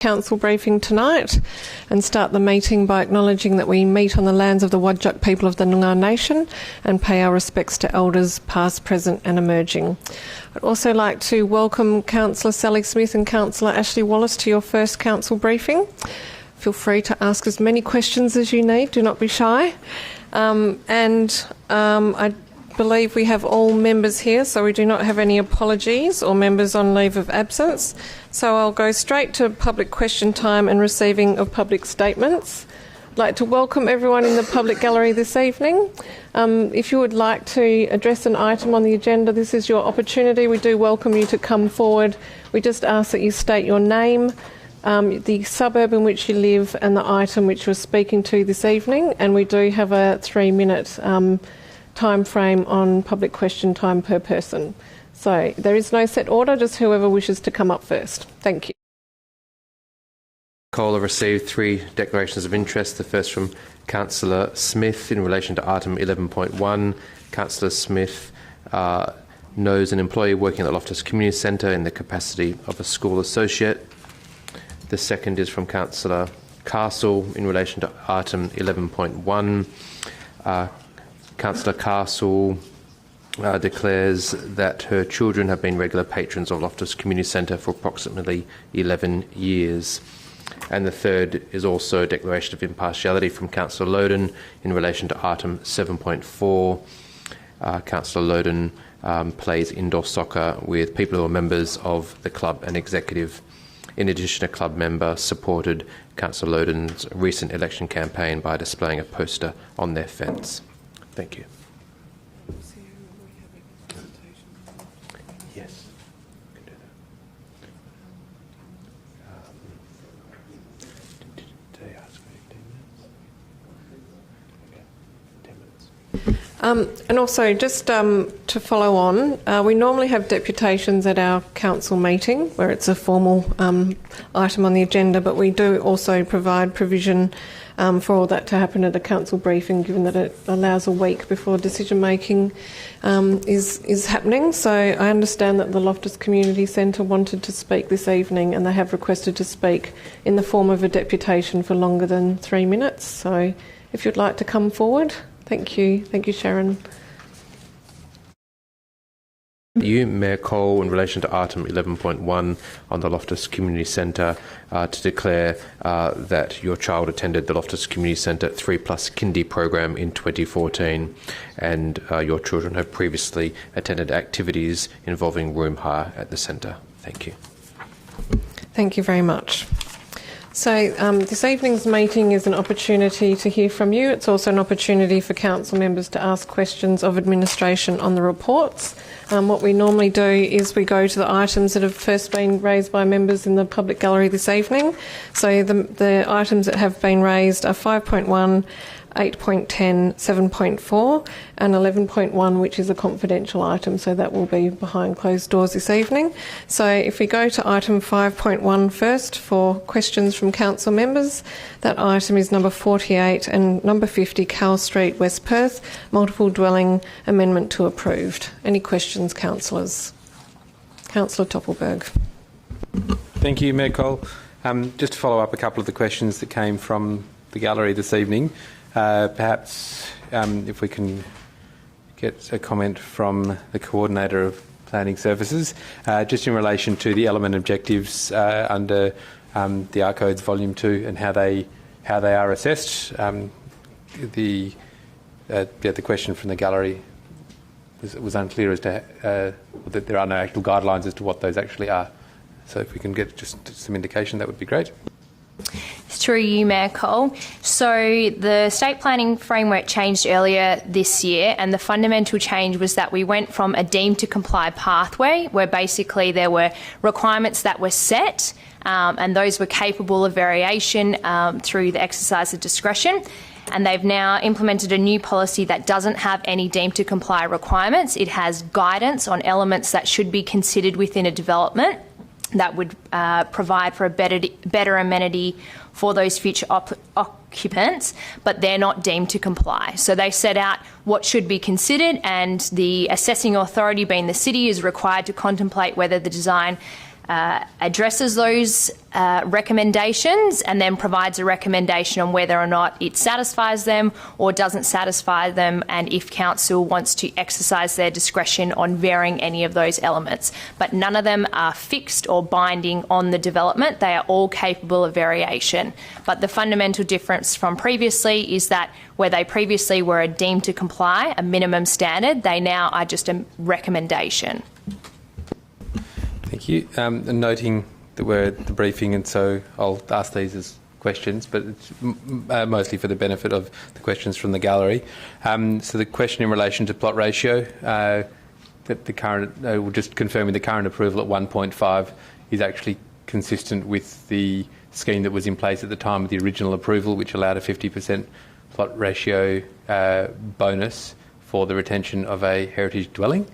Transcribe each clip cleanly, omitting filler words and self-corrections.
Council briefing tonight and start the meeting by acknowledging that we meet on the lands of the Wadjuk people of the Noongar Nation and pay our respects to elders past, present and emerging. I'd also like to welcome Councillor Sally Smith and Councillor Ashley Wallace to your first council briefing. Feel free to ask as many questions as you need, do not be shy. I believe we have all members here, so we do not have any apologies or members on leave of absence. So I'll go straight to public question time and receiving of public statements. I'd like to welcome everyone in the public gallery this evening. If you would like to address an item on the agenda, this is your opportunity. We do welcome you to come forward. We just ask that you state your name, the suburb in which you live and the item which you're speaking to this evening, and we do have a 3-minute time frame on public question time per person. So there is no set order, just whoever wishes to come up first. Thank you. Caller received 3 declarations of interest. The first from Councillor Smith in relation to item 11.1. Councillor Smith knows an employee working at the Loftus Community Centre in the capacity of a school associate. The second is from Councillor Castle in relation to item 11.1. Councillor Castle declares that her children have been regular patrons of Loftus Community Centre for approximately 11 years. And the third is also a declaration of impartiality from Councillor Loden in relation to item 7.4. Councillor Loden plays indoor soccer with people who are members of the club and executive. In addition, a club member supported Councillor Loden's recent election campaign by displaying a poster on their fence. Thank you. Yes, we can do that. Did they ask for 10 minutes? Okay, 10 minutes. And also, just to follow on, we normally have deputations at our council meeting where it's a formal item on the agenda, but we do also provide provision for all that to happen at a council briefing, given that it allows a week before decision making is happening. So I understand that the Loftus Community Centre wanted to speak this evening, and they have requested to speak in the form of a deputation for longer than 3 minutes. So if you'd like to come forward. Thank you. Thank you, Sharon. You, Mayor Cole, in relation to item 11.1 on the Loftus Community Centre, to declare that your child attended the Loftus Community Centre 3+ Kindy program in 2014, and your children have previously attended activities involving room hire at the centre. Thank you. Thank you very much. So this evening's meeting is an opportunity to hear from you. It's also an opportunity for council members to ask questions of administration on the reports. What we normally do is we go to the items that have first been raised by members in the public gallery this evening. So the items that have been raised are 5.1, 8.10, 7.4 and 11.1, which is a confidential item, so that will be behind closed doors this evening. So if we go to item 5.1 first for questions from council members, that item is number 48 and number 50 Carl Street, West Perth, multiple dwelling amendment to approved. Any questions, councillors? Councillor Toppelberg. Thank you, Mayor Cole. Just to follow up a couple of the questions that came from the gallery this evening, perhaps if we can get a comment from the Coordinator of Planning Services, just in relation to the element objectives under the R Codes Volume 2 and how they are assessed. The question from the gallery was unclear as to that there are no actual guidelines as to what those actually are. So if we can get just some indication, that would be great. Through you, Mayor Cole. So the state planning framework changed earlier this year, and the fundamental change was that we went from a deemed to comply pathway where basically there were requirements that were set and those were capable of variation through the exercise of discretion. And they've now implemented a new policy that doesn't have any deemed to comply requirements. It has guidance on elements that should be considered within a development that would provide for a better amenity for those future occupants, but they're not deemed to comply. So they set out what should be considered, and the assessing authority, being the city, is required to contemplate whether the design addresses those recommendations and then provides a recommendation on whether or not it satisfies them or doesn't satisfy them, and if council wants to exercise their discretion on varying any of those elements. But none of them are fixed or binding on the development. They are all capable of variation. But the fundamental difference from previously is that where they previously were deemed to comply, a minimum standard, they now are just a recommendation. Thank you. And noting that we're at the briefing, and so I'll ask these as questions, but it's mostly for the benefit of the questions from the gallery. So the question in relation to plot ratio, that the current, we're just confirming the current approval at 1.5 is actually consistent with the scheme that was in place at the time of the original approval, which allowed a 50% plot ratio bonus for the retention of a heritage dwelling.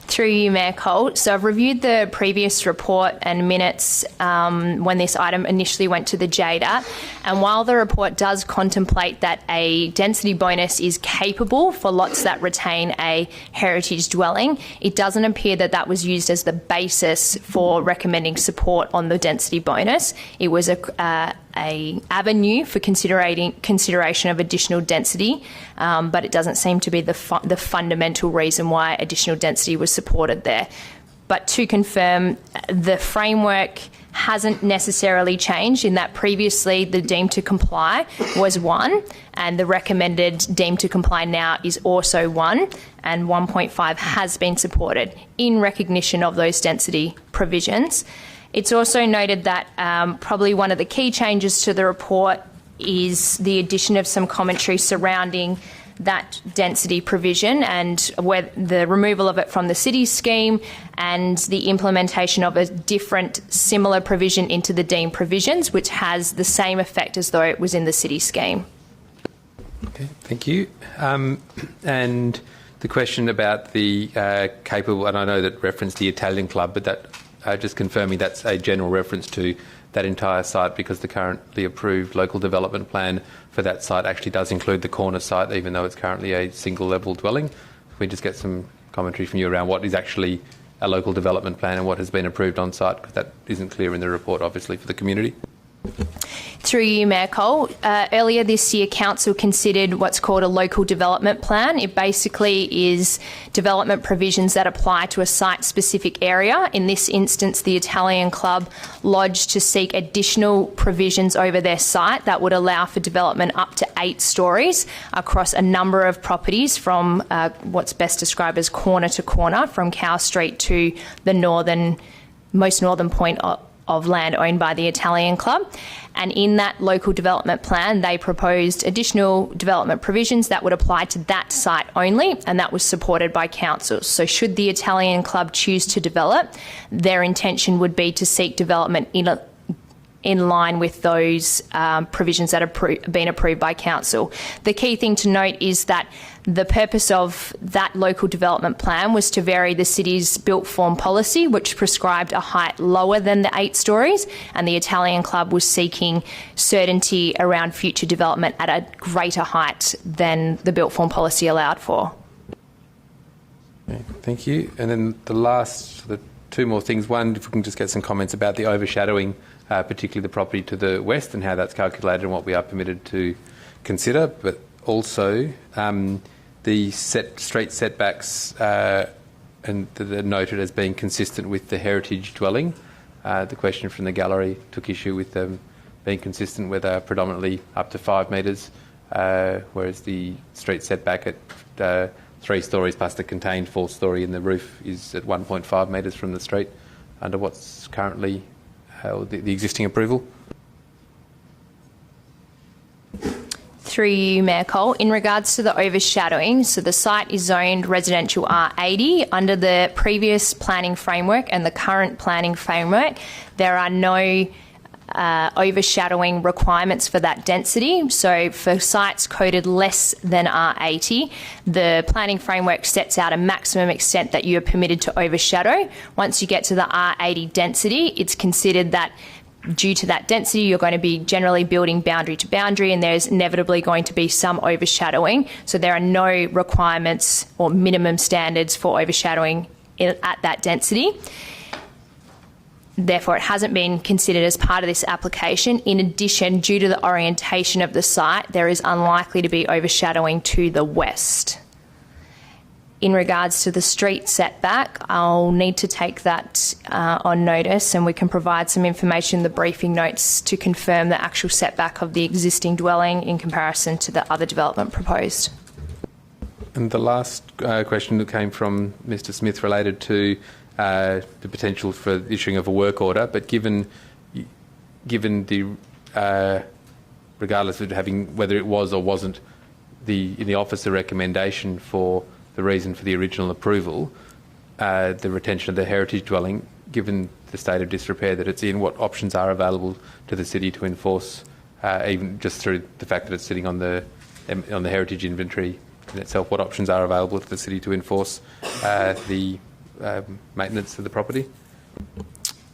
Through you, Mayor Cole. So I've reviewed the previous report and minutes when this item initially went to the JDAT, and while the report does contemplate that a density bonus is capable for lots that retain a heritage dwelling, it doesn't appear that that was used as the basis for recommending support on the density bonus. It was a avenue for consideration of additional density, but it doesn't seem to be the fundamental reason why additional density was supported there. But to confirm, the framework hasn't necessarily changed in that previously the deemed to comply was 1 and the recommended deemed to comply now is also 1, and 1.5 has been supported in recognition of those density provisions. It's also noted that probably one of the key changes to the report is the addition of some commentary surrounding that density provision and where the removal of it from the city scheme and the implementation of a different similar provision into the deemed provisions, which has the same effect as though it was in the city scheme. Okay, thank you. And the question about the capable, and I know that referenced the Italian Club, but that just confirming that's a general reference to that entire site, because the currently approved local development plan for that site actually does include the corner site, even though it's currently a single level dwelling. If we just get some commentary from you around what is actually a local development plan and what has been approved on site, because that isn't clear in the report, obviously, for the community. Through you, Mayor Cole. Earlier this year, Council considered what's called a local development plan. It basically is development provisions that apply to a site-specific area. In this instance, the Italian Club lodged to seek additional provisions over their site that would allow for development up to 8 stories across a number of properties from what's best described as corner to corner, from Cow Street to the most northern point of land owned by the Italian Club. And in that local development plan, they proposed additional development provisions that would apply to that site only, and that was supported by council. So should the Italian Club choose to develop, their intention would be to seek development in line with those provisions that have been approved by council. The key thing to note is that the purpose of that local development plan was to vary the city's built form policy, which prescribed a height lower than the 8 stories, and the Italian Club was seeking certainty around future development at a greater height than the built form policy allowed for. Okay, thank you. And then the 2 more things. One, if we can just get some comments about the overshadowing, particularly the property to the west, and how that's calculated and what we are permitted to consider, but also the street setbacks and they're noted as being consistent with the heritage dwelling. The question from the gallery took issue with them being consistent with predominantly up to 5 metres, whereas the street setback at 3 stories plus the contained 4th story in the roof is at 1.5 metres from the street under what's currently the existing approval. Through you, Mayor Cole. In regards to the overshadowing, so the site is zoned residential R80. Under the previous planning framework and the current planning framework, there are no overshadowing requirements for that density. So for sites coded less than R80, the planning framework sets out a maximum extent that you are permitted to overshadow. Once you get to the R80 density, it's considered that due to that density, you're going to be generally building boundary to boundary, and there's inevitably going to be some overshadowing. So there are no requirements or minimum standards for overshadowing at that density. Therefore, it hasn't been considered as part of this application. In addition, due to the orientation of the site, there is unlikely to be overshadowing to the west. In regards to the street setback, I'll need to take that on notice, and we can provide some information in the briefing notes to confirm the actual setback of the existing dwelling in comparison to the other development proposed. And the last question that came from Mr. Smith related to the potential for the issuing of a work order, but given the regardless of having whether it was or wasn't in the officer recommendation for the reason for the original approval, the retention of the heritage dwelling, given the state of disrepair that it's in, what options are available to the city to enforce, even just through the fact that it's sitting on the heritage inventory in itself, what options are available to the city to enforce the maintenance of the property?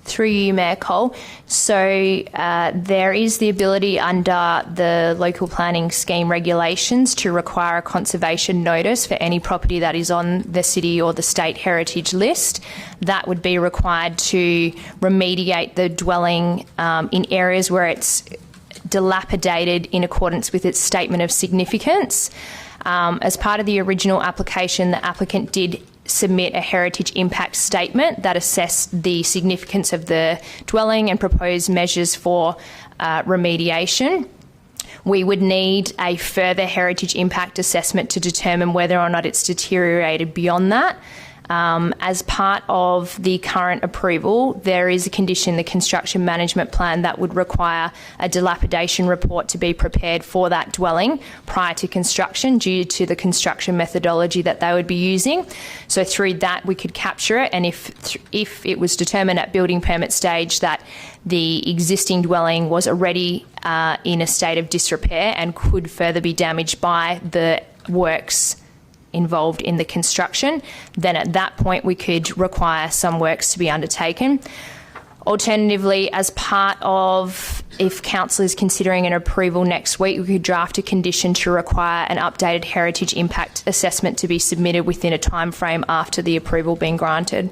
Through you, Mayor Cole. So there is the ability under the local planning scheme regulations to require a conservation notice for any property that is on the city or the state heritage list. That would be required to remediate the dwelling in areas where it's dilapidated in accordance with its statement of significance. As part of the original application, the applicant did submit a heritage impact statement that assessed the significance of the dwelling and proposed measures for remediation. We would need a further heritage impact assessment to determine whether or not it's deteriorated beyond that. As part of the current approval, there is a condition, the construction management plan, that would require a dilapidation report to be prepared for that dwelling prior to construction due to the construction methodology that they would be using. So through that, we could capture it, and if it was determined at building permit stage that the existing dwelling was already in a state of disrepair and could further be damaged by the works involved in the construction, then at that point we could require some works to be undertaken. Alternatively, as part of, if council is considering an approval next week, we could draft a condition to require an updated heritage impact assessment to be submitted within a time frame after the approval being granted.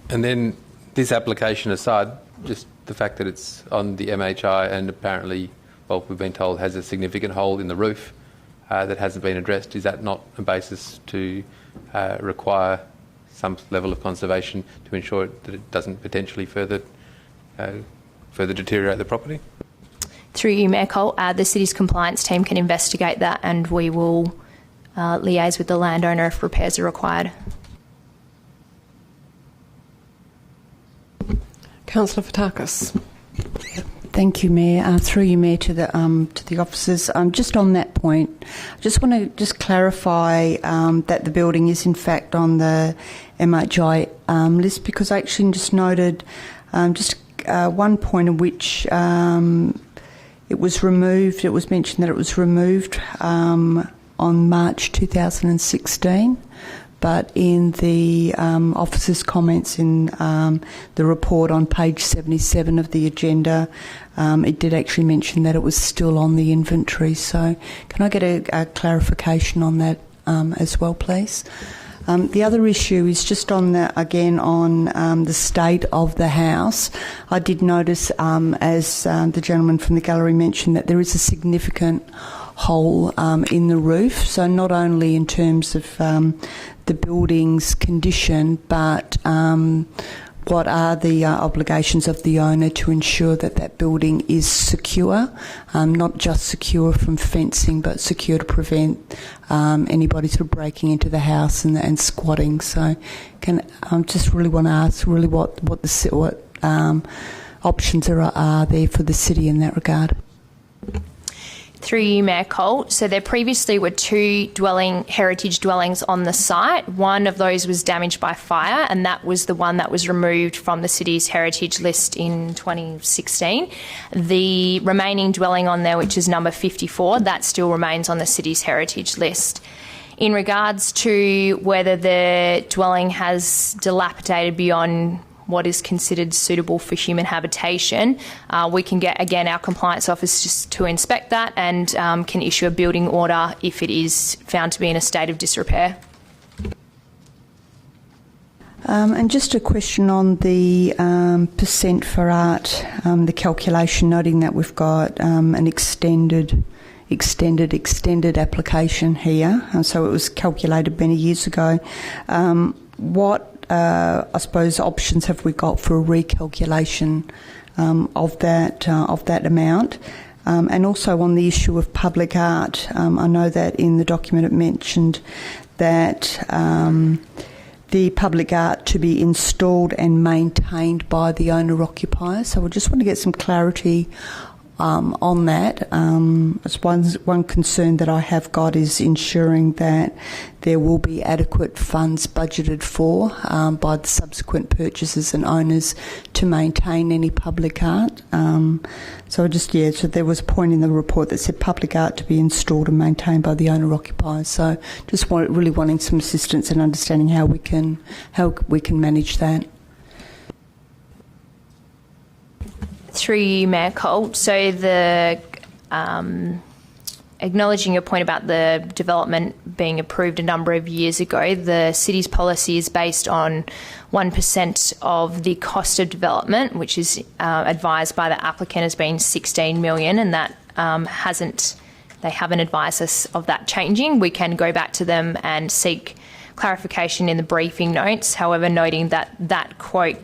And then, this application aside, just the fact that it's on the MHI and apparently, well, we've been told has a significant hole in the roof that hasn't been addressed, is that not a basis to require some level of conservation to ensure that it doesn't potentially further deteriorate the property? Through you, Mayor Cole, the city's compliance team can investigate that, and we will liaise with the landowner if repairs are required. Councillor Fotakis. Thank you, Mayor. Through you, Mayor, to the officers. Just on that point, I just want to just clarify that the building is in fact on the MHI list, because I actually just noted one point in which it was removed. It was mentioned that it was removed on March 2016. But in the officers' comments in the report on page 77 of the agenda, it did actually mention that it was still on the inventory. So can I get a clarification on that as well, please? The other issue is just on the state of the house. I did notice, as the gentleman from the gallery mentioned, that there is a significant hole in the roof. So not only in terms of the building's condition, but what are the obligations of the owner to ensure that that building is secure, not just secure from fencing, but secure to prevent anybody sort of breaking into the house and squatting. So just really want to ask really what options are there for the city in that regard. Through you, Mayor Cole. So there previously were two heritage dwellings on the site. One of those was damaged by fire, and that was the one that was removed from the city's heritage list in 2016. The remaining dwelling on there, which is number 54, that still remains on the city's heritage list. In regards to whether the dwelling has dilapidated beyond what is considered suitable for human habitation, we can get, again, our compliance officers to inspect that and can issue a building order if it is found to be in a state of disrepair. And just a question on the percent for art, the calculation, noting that we've got an extended application here, and so it was calculated many years ago. What, I suppose, options have we got for a recalculation of that amount? And also on the issue of public art, I know that in the document it mentioned that the public art to be installed and maintained by the owner-occupier. So I just want to get some clarity on that. It's one concern that I have got is ensuring that there will be adequate funds budgeted for by the subsequent purchasers and owners to maintain any public art. So there was a point in the report that said public art to be installed and maintained by the owner-occupier. So just really wanting some assistance in understanding how we can manage that. Through you, Mayor Cole. So the acknowledging your point about the development being approved a number of years ago, the city's policy is based on 1% of the cost of development, which is advised by the applicant as being 16 million, and that they haven't advised us of that changing. We can go back to them and seek clarification in the briefing notes, however, noting that that quote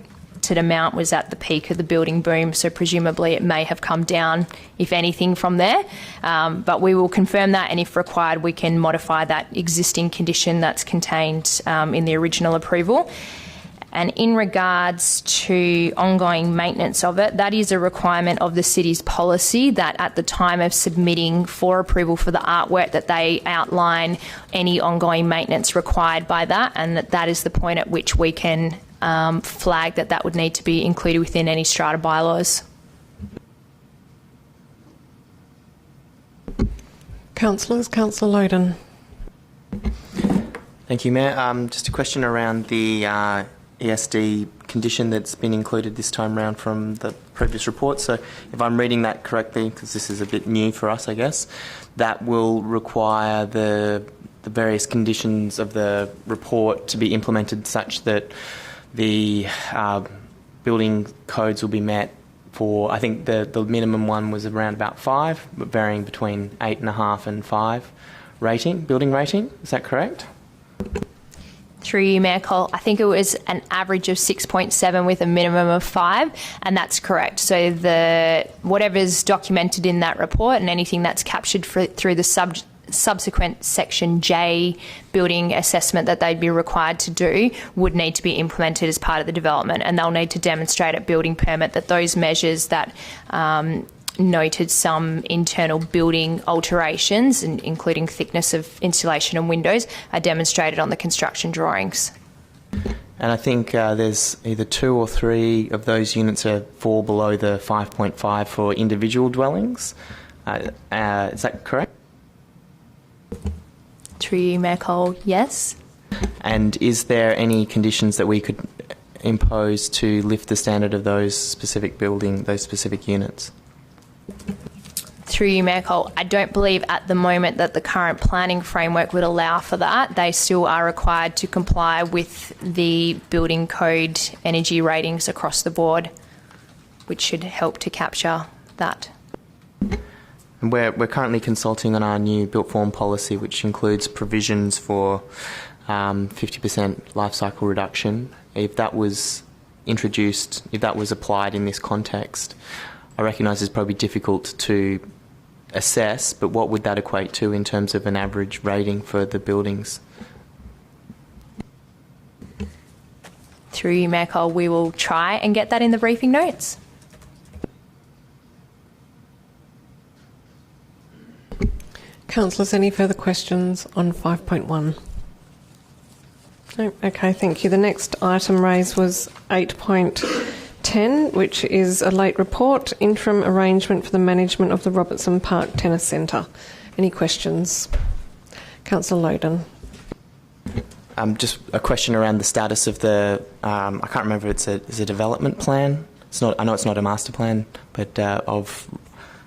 amount was at the peak of the building boom, so presumably it may have come down, if anything, from there. But we will confirm that, and if required, we can modify that existing condition that's contained in the original approval. And in regards to ongoing maintenance of it, that is a requirement of the city's policy that at the time of submitting for approval for the artwork that they outline any ongoing maintenance required by that, and that is the point at which we can flag that would need to be included within any strata bylaws. Councillors, Councillor Loden. Thank you, Mayor. Just a question around the ESD condition that's been included this time round from the previous report. So if I'm reading that correctly, because this is a bit new for us, I guess, that will require the various conditions of the report to be implemented such that the building codes will be met for, I think the minimum one was around about 5, but varying between 8.5 and 5 building rating. Is that correct? Through you, Mayor Cole, I think it was an average of 6.7 with a minimum of 5, and that's correct. So whatever's documented in that report and anything that's captured through the subsequent Section J building assessment that they'd be required to do would need to be implemented as part of the development, and they'll need to demonstrate at building permit that those measures that noted some internal building alterations, including thickness of insulation and windows, are demonstrated on the construction drawings. And I think there's either 2 or 3 of those units fall below the 5.5 for individual dwellings. Is that correct? Through you, Mayor Cole, yes. And is there any conditions that we could impose to lift the standard of those specific units? Through you, Mayor Cole, I don't believe at the moment that the current planning framework would allow for that. They still are required to comply with the building code energy ratings across the board, which should help to capture that. And we're currently consulting on our new built form policy, which includes provisions for 50% life cycle reduction. If that was introduced, if that was applied in this context, I recognise it's probably difficult to assess, but what would that equate to in terms of an average rating for the buildings? Through you, Mayor Cole, we will try and get that in the briefing notes. Councillors, any further questions on 5.1? No? Okay, thank you. The next item raised was 8.10, which is a late report, interim arrangement for the management of the Robertson Park Tennis Centre. Any questions? Councillor Loden. Just a question around the status of the, I can't remember if it's a development plan. It's not. I know it's not a master plan, but of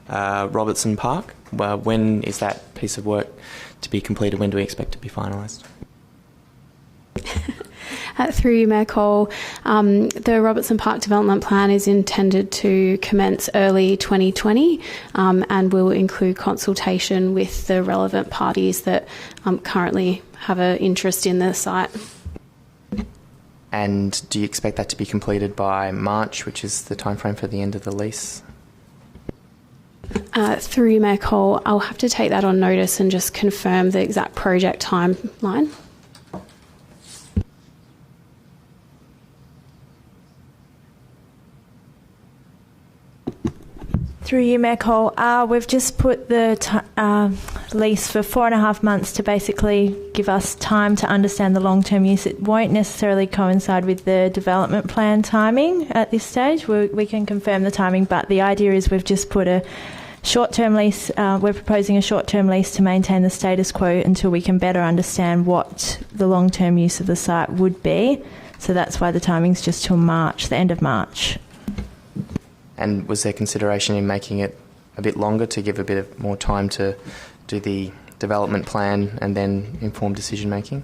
Robertson Park. When is that piece of work to be completed? When do we expect it to be finalised? Through you, Mayor Cole, the Robertson Park Development Plan is intended to commence early 2020 and will include consultation with the relevant parties that currently have an interest in the site. And do you expect that to be completed by March, which is the timeframe for the end of the lease? Through you, Mayor Cole, I'll have to take that on notice and just confirm the exact project timeline. Through you, Mayor Cole, we've just put the lease for 4.5 months to basically give us time to understand the long-term use. It won't necessarily coincide with the development plan timing at this stage. We can confirm the timing, but the idea is we've just put a short-term lease. We're proposing a short-term lease to maintain the status quo until we can better understand what the long-term use of the site would be. So that's why the timing's just till March, the end of March. And was there consideration in making it a bit longer to give a bit of more time to do the development plan and then inform decision making?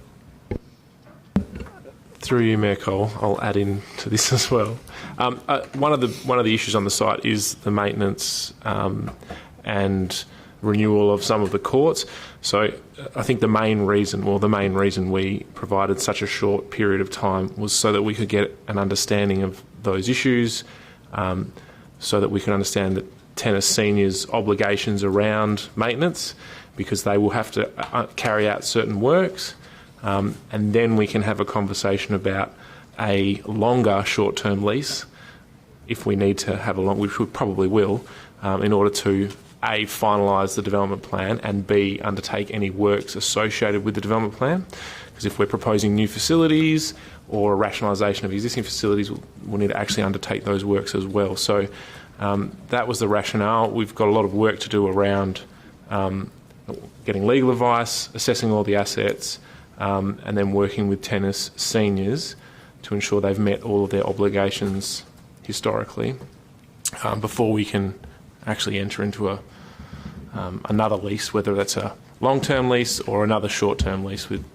Through you, Mayor Cole, I'll add in to this as well. One of the issues on the site is the maintenance and renewal of some of the courts. So I think the main reason we provided such a short period of time was so that we could get an understanding of those issues, so that we can understand that Tenant Senior's obligations around maintenance, because they will have to carry out certain works, and then we can have a conversation about a longer short-term lease, if we need to have a long, which we probably will, in order to A, finalise the development plan, and B, undertake any works associated with the development plan. Because if we're proposing new facilities or a rationalisation of existing facilities, we'll need to actually undertake those works as well. So that was the rationale. We've got a lot of work to do around getting legal advice, assessing all the assets, and then working with Tenant Seniors to ensure they've met all of their obligations historically before we can actually enter into another lease, whether that's a long-term lease or another short-term lease with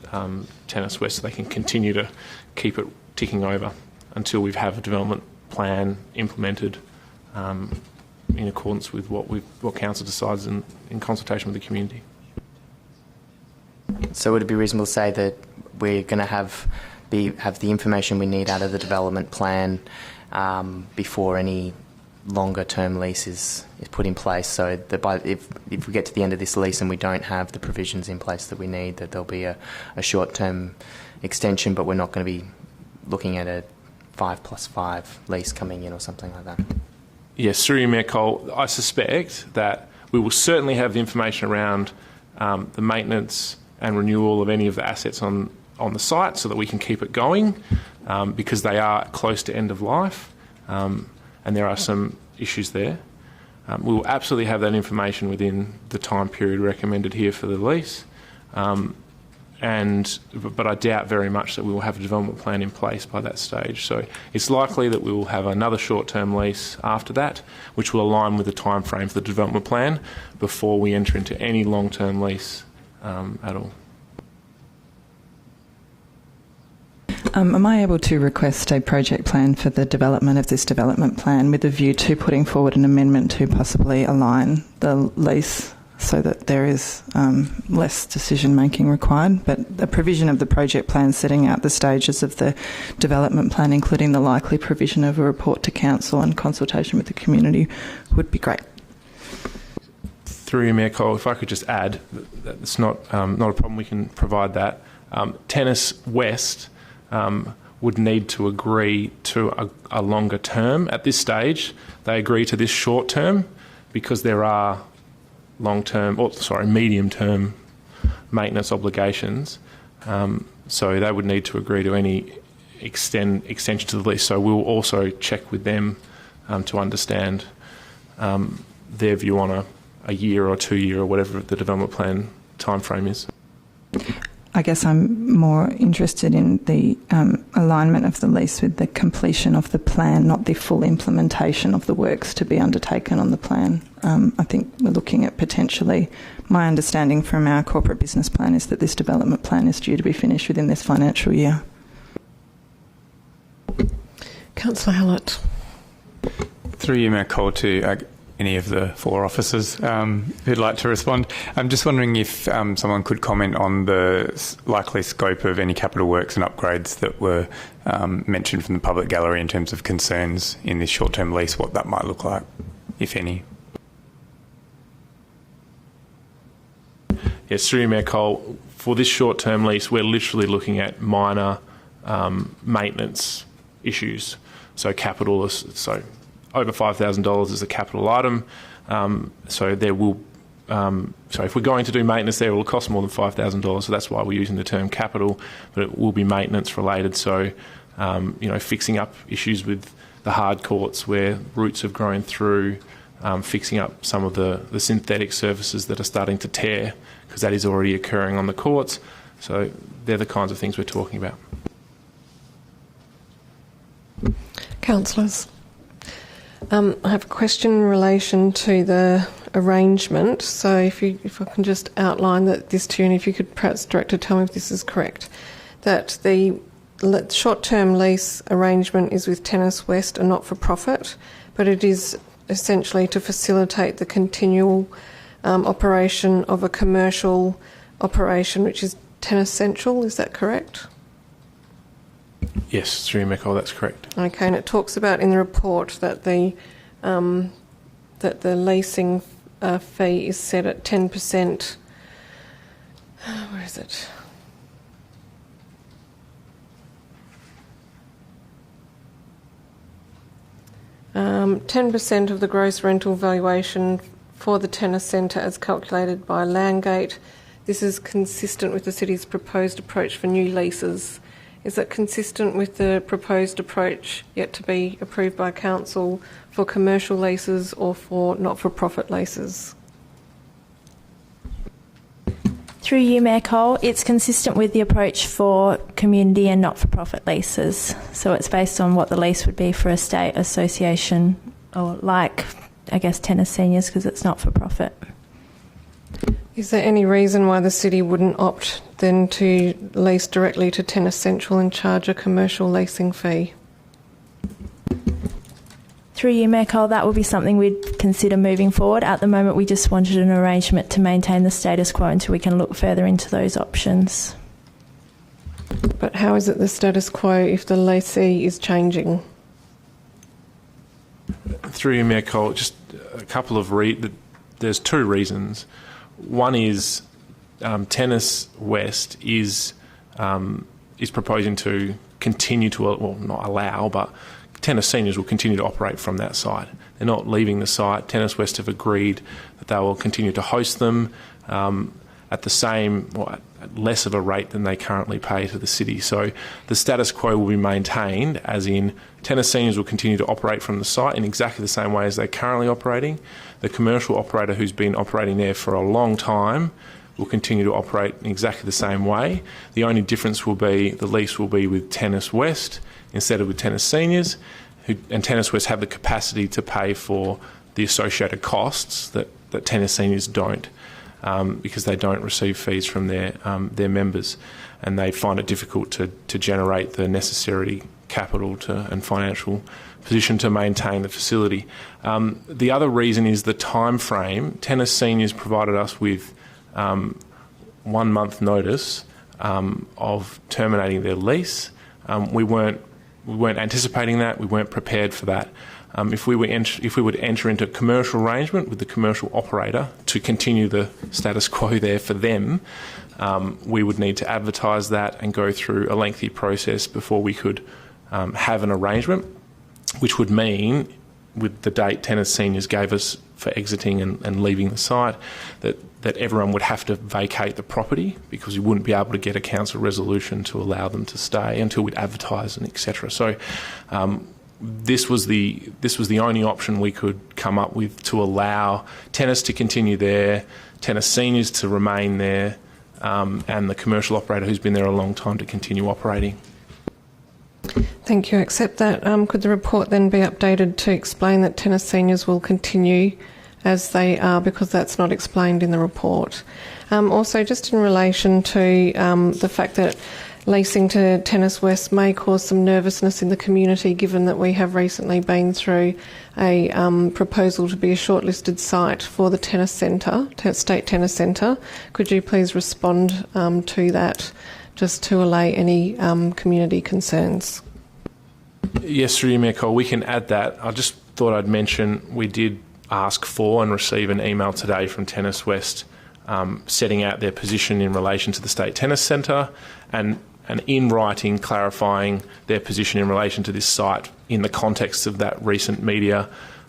Tennis West, so they can continue to keep it ticking over until we have a development plan implemented in accordance with what Council decides in consultation with the community. So would it be reasonable to say that we're going to have the information we need out of the development plan before any longer term lease is put in place, so that if we get to the end of this lease and we don't have the provisions in place that we need, that there'll be a short term extension, but we're not going to be looking at a 5+5 lease coming in or something like that? Yes, through you, Mayor Cole, I suspect that we will certainly have the information around the maintenance and renewal of any of the assets on the site, so that we can keep it going, because they are close to end of life, and there are some issues there. We will absolutely have that information within the time period recommended here for the lease, but I doubt very much that we will have a development plan in place by that stage. So it's likely that we will have another short-term lease after that, which will align with the time frame for the development plan before we enter into any long-term lease at all. Am I able to request a project plan for the development of this development plan with a view to putting forward an amendment to possibly align the lease so that there is less decision making required, but the provision of the project plan setting out the stages of the development plan, including the likely provision of a report to council and consultation with the community, would be great. Through you, Mayor Cole, if I could just add, that's not a problem, we can provide that. Tennis West would need to agree to a longer term. At this stage, they agree to this short term because there are medium-term maintenance obligations. So they would need to agree to any extension to the lease. So we'll also check with them to understand their view on a year or 2 year or whatever the development plan timeframe is. I guess I'm more interested in the alignment of the lease with the completion of the plan, not the full implementation of the works to be undertaken on the plan. I think we're looking at potentially, my understanding from our corporate business plan is that this development plan is due to be finished within this financial year. Councillor Hallett. Through you, Mayor Cole, to any of the four officers who'd like to respond. I'm just wondering if someone could comment on the likely scope of any capital works and upgrades that were mentioned from the public gallery in terms of concerns in this short-term lease, what that might look like, if any. Yes, through you, Mayor Cole, for this short-term lease, we're literally looking at minor maintenance issues. So capital, so over $5,000 is a capital item. So there will, so if we're going to do maintenance there, it will cost more than $5,000. So that's why we're using the term capital, but it will be maintenance related. So, fixing up issues with the hard courts where roots have grown through, fixing up some of the synthetic surfaces that are starting to tear, because that is already occurring on the courts. So they're the kinds of things we're talking about. Councillors. I have a question in relation to the arrangement. So if I can just outline this to you, and if you could perhaps, Director, tell me if this is correct, that the short-term lease arrangement is with Tennis West, a not-for-profit, but it is essentially to facilitate the continual operation of a commercial operation, which is Tennis Central. Is that correct? Yes, through you, Mayor Cole, that's correct. Okay, and it talks about in the report that the leasing fee is set at 10%. Where is it? Um, 10% of the gross rental valuation for the tennis centre as calculated by Landgate. This is consistent with the city's proposed approach for new leases. Is that consistent with the proposed approach yet to be approved by Council for commercial leases or for not-for-profit leases? Through you, Mayor Cole, it's consistent with the approach for community and not-for-profit leases. So it's based on what the lease would be for a state association, or like, I guess, tennis seniors, because it's not-for-profit. Is there any reason why the city wouldn't opt then to lease directly to Tennis Central and charge a commercial leasing fee? Through you, Mayor Cole, that would be something we'd consider moving forward. At the moment, we just wanted an arrangement to maintain the status quo until we can look further into those options. But how is it the status quo if the lessee is changing? Through you, Mayor Cole, just a couple of there's two reasons. One is Tennis West is proposing to continue to, well, not allow, but tennis seniors will continue to operate from that site. They're not leaving the site. Tennis West have agreed that they will continue to host them at the same, or at less of a rate than they currently pay to the city. So the status quo will be maintained, as in tennis seniors will continue to operate from the site in exactly the same way as they're currently operating. The commercial operator who's been operating there for a long time will continue to operate in exactly the same way. The only difference will be the lease will be with Tennis West instead of with tennis seniors, and Tennis West have the capacity to pay for the associated costs that tennis seniors don't, because they don't receive fees from their members, and they find it difficult to generate the necessary capital and financial position to maintain the facility. The other reason is the time frame. Tennis seniors provided us with 1 month notice of terminating their lease. We weren't anticipating that. We weren't prepared for that. If we would enter into a commercial arrangement with the commercial operator to continue the status quo there for them, we would need to advertise that and go through a lengthy process before we could have an arrangement, which would mean, with the date tennis seniors gave us for exiting and leaving the site, that everyone would have to vacate the property, because we wouldn't be able to get a council resolution to allow them to stay until we'd advertise and etc. So this was the only option we could come up with to allow tennis to continue there, tennis seniors to remain there, and the commercial operator who's been there a long time to continue operating. Thank you. Accept that. Could the report then be updated to explain that tennis seniors will continue as they are, because that's not explained in the report? Also, just in relation to the fact that leasing to Tennis West may cause some nervousness in the community, given that we have recently been through a proposal to be a shortlisted site for the tennis centre, State Tennis Centre. Could you please respond to that, just to allay any community concerns? Yes, through you, Mayor Cole, we can add that. I just thought I'd mention we did ask for and receive an email today from Tennis West setting out their position in relation to the State Tennis Centre and in writing clarifying their position in relation to this site in the context of that recent media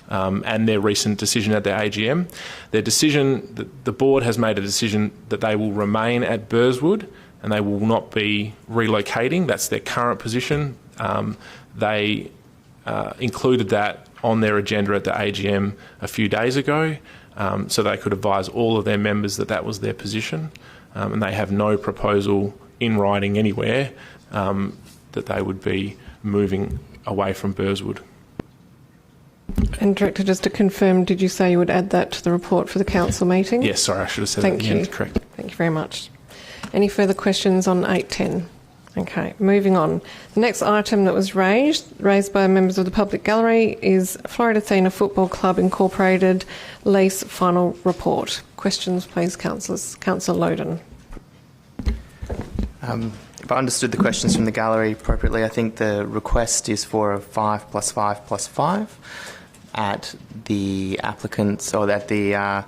and their recent decision at their AGM. Their decision, the board has made a decision that they will remain at Burswood and they will not be relocating. That's their current position. They included that on their agenda at the AGM a few days ago, so they could advise all of their members that that was their position, and they have no proposal in writing anywhere that they would be moving away from Burswood. And Director, just to confirm, did you say you would add that to the report for the council meeting? Yes, sorry, I should have said Thank that. you. Yeah, correct. Thank you very much. Any further questions on 810? Okay, moving on. The next item that was raised by members of the public gallery is Florida Athena Football Club Incorporated lease final report. Questions, please, councillors. Councillor Loden. If I understood the questions from the gallery appropriately, I think the request is for a 5 + 5 + 5 at the applicant's or at the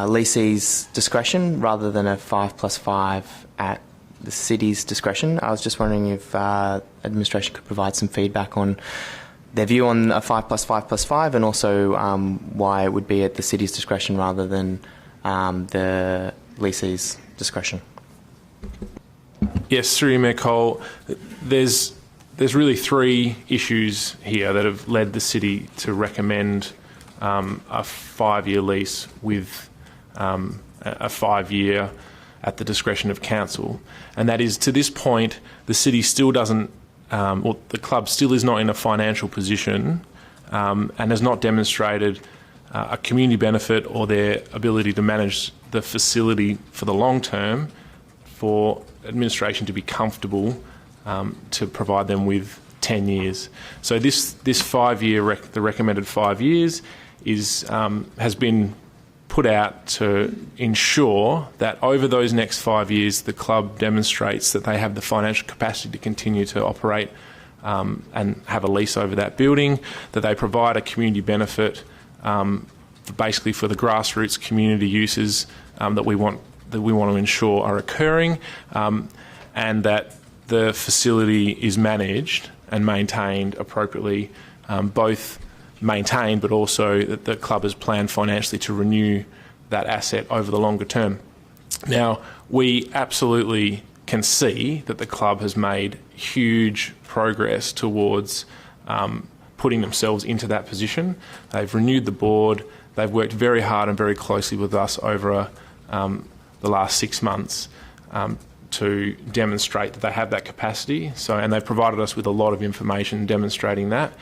leasee's discretion rather than a 5 + 5 at the city's discretion. I was just wondering if administration could provide some feedback on their view on a 5 + 5 + 5 and also why it would be at the city's discretion rather than the leasee's discretion. Yes, through you, Mayor Cole, there's really three issues here that have led the city to recommend a 5-year lease with a 5-year at the discretion of council. And that is, to this point, the city still doesn't, or the club still is not in a financial position and has not demonstrated a community benefit or their ability to manage the facility for the long term for administration to be comfortable to provide them with 10 years. So this 5-year, the recommended 5 years, has been put out to ensure that over those next 5 years the club demonstrates that they have the financial capacity to continue to operate and have a lease over that building, that they provide a community benefit basically for the grassroots community uses that we want to ensure are occurring, and that the facility is managed and maintained appropriately, both maintained but also that the club has planned financially to renew that asset over the longer term. Now, we absolutely can see that the club has made huge progress towards putting themselves into that position. They've renewed the board. They've worked very hard and very closely with us over the last 6 months to demonstrate that they have that capacity. And they've provided us with a lot of information demonstrating that.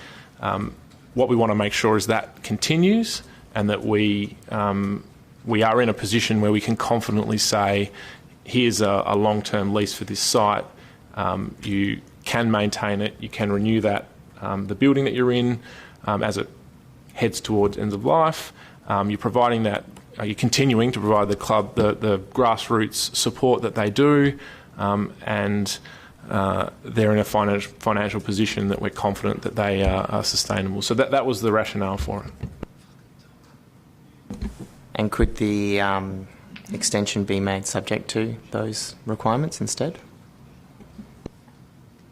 What we want to make sure is that continues and that we are in a position where we can confidently say, here's a long-term lease for this site. You can maintain it. You can renew that, the building that you're in as it heads towards end of life. You're providing that. You're continuing to provide the club the grassroots support that they do, and they're in a financial position that we're confident that they are sustainable. So that was the rationale for it. And could the extension be made subject to those requirements instead?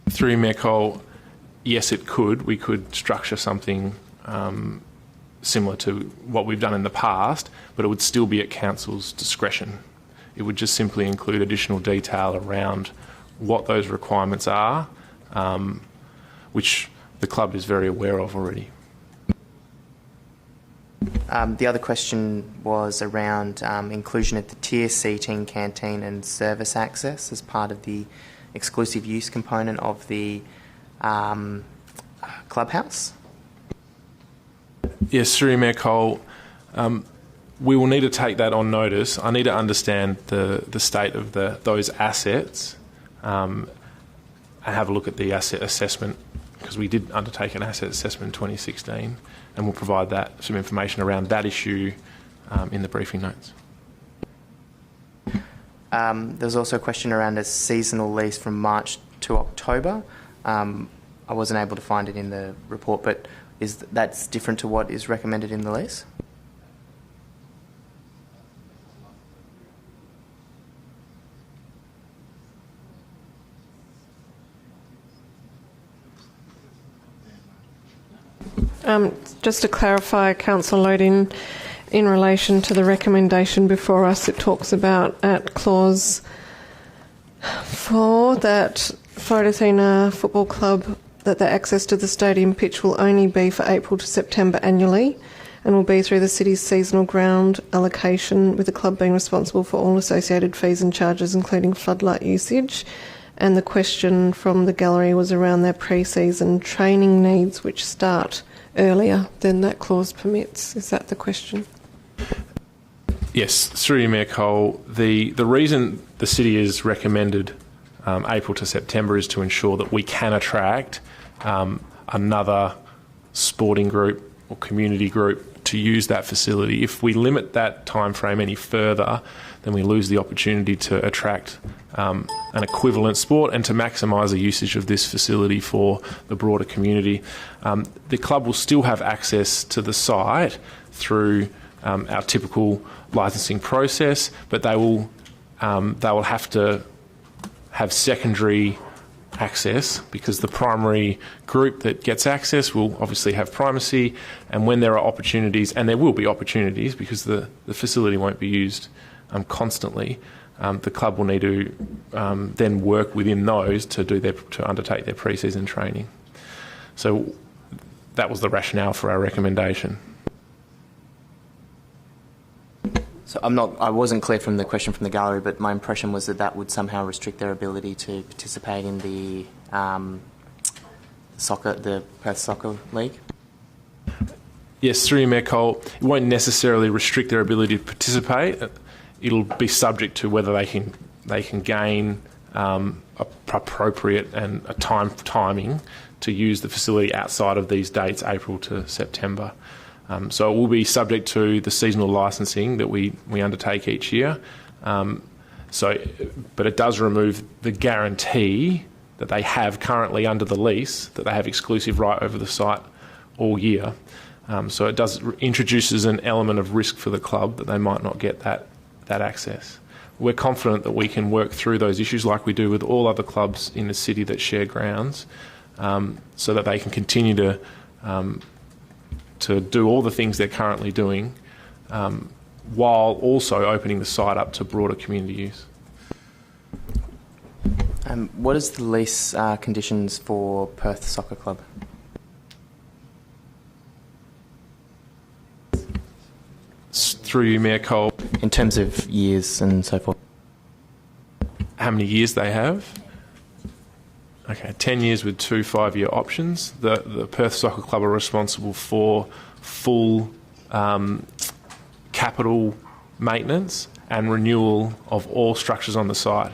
Through Mayor Cole, yes, it could. We could structure something similar to what we've done in the past, but it would still be at council's discretion. It would just simply include additional detail around what those requirements are, which the club is very aware of already. The other question was around inclusion of the tier seating, canteen and service access as part of the exclusive use component of the clubhouse. Yes, through Mayor Cole, we will need to take that on notice. I need to understand the state of those assets and have a look at the asset assessment, because we did undertake an asset assessment in 2016, and we'll provide that some information around that issue in the briefing notes. There's also a question around a seasonal lease from March to October. I wasn't able to find it in the report, but that's different to what is recommended in the lease? Just to clarify, Councillor Lodin, in relation to the recommendation before us, it talks about at clause 4 that Floridacina Football Club, that their access to the stadium pitch will only be for April to September annually and will be through the city's seasonal ground allocation, with the club being responsible for all associated fees and charges, including floodlight usage. And the question from the gallery was around their pre-season training needs, which start earlier than that clause permits. Is that the question? Yes, through you, Mayor Cole. The reason the city has recommended April to September is to ensure that we can attract another sporting group or community group to use that facility. If we limit that time frame any further, then we lose the opportunity to attract an equivalent sport and to maximise the usage of this facility for the broader community. The club will still have access to the site through our typical licensing process, but they will have to have secondary access, because the primary group that gets access will obviously have primacy, and when there are opportunities, and there will be opportunities because the facility won't be used constantly, the club will need to then work within those to undertake their pre-season training. So that was the rationale for our recommendation. So I wasn't clear from the question from the gallery, but my impression was that would somehow restrict their ability to participate in the Perth Soccer League. Yes, through you, Mayor Cole, it won't necessarily restrict their ability to participate. It'll be subject to whether they can gain appropriate and a timing to use the facility outside of these dates, April to September. So it will be subject to the seasonal licensing that we undertake each year. But it does remove the guarantee that they have currently under the lease, that they have exclusive right over the site all year. So it does introduces an element of risk for the club that they might not get that access. We're confident that we can work through those issues like we do with all other clubs in the city that share grounds, so that they can continue to do all the things they're currently doing, while also opening the site up to broader community use. What is the lease conditions for Perth Soccer Club? Through you, Mayor Cole. In terms of years and so forth. How many years they have? Okay, 10 years with 2 5-year options. The Perth Soccer Club are responsible for full capital maintenance and renewal of all structures on the site.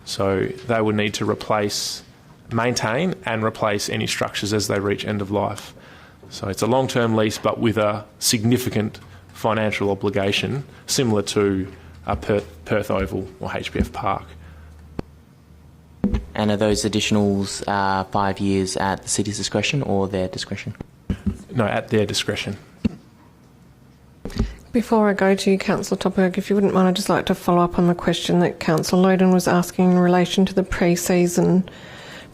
So they would need to maintain and replace any structures as they reach end of life. So it's a long-term lease, but with a significant financial obligation, similar to Perth Oval or HBF Park. And are those additionals 5 years at the city's discretion or their discretion? No, at their discretion. Before I go to you, Councillor Topberg, if you wouldn't mind, I'd just like to follow up on the question that Councillor Lodin was asking in relation to the pre-season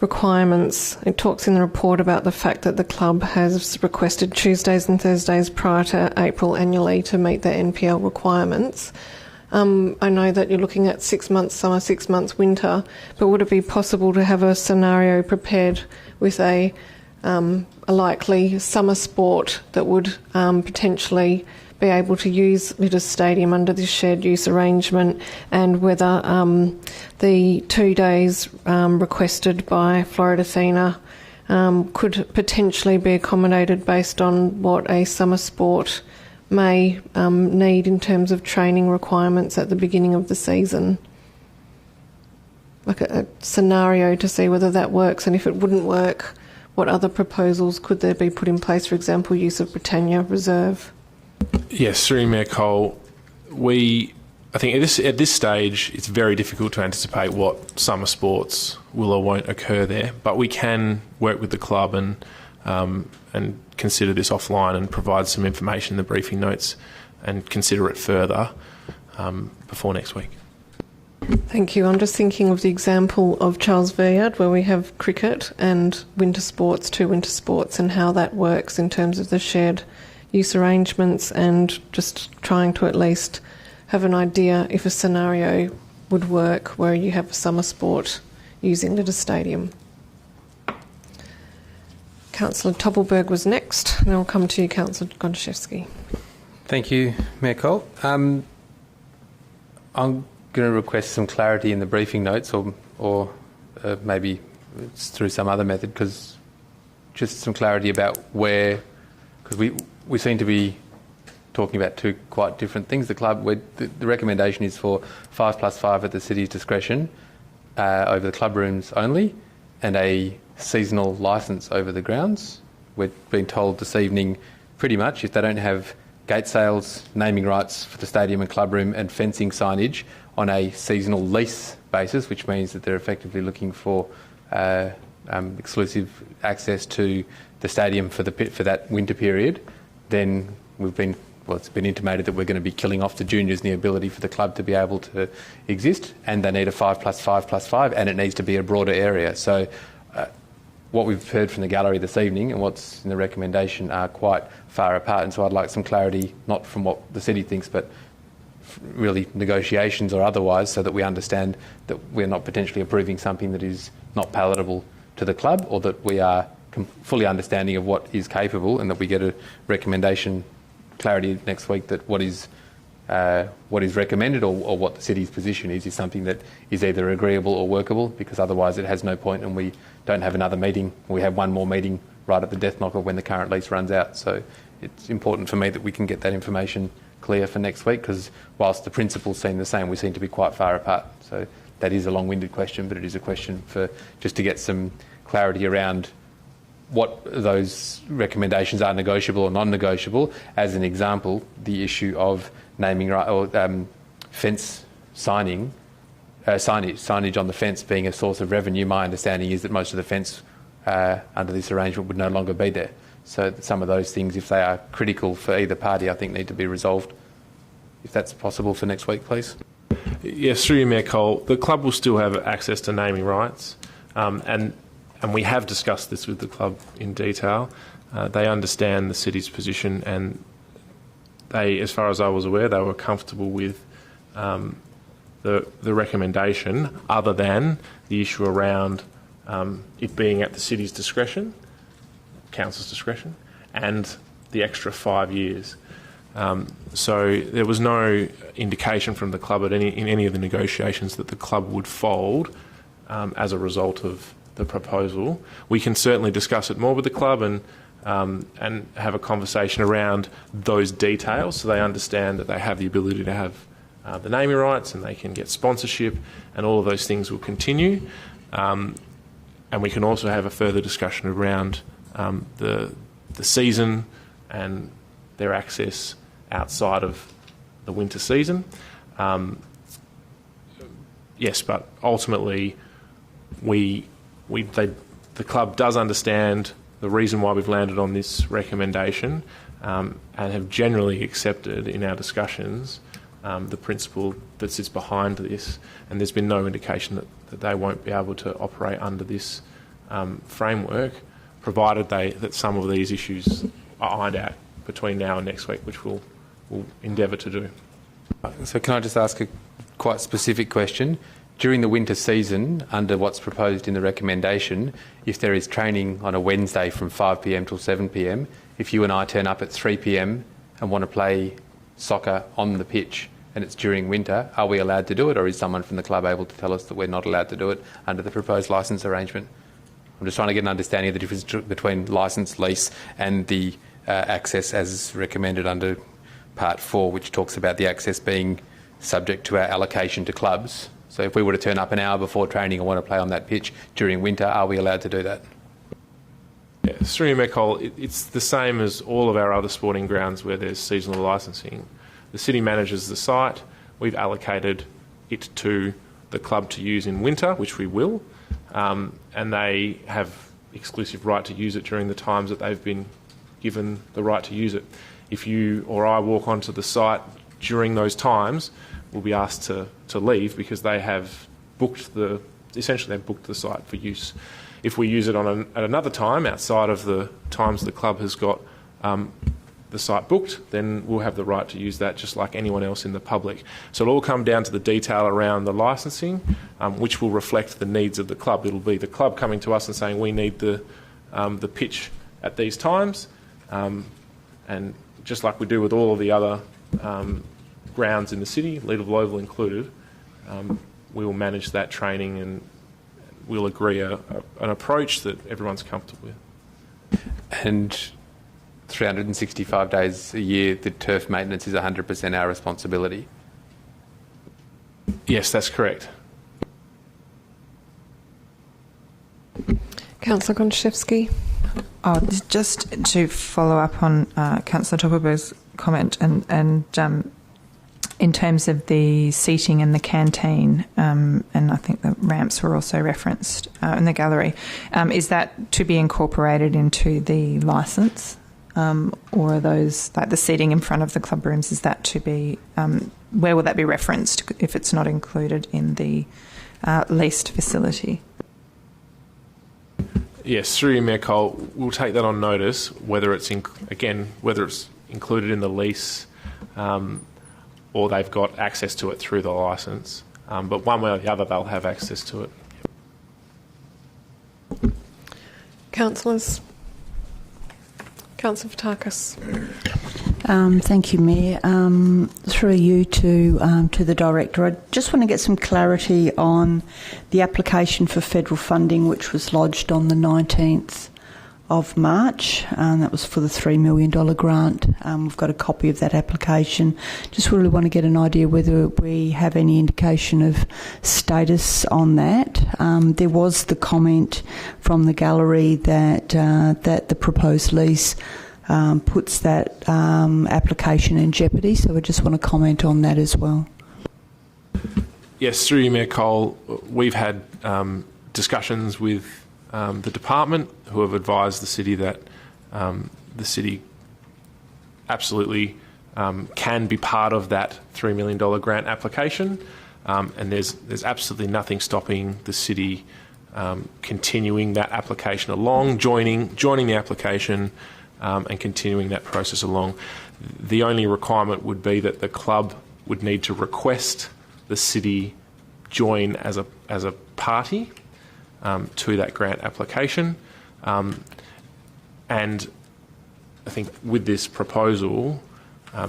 requirements. It talks in the report about the fact that the club has requested Tuesdays and Thursdays prior to April annually to meet their NPL requirements. I know that you're looking at 6 months summer, 6 months winter, but would it be possible to have a scenario prepared with a likely summer sport that would potentially be able to use Litters Stadium under this shared use arrangement, and whether the 2 days requested by Floridacina could potentially be accommodated based on what a summer sport may need in terms of training requirements at the beginning of the season? like a scenario to see whether that works, and if it wouldn't work, what other proposals could there be put in place? For example, use of Britannia Reserve. Yes, through Mayor Cole, I think at this stage it's very difficult to anticipate what summer sports will or won't occur there, but we can work with the club and consider this offline and provide some information in the briefing notes and consider it further before next week. Thank you. I'm just thinking of the example of Charles Villiard, where we have cricket and winter sports, 2 winter sports, and how that works in terms of the shared use arrangements, and just trying to at least have an idea if a scenario would work where you have a summer sport using Litter Stadium. Councillor Toppelberg was next, and I'll come to you, Councillor Gontaszewski. Thank you, Mayor Cole. I'm going to request some clarity in the briefing notes, or maybe it's through some other method, because just some clarity about where, because we seem to be talking about 2 quite different things. The club, the recommendation is for 5+5 at the city's discretion over the club rooms only, and a seasonal licence over the grounds. We're being told this evening, pretty much, if they don't have gate sales, naming rights for the stadium and club room, and fencing signage on a seasonal lease basis, which means that they're effectively looking for exclusive access to the stadium for that winter period, then it's been intimated that we're going to be killing off the juniors and the ability for the club to be able to exist, and they need a 5+5+5, and it needs to be a broader area. So what we've heard from the gallery this evening and what's in the recommendation are quite far apart, and so I'd like some clarity, not from what the city thinks, but really negotiations or otherwise, so that we understand that we're not potentially approving something that is not palatable to the club, or that we are fully understanding of what is capable, and that we get a recommendation clarity next week that what is recommended, or what the city's position is something that is either agreeable or workable, because otherwise it has no point, and we don't have another meeting. We have one more meeting right at the death knocker when the current lease runs out. So it's important for me that we can get that information clear for next week, because whilst the principles seem the same, we seem to be quite far apart. So that is a long-winded question, but it is a question for just to get some clarity around what those recommendations are, negotiable or non-negotiable. As an example, the issue of naming right, or fence signage on the fence being a source of revenue. My understanding is that most of the fence under this arrangement would no longer be there. So some of those things, if they are critical for either party, I think need to be resolved. If that's possible for next week, please. Yes, through you, Mayor Cole, the club will still have access to naming rights, and we have discussed this with the club in detail. They understand the city's position, and they, as far as I was aware, they were comfortable with the recommendation, other than the issue around it being at the city's discretion, council's discretion, and the extra 5 years. So there was no indication from the club in any of the negotiations that the club would fold as a result of the proposal. We can certainly discuss it more with the club and have a conversation around those details, so they understand that they have the ability to have the naming rights, and they can get sponsorship, and all of those things will continue. And we can also have a further discussion around the season and their access outside of the winter season. Yes, but ultimately, the club does understand the reason why we've landed on this recommendation, and have generally accepted in our discussions the principle that sits behind this, and there's been no indication that they won't be able to operate under this framework, provided that some of these issues are ironed out between now and next week, which we'll endeavour to do. So can I just ask a quite specific question? During the winter season, under what's proposed in the recommendation, if there is training on a Wednesday from 5 p.m. till 7 p.m, if you and I turn up at 3 p.m. and want to play soccer on the pitch and it's during winter, are we allowed to do it, or is someone from the club able to tell us that we're not allowed to do it under the proposed licence arrangement? I'm just trying to get an understanding of the difference between licence, lease and the access as recommended under Part 4, which talks about the access being subject to our allocation to clubs So if we were to turn up an hour before training and want to play on that pitch during winter, are we allowed to do that? Yeah, through you, Mayor Cole, it's the same as all of our other sporting grounds where there's seasonal licensing. The city manages the site. We've allocated it to the club to use in winter, which we will, and they have exclusive right to use it during the times that they've been given the right to use it. If you or I walk onto the site during those times, we'll be asked to leave because they have booked the site for use. If we use it at another time outside of the times the club has got the site booked, then we'll have the right to use that just like anyone else in the public. So it'll all come down to the detail around the licensing, which will reflect the needs of the club. It'll be the club coming to us and saying we need the pitch at these times, and just like we do with all of the other grounds in the city, Leederville Oval included, we will manage that training and we'll agree an approach that everyone's comfortable with. And 365 days a year, the turf maintenance is 100% our responsibility. Yes, that's correct. Councillor Konchevsky. Just to follow up on Councillor Topperberg's comment, and in terms of the seating and the canteen, and I think the ramps were also referenced in the gallery, is that to be incorporated into the licence? Or are those, like the seating in front of the club rooms, is that to be, where will that be referenced if it's not included in the leased facility? Yes, through you, Mayor Cole, we'll take that on notice, whether it's included in the lease or they've got access to it through the licence. But one way or the other, they'll have access to it. Councillors. Councillor Fotakis. Thank you, Mayor. Through you to the Director, I just want to get some clarity on the application for federal funding, which was lodged on the 19th of March, and that was for the $3 million grant. We've got a copy of that application. Just really want to get an idea whether we have any indication of status on that. There was the comment from the gallery that the proposed lease puts that application in jeopardy, so I just want to comment on that as well. Yes, through you, Mayor Cole, we've had discussions with the department, who have advised the city that the city absolutely can be part of that $3 million grant application, and there's absolutely nothing stopping the city continuing that application along, joining the application and continuing that process along. The only requirement would be that the club would need to request the city join as a party to that grant application, and I think with this proposal,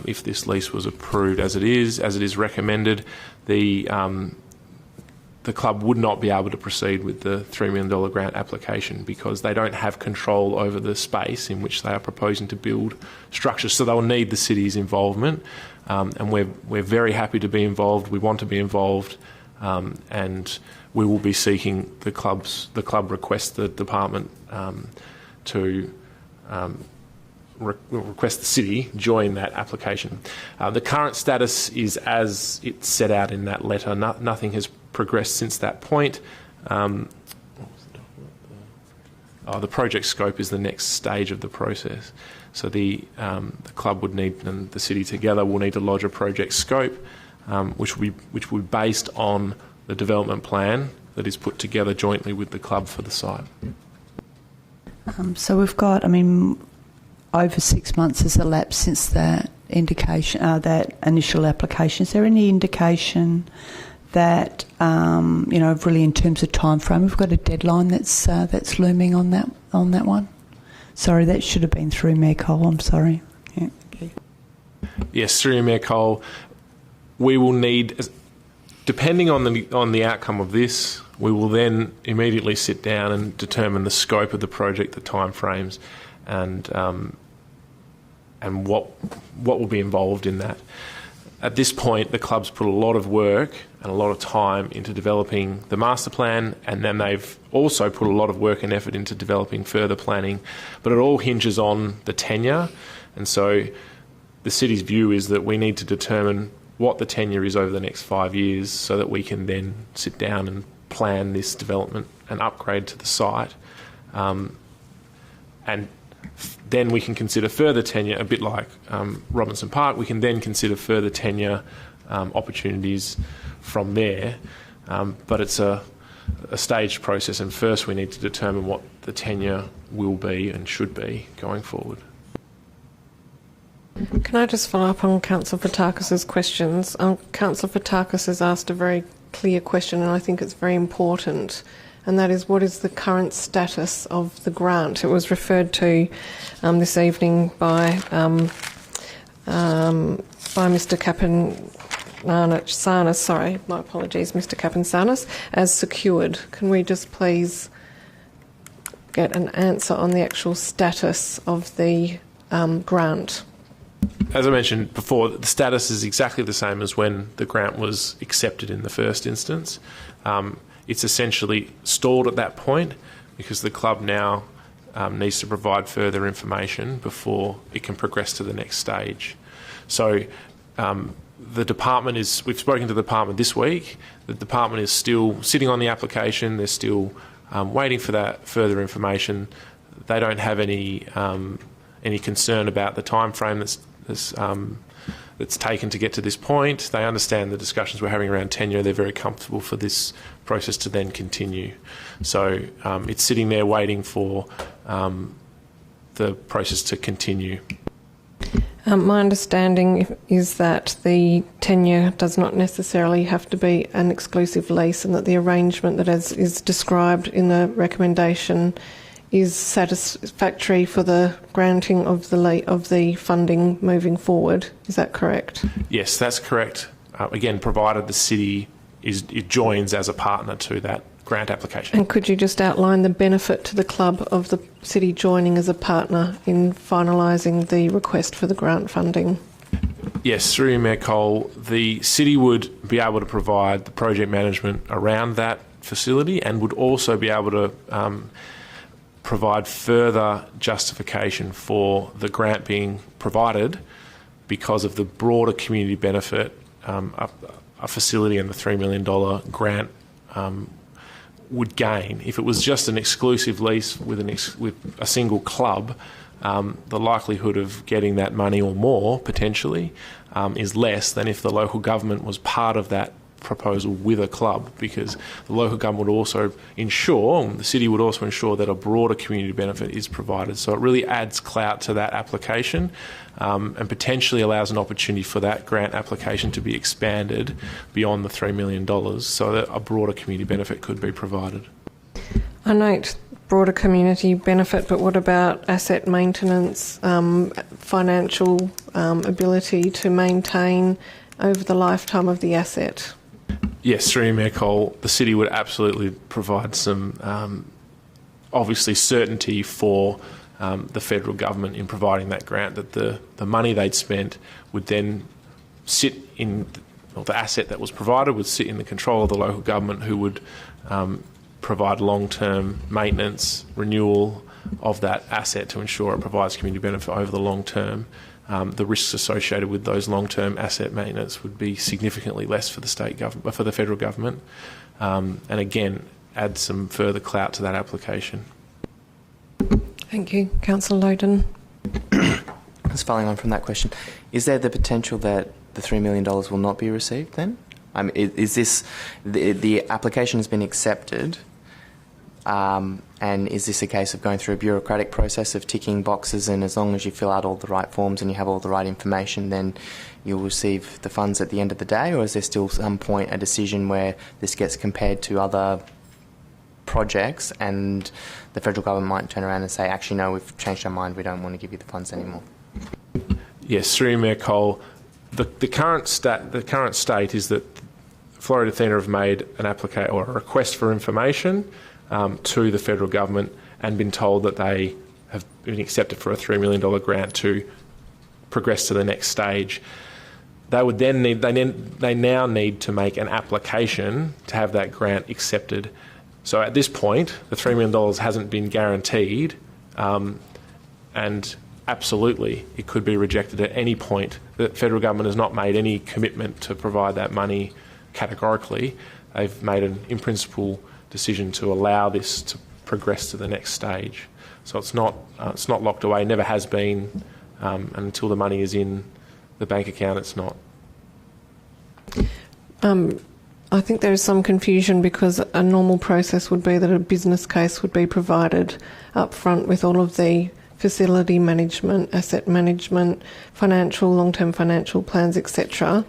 if this lease was approved as it is recommended, the club would not be able to proceed with the $3 million grant application because they don't have control over the space in which they are proposing to build structures. So they'll need the city's involvement, and we're very happy to be involved. We want to be involved, and we will be seeking the club request the department to request the city join that application. The current status is as it's set out in that letter. Nothing has progressed since that point. The project scope is the next stage of the process. So the club would need, and the city together will need to lodge a project scope, which will be based on the development plan that is put together jointly with the club for the site. So we've got, over 6 months has elapsed since that indication, that initial application. Is there any indication that, really in terms of time frame, we've got a deadline that's looming on that one? Sorry, that should have been through Mayor Cole. I'm sorry. Yeah, okay. Yes, through Mayor Cole, we will need, depending on the outcome of this, we will then immediately sit down and determine the scope of the project, the timeframes, and what will be involved in that. At this point, the club's put a lot of work and a lot of time into developing the master plan, and then they've also put a lot of work and effort into developing further planning. But it all hinges on the tenure, and so the city's view is that we need to determine what the tenure is over the next 5 years so that we can then sit down and plan this development and upgrade to the site. And then we can consider further tenure, a bit like Robertson Park. We can then consider further tenure opportunities from there. But it's a staged process, and first we need to determine what the tenure will be and should be going forward. Can I just follow up on Councillor Fotakis' questions? Councillor Fotakis has asked a very clear question, and I think it's very important, and that is, what is the current status of the grant? It was referred to this evening by Mr. Kapansanis, sorry, my apologies, Mr. Kapansanis, as secured. Can we just please get an answer on the actual status of the grant? As I mentioned before, the status is exactly the same as when the grant was accepted in the first instance. It's essentially stalled at that point because the club now needs to provide further information before it can progress to the next stage. So the department is, we've spoken to the department this week, the department is still sitting on the application, they're still waiting for that further information. They don't have any concern about the time frame that's taken to get to this point. They understand the discussions we're having around tenure. They're very comfortable for this process to then continue. So it's sitting there waiting for the process to continue. My understanding is that the tenure does not necessarily have to be an exclusive lease, and that the arrangement that is described in the recommendation is satisfactory for the granting of the funding moving forward. Is that correct? Yes, that's correct. Again, provided the city it joins as a partner to that grant application. And could you just outline the benefit to the club of the city joining as a partner in finalising the request for the grant funding? Yes, through Mayor Cole, the city would be able to provide the project management around that facility, and would also be able to provide further justification for the grant being provided because of the broader community benefit a facility and the $3 million grant would gain. If it was just an exclusive lease with a single club, the likelihood of getting that money or more potentially is less than if the local government was part of that proposal with a club, because the local government would also ensure, the city would also ensure, that a broader community benefit is provided. So it really adds clout to that application and potentially allows an opportunity for that grant application to be expanded beyond the $3 million so that a broader community benefit could be provided. I note broader community benefit, but what about asset maintenance, financial ability to maintain over the lifetime of the asset? Yes, through Mayor Cole, the city would absolutely provide some, obviously, certainty for the federal government in providing that grant, that the money they'd spent would then sit in, or the asset that was provided would sit in the control of the local government, who would provide long-term maintenance, renewal of that asset to ensure it provides community benefit over the long term. The risks associated with those long-term asset maintenance would be significantly less for the state government, for the federal government, and again add some further clout to that application. Thank you, Councillor Loden. Just following on from that question, is there the potential that the $3 million will not be received then? I mean, is this the application has been accepted? And is this a case of going through a bureaucratic process of ticking boxes, and as long as you fill out all the right forms and you have all the right information, then you'll receive the funds at the end of the day? Or is there still some point a decision where this gets compared to other projects and the federal government might turn around and say, actually, no, we've changed our mind, we don't want to give you the funds anymore? Yes, through Mayor Cole, the current state is that Florida Theatre have made an application or a request for information to the federal government and been told that they have been accepted for a $3 million grant to progress to the next stage. they now need to make an application to have that grant accepted. So at this point, the $3 million hasn't been guaranteed, and absolutely it could be rejected at any point. The federal government has not made any commitment to provide that money categorically. They've made an in-principle decision to allow this to progress to the next stage. So it's not locked away, never has been, and until the money is in the bank account, it's not. I think there is some confusion because a normal process would be that a business case would be provided up front with all of the facility management, asset management, financial, long-term financial plans, etc.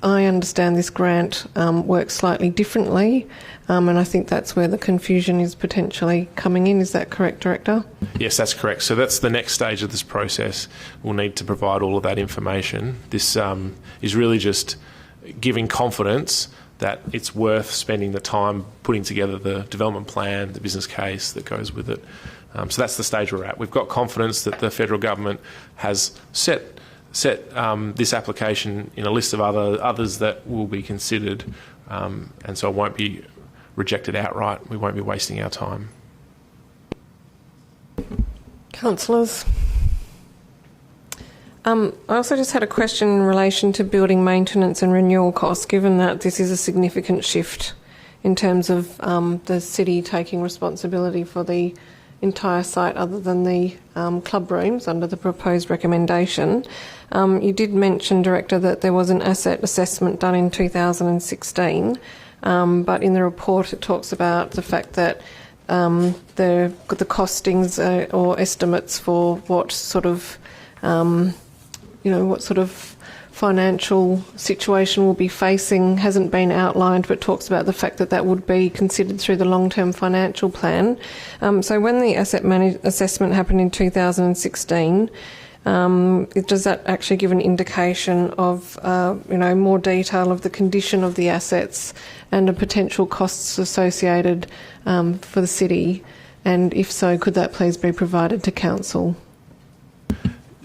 I understand this grant works slightly differently, and I think that's where the confusion is potentially coming in. Is that correct, Director? Yes, that's correct. So that's the next stage of this process. We'll need to provide all of that information. This is really just giving confidence that it's worth spending the time putting together the development plan, the business case that goes with it. So that's the stage we're at. We've got confidence that the federal government has set this application in a list of others that will be considered, and so it won't be rejected outright. We won't be wasting our time. Councillors? I also just had a question in relation to building maintenance and renewal costs, given that this is a significant shift in terms of the city taking responsibility for the entire site other than the club rooms under the proposed recommendation. You did mention, Director, that there was an asset assessment done in 2016, but in the report it talks about the fact that the costings or estimates for what sort of financial situation we'll be facing hasn't been outlined, but talks about the fact that that would be considered through the long-term financial plan. So when the asset assessment happened in 2016, does that actually give an indication of, more detail of the condition of the assets and the potential costs associated for the city? And if so, could that please be provided to Council?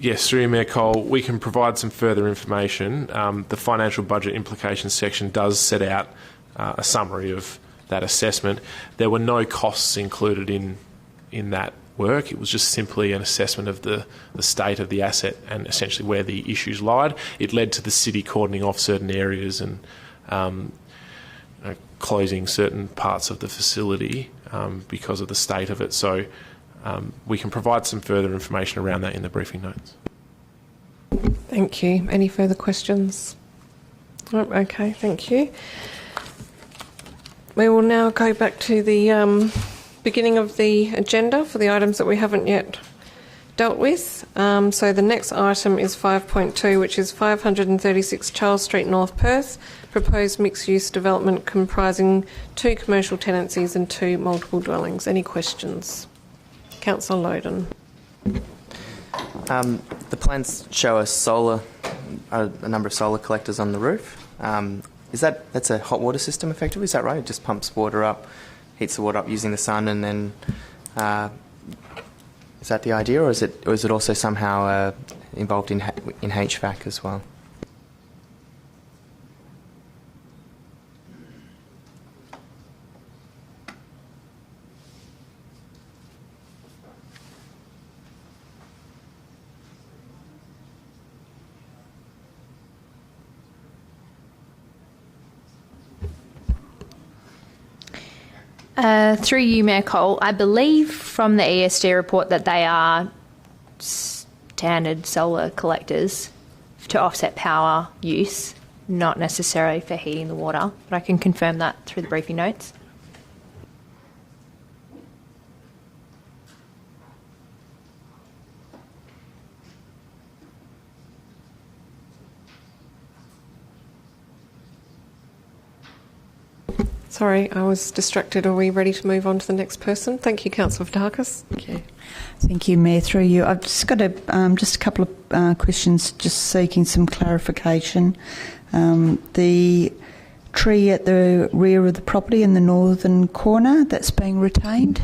Yes, through Mayor Cole, we can provide some further information. The financial budget implications section does set out a summary of that assessment. There were no costs included in that work. It was just simply an assessment of the state of the asset and essentially where the issues lied. It led to the city cordoning off certain areas and closing certain parts of the facility because of the state of it. So we can provide some further information around that in the briefing notes. Thank you. Any further questions? Oh, okay, thank you. We will now go back to the beginning of the agenda for the items that we haven't yet dealt with. So the next item is 5.2, which is 536 Charles Street, North Perth, proposed mixed-use development comprising 2 commercial tenancies and 2 multiple dwellings. Any questions? Councillor Loden. The plans show a number of solar collectors on the roof. That's a hot water system effectively, is that right? It just pumps water up, heats the water up using the sun, and then is that the idea, or is it also somehow involved in HVAC as well? Through you, Mayor Cole, I believe from the ESD report that they are standard solar collectors to offset power use, not necessarily for heating the water, but I can confirm that through the briefing notes. Sorry, I was distracted. Are we ready to move on to the next person? Thank you, Councillor Vatakis. Okay. Thank you, Mayor. Through you, I've just got just a couple of questions, just seeking some clarification. The tree at the rear of the property in the northern corner, that's being retained?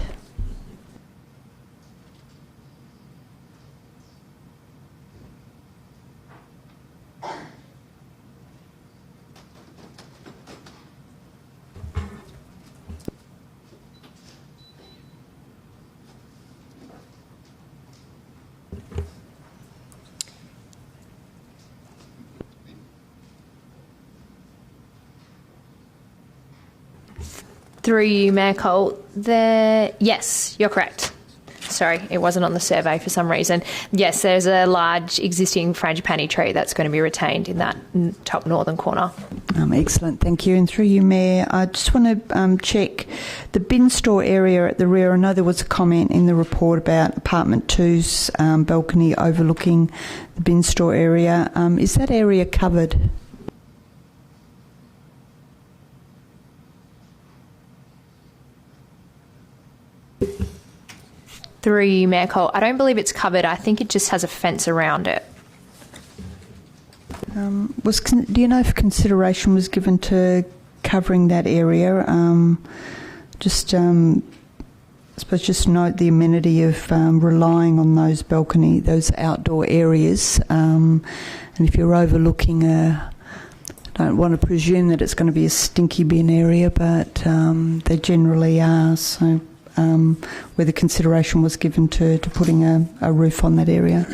Through you, Mayor Cole. Yes, you're correct. Sorry, it wasn't on the survey for some reason. Yes, there's a large existing frangipani tree that's going to be retained in that top northern corner. Excellent, thank you. And through you, Mayor, I just want to check the bin store area at the rear. I know there was a comment in the report about apartment 2's balcony overlooking the bin store area. Is that area covered? Through you, Mayor Cole. I don't believe it's covered. I think it just has a fence around it. Do you know if consideration was given to covering that area? I suppose just note the amenity of relying on those outdoor areas. And if you're overlooking I don't want to presume that it's going to be a stinky bin area, but they generally are. So whether consideration was given to putting a roof on that area.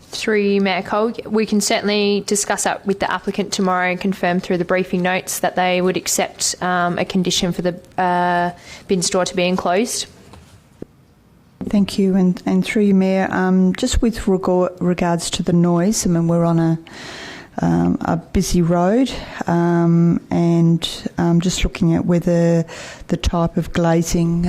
Through you, Mayor Cole, we can certainly discuss that with the applicant tomorrow and confirm through the briefing notes that they would accept a condition for the bin store to be enclosed. Thank you. And through you, Mayor, just with regards to the noise, I mean, we're on a busy road, and just looking at whether the type of glazing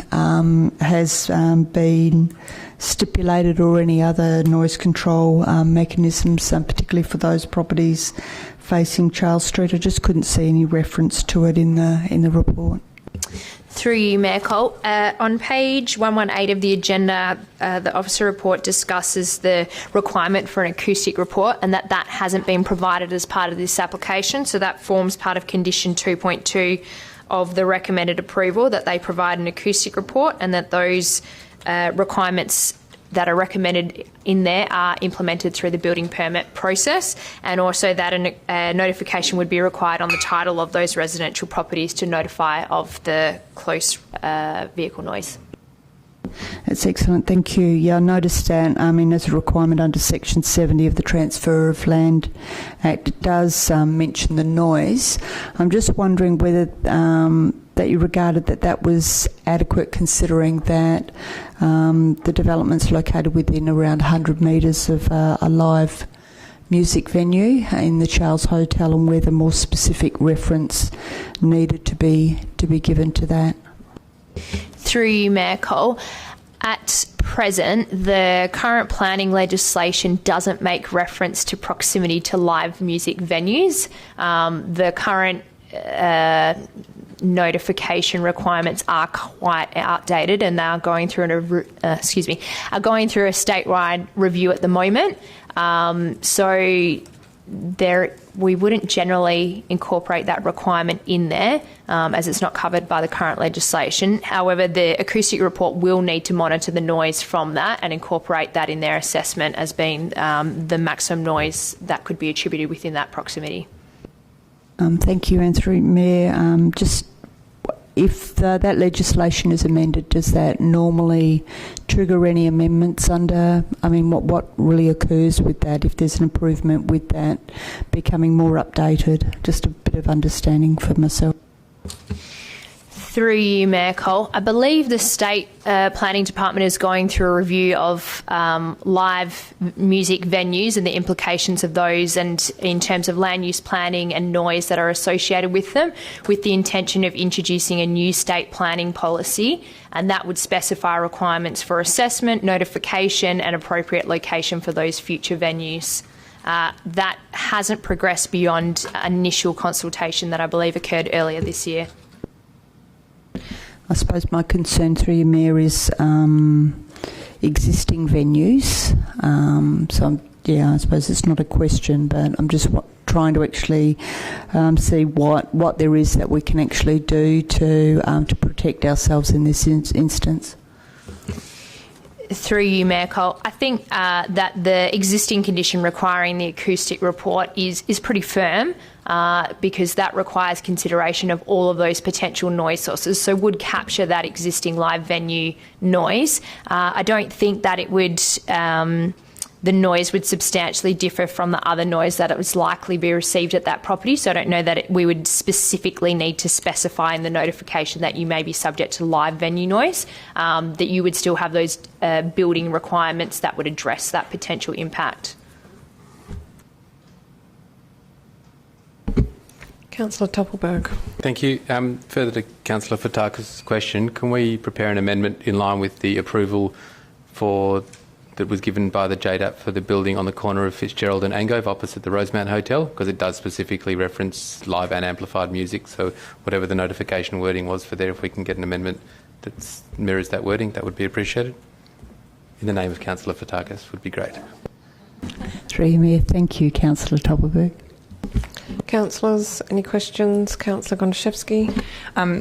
has been stipulated or any other noise control mechanisms, particularly for those properties facing Charles Street. I just couldn't see any reference to it in the report. Through you, Mayor Cole. On page 118 of the agenda, the officer report discusses the requirement for an acoustic report and that hasn't been provided as part of this application. So that forms part of condition 2.2 of the recommended approval, that they provide an acoustic report and that those requirements that are recommended in there are implemented through the building permit process, and also that a notification would be required on the title of those residential properties to notify of the close vehicle noise. That's excellent, thank you. Yeah, I noticed that, as a requirement under Section 70 of the Transfer of Land Act, it does mention the noise. I'm just wondering whether that you regarded that was adequate, considering that the development's located within around 100 metres of a live music venue in the Charles Hotel, and whether more specific reference needed to be given to that. Through you, Mayor Cole. At present, the current planning legislation doesn't make reference to proximity to live music venues. The current notification requirements are quite outdated, and they are going through a statewide review at the moment. So we wouldn't generally incorporate that requirement in there, as it's not covered by the current legislation. However, the acoustic report will need to monitor the noise from that and incorporate that in their assessment as being the maximum noise that could be attributed within that proximity. Thank you, and through Mayor, just if that legislation is amended, does that normally trigger any amendments under, what really occurs with that, if there's an improvement with that becoming more updated? Just a bit of understanding for myself. Through you, Mayor Cole. I believe the State Planning Department is going through a review of live music venues and the implications of those, and in terms of land use planning and noise that are associated with them, with the intention of introducing a new state planning policy, and that would specify requirements for assessment, notification and appropriate location for those future venues. That hasn't progressed beyond initial consultation that I believe occurred earlier this year. I suppose my concern through you, Mayor, is existing venues. I suppose it's not a question, but I'm just trying to actually see what there is that we can actually do to protect ourselves in this instance. Through you, Mayor Cole, I think that the existing condition requiring the acoustic report is pretty firm because that requires consideration of all of those potential noise sources, so would capture that existing live venue noise. I don't think that it would... the noise would substantially differ from the other noise that it was likely be received at that property. So I don't know that we would specifically need to specify in the notification that you may be subject to live venue noise, that you would still have those building requirements that would address that potential impact. Councillor Toppelberg. Thank you. Further to Councillor Fataka's question, can we prepare an amendment in line with the approval that was given by the JDAP for the building on the corner of Fitzgerald and Angove opposite the Rosemount Hotel, because it does specifically reference live and amplified music, so whatever the notification wording was for there, if we can get an amendment that mirrors that wording, that would be appreciated. In the name of Councillor Fatakas, would be great. Through you, Mayor. Thank you, Councillor Toppelberg. Councillors, any questions? Councillor Gondaszewski.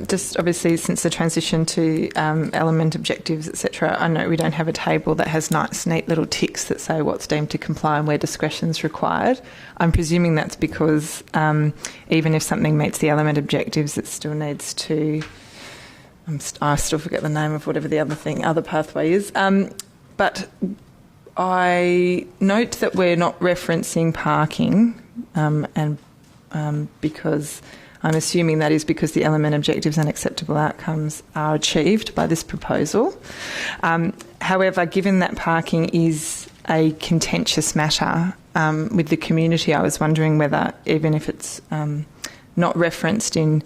Just obviously since the transition to element objectives, etc., I know we don't have a table that has nice, neat little ticks that say what's deemed to comply and where discretion is required. I'm presuming that's because even if something meets the element objectives, it still needs to... I still forget the name of whatever the other pathway is. But I note that we're not referencing parking, and because I'm assuming that is because the element objectives and acceptable outcomes are achieved by this proposal. However, given that parking is a contentious matter with the community, I was wondering whether, even if it's not referenced in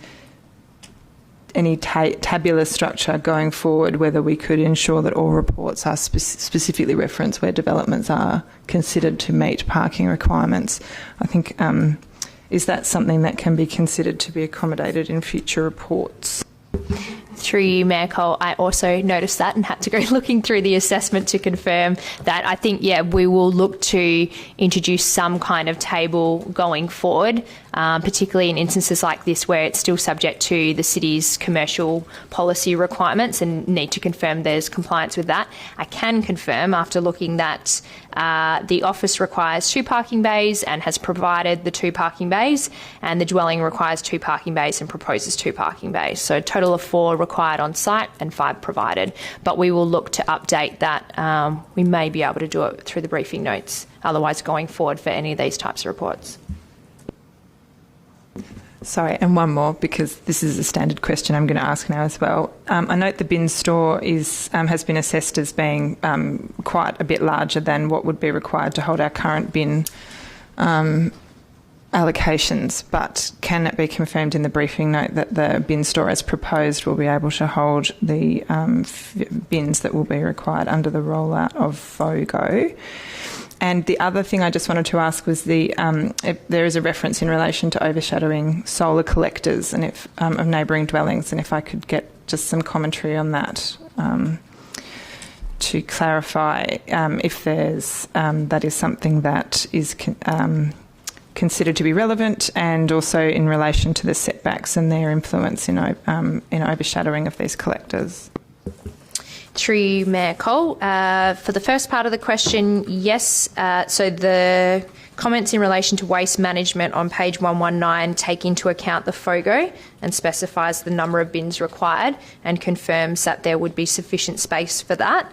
any tabular structure going forward, whether we could ensure that all reports are specifically referenced where developments are considered to meet parking requirements. I think, is that something that can be considered to be accommodated in future reports? Through you, Mayor Cole, I also noticed that and had to go looking through the assessment to confirm that. I think, we will look to introduce some kind of table going forward, particularly in instances like this where it's still subject to the city's commercial policy requirements and need to confirm there's compliance with that. I can confirm, after looking, that the office requires 2 parking bays and has provided the 2 parking bays, and the dwelling requires 2 parking bays and proposes 2 parking bays. So a total of 4 required on site and 5 provided. But we will look to update that. We may be able to do it through the briefing notes, otherwise going forward for any of these types of reports. Sorry, and one more, because this is a standard question I'm going to ask now as well. I note the bin store has been assessed as being quite a bit larger than what would be required to hold our current bin allocations, but can it be confirmed in the briefing note that the bin store as proposed will be able to hold the bins that will be required under the rollout of FOGO? And the other thing I just wanted to ask was if there is a reference in relation to overshadowing solar collectors and of neighbouring dwellings, and if I could get just some commentary on that to clarify if there's that is something that is considered to be relevant, and also in relation to the setbacks and their influence in overshadowing of these collectors. Through Mayor Cole. For the first part of the question, yes. So the comments in relation to waste management on page 119 take into account the FOGO and specifies the number of bins required and confirms that there would be sufficient space for that.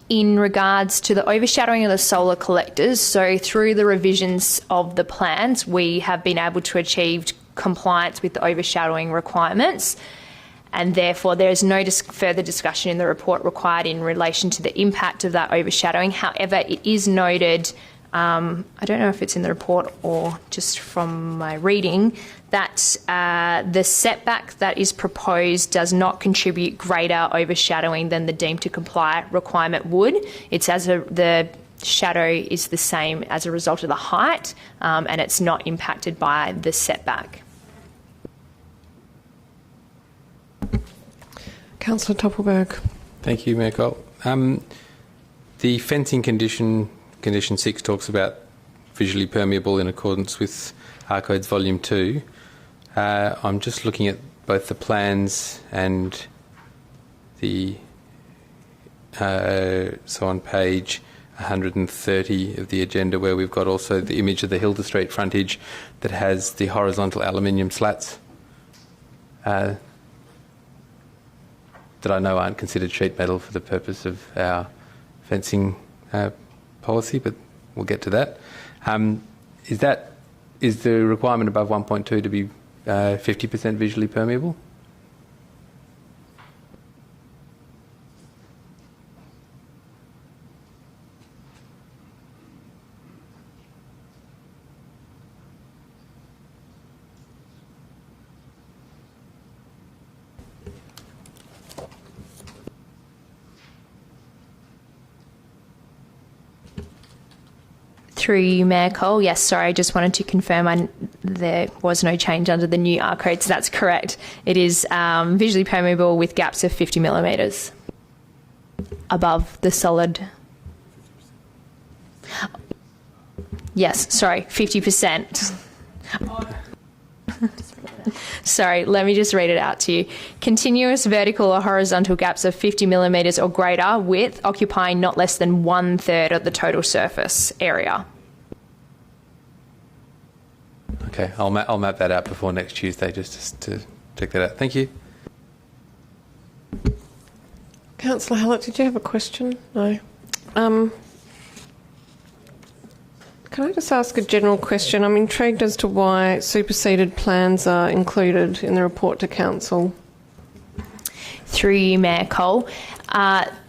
In regards to the overshadowing of the solar collectors, so through the revisions of the plans, we have been able to achieve compliance with the overshadowing requirements, and therefore there is no further discussion in the report required in relation to the impact of that overshadowing. However, it is noted, I don't know if it's in the report or just from my reading, that the setback that is proposed does not contribute greater overshadowing than the deemed to comply requirement would. It's the shadow is the same as a result of the height, and it's not impacted by the setback. Councillor Toppelberg. Thank you, Mayor Cole. The fencing condition 6 talks about visually permeable in accordance with Codes Volume 2. I'm just looking at both the plans and the So on page 130 of the agenda, where we've got also the image of the Hilda Street frontage that has the horizontal aluminium slats that I know aren't considered sheet metal for the purpose of our fencing policy, but we'll get to that. Is the requirement above 1.2 to be 50% visually permeable? Through you, Mayor Cole. Yes, sorry, I just wanted to confirm there was no change under the new Ackroyd, so that's correct. It is visually permeable with gaps of 50 millimetres above the solid. Yes, sorry, 50%. Sorry, let me just read it out to you. Continuous vertical or horizontal gaps of 50 millimetres or greater width occupying not less than 1/3 of the total surface area. Okay, I'll map that out before next Tuesday just to check that out. Thank you. Councillor Hallett, did you have a question? No. Can I just ask a general question? I'm intrigued as to why superseded plans are included in the report to Council. Through you, Mayor Cole.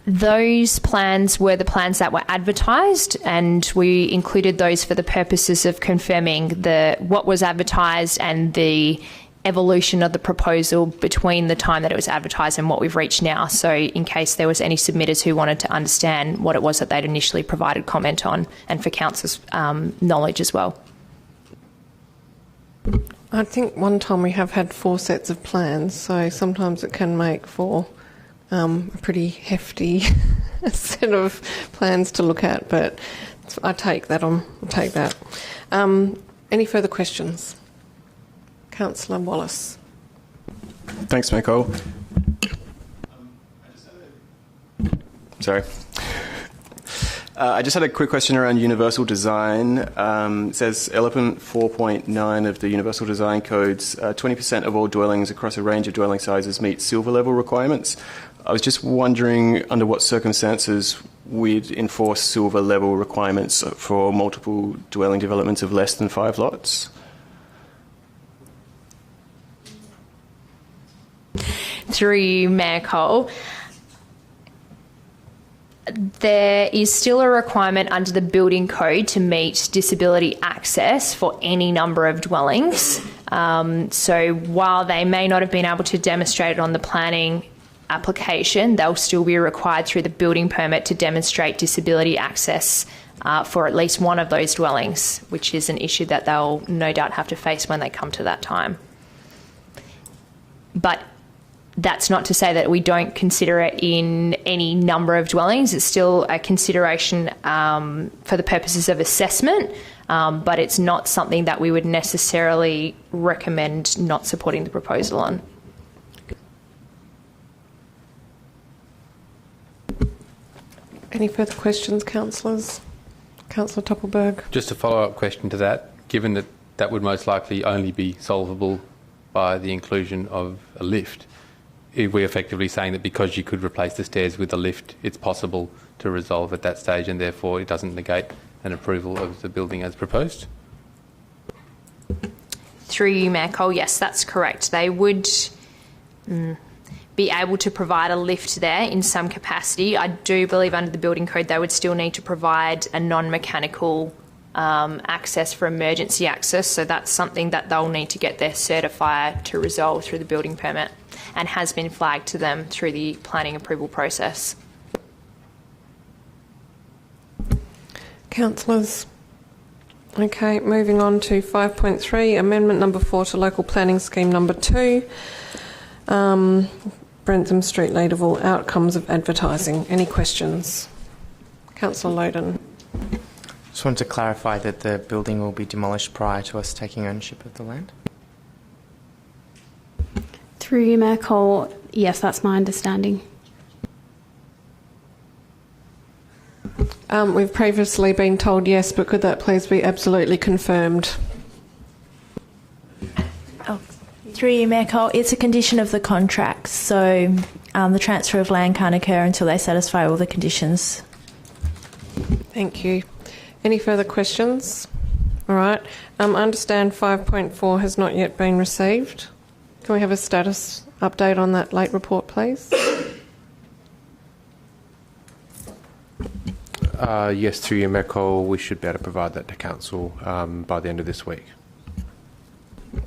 Those plans were the plans that were advertised, and we included those for the purposes of confirming what was advertised and the evolution of the proposal between the time that it was advertised and what we've reached now. So in case there was any submitters who wanted to understand what it was that they'd initially provided comment on, and for Council's knowledge as well. I think one time we have had 4 sets of plans, so sometimes it can make for a pretty hefty set of plans to look at, but I take that on. I'll take that. Any further questions? Councillor Wallace. Thanks, Mayor Cole. Sorry. I just had a quick question around universal design. It says element 4.9 of the Universal Design Codes, 20% of all dwellings across a range of dwelling sizes meet silver level requirements. I was just wondering under what circumstances we'd enforce silver level requirements for multiple dwelling developments of less than 5 lots. Through you, Mayor Cole. There is still a requirement under the building code to meet disability access for any number of dwellings. So while they may not have been able to demonstrate it on the planning application, they'll still be required through the building permit to demonstrate disability access for at least one of those dwellings, which is an issue that they'll no doubt have to face when they come to that time. But that's not to say that we don't consider it in any number of dwellings. It's still a consideration for the purposes of assessment, but it's not something that we would necessarily recommend not supporting the proposal on. Any further questions, councillors? Councillor Toppelberg. Just a follow-up question to that, given that that would most likely only be solvable by the inclusion of a lift, are we effectively saying that because you could replace the stairs with a lift, it's possible to resolve at that stage and therefore it doesn't negate an approval of the building as proposed? Through you, Mayor Cole, yes, that's correct. They would be able to provide a lift there in some capacity. I do believe under the building code they would still need to provide a non-mechanical access for emergency access, so that's something that they'll need to get their certifier to resolve through the building permit and has been flagged to them through the planning approval process. Councillors. Okay, moving on to 5.3, amendment number 4 to local planning scheme number 2. Brentham Street, Leederville, outcomes of advertising. Any questions? Councillor Loden. Just wanted to clarify that the building will be demolished prior to us taking ownership of the land. Through you, Mayor Cole, yes, that's my understanding. We've previously been told yes, but could that please be absolutely confirmed? Through you, Mayor Cole, it's a condition of the contract, so the transfer of land can't occur until they satisfy all the conditions. Thank you. Any further questions? All right. I understand 5.4 has not yet been received. Can we have a status update on that late report, please? Yes, through you, Mayor Cole, we should be able to provide that to Council by the end of this week.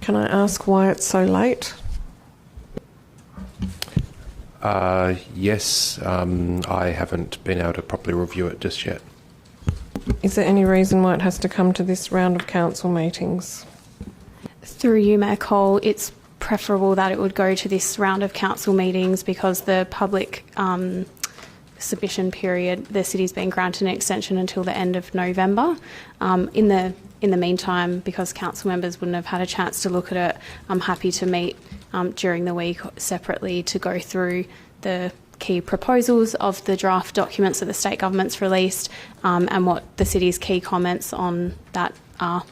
Can I ask why it's so late? Yes, I haven't been able to properly review it just yet. Is there any reason why it has to come to this round of council meetings? Through you, Mayor Cole, it's preferable that it would go to this round of council meetings because the public submission period, the city's been granted an extension until the end of November. In the meantime, because council members wouldn't have had a chance to look at it, I'm happy to meet during the week separately to go through the key proposals of the draft documents that the state government's released and what the city's key comments on that are.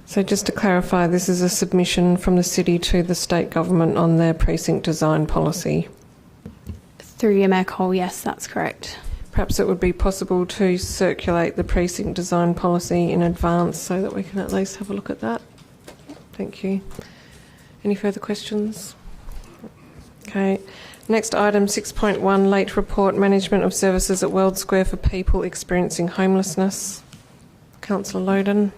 So just to clarify, this is a submission from the city to the state government on their precinct design policy. Through your Mayor Cole, yes, that's correct. Perhaps it would be possible to circulate the precinct design policy in advance so that we can at least have a look at that. Thank you. Any further questions? Okay. Next item, 6.1, late report, management of services at World Square for people experiencing homelessness. Councillor Loden.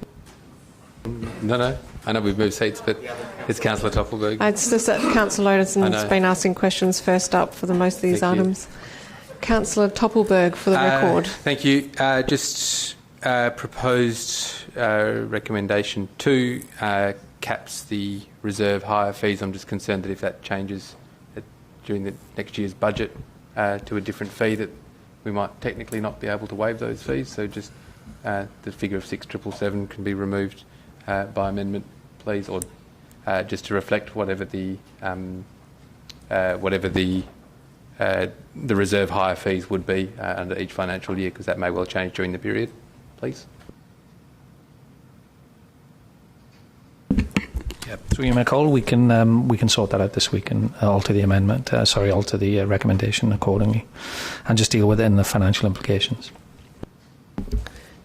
No. I know we've moved seats, but it's Councillor Toppelberg. It's just that Councillor Loden's been asking questions first up for most of these items. Councillor Toppelberg for the record. Thank you. Just proposed recommendation 2 caps the reserve hire fees. I'm just concerned that if that changes during the next year's budget to a different fee, that we might technically not be able to waive those fees. So just the figure of 6,777 can be removed by amendment, please, or just to reflect whatever the reserve hire fees would be under each financial year, because that may well change during the period, please. Yeah, through you, Mayor Cole, we can sort that out this week and alter the amendment. Alter the recommendation accordingly, and just deal with it in the financial implications.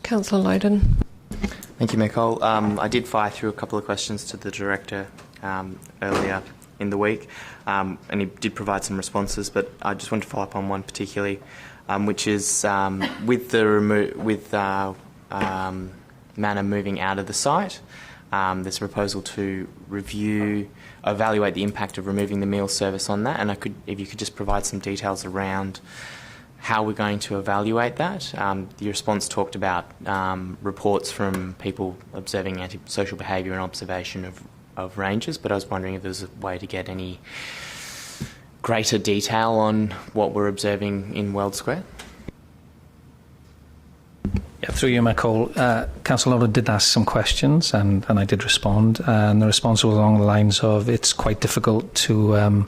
Councillor Loden. Thank you, Mayor Cole. I did fire through a couple of questions to the Director earlier in the week, and he did provide some responses, but I just want to follow up on one particularly, which is with Manor moving out of the site, there's a proposal to evaluate the impact of removing the meal service on that, and if you could just provide some details around how we're going to evaluate that. The response talked about reports from people observing antisocial behaviour and observation of rangers, but I was wondering if there's a way to get any greater detail on what we're observing in World Square. Yeah, through you, Mayor Cole, Councillor Loden did ask some questions, and I did respond, and the response was along the lines of it's quite difficult to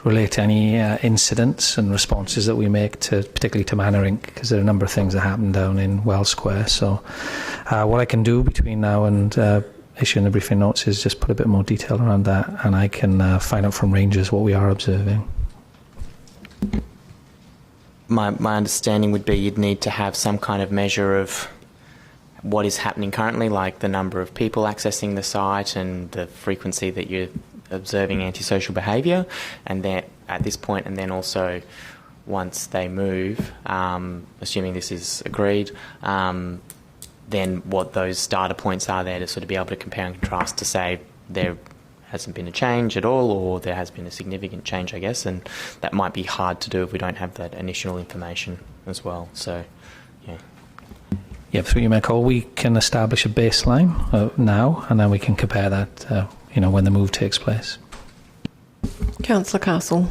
relate to any incidents and responses that we make to, particularly to Manor Inc, because there are a number of things that happen down in Wells Square. So what I can do between now and issuing the briefing notes is just put a bit more detail around that, and I can find out from rangers what we are observing. My understanding would be you'd need to have some kind of measure of what is happening currently, like the number of people accessing the site and the frequency that you're observing antisocial behaviour, and then at this point, and then also once they move, assuming this is agreed, then what those data points are there to sort of be able to compare and contrast to say there hasn't been a change at all, or there has been a significant change, I guess, and that might be hard to do if we don't have that initial information as well. So, yeah. Yeah, through you, Mayor Cole, we can establish a baseline now, and then we can compare that, when the move takes place. Councillor Castle.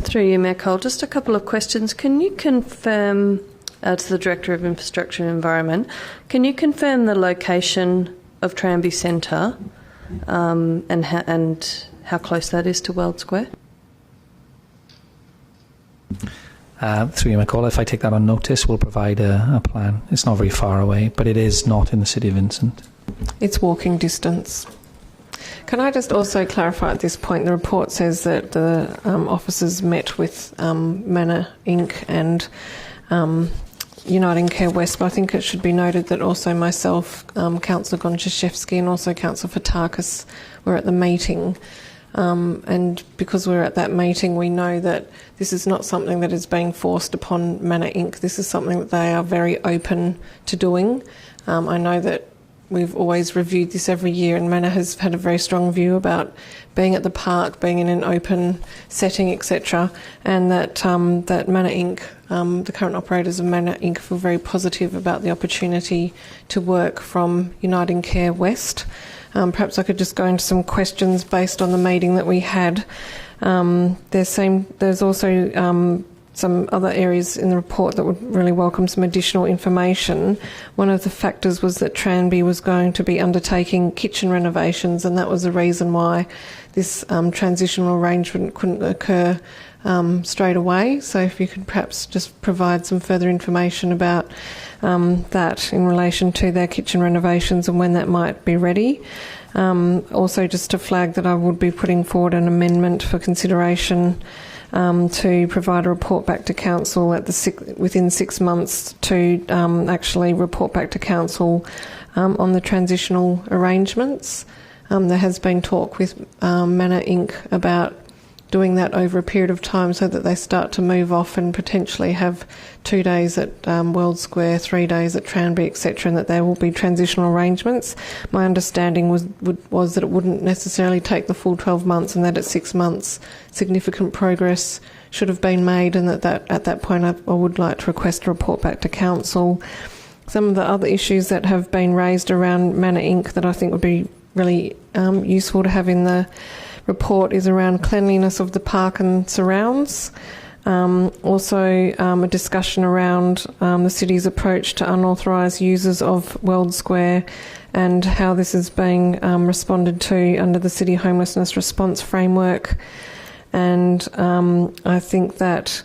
Through you, Mayor Cole, just a couple of questions. Can you confirm, to the Director of Infrastructure and Environment, can you confirm the location of Tranby Centre and how close that is to World Square? through you, Michael, if I take that on notice, we'll provide a plan. It's not very far away, but it is not in the City of Vincent. It's walking distance. Can I just also clarify at this point, the report says that the officers met with Manor Inc. and Uniting Care West, but I think it should be noted that also myself, Councillor Gonchaszewski and also Councillor Fotakis were at the meeting. And because we're at that meeting, we know that this is not something that is being forced upon Manor Inc. This is something that they are very open to doing. I know that we've always reviewed this every year, and Manor has had a very strong view about being at the park, being in an open setting, etc., and that that Manor Inc., the current operators of Manor Inc., feel very positive about the opportunity to work from Uniting Care West. Perhaps I could just go into some questions based on the meeting that we had. There's also some other areas in the report that would really welcome some additional information. One of the factors was that Tranby was going to be undertaking kitchen renovations, and that was the reason why this transitional arrangement couldn't occur straight away. So if you could perhaps just provide some further information about that in relation to their kitchen renovations and when that might be ready. Also just to flag that I would be putting forward an amendment for consideration to provide a report back to council within 6 months to actually report back to council on the transitional arrangements. There has been talk with Manor Inc. about doing that over a period of time so that they start to move off and potentially have 2 days at World Square, 3 days at Tranby, etc., and that there will be transitional arrangements. My understanding was that it wouldn't necessarily take the full 12 months, and that at 6 months significant progress should have been made, and that at that point I would like to request a report back to council. Some of the other issues that have been raised around Manor Inc. that I think would be really useful to have in the report is around cleanliness of the park and surrounds. Also a discussion around the city's approach to unauthorised users of World Square and how this is being responded to under the City Homelessness Response Framework. And I think that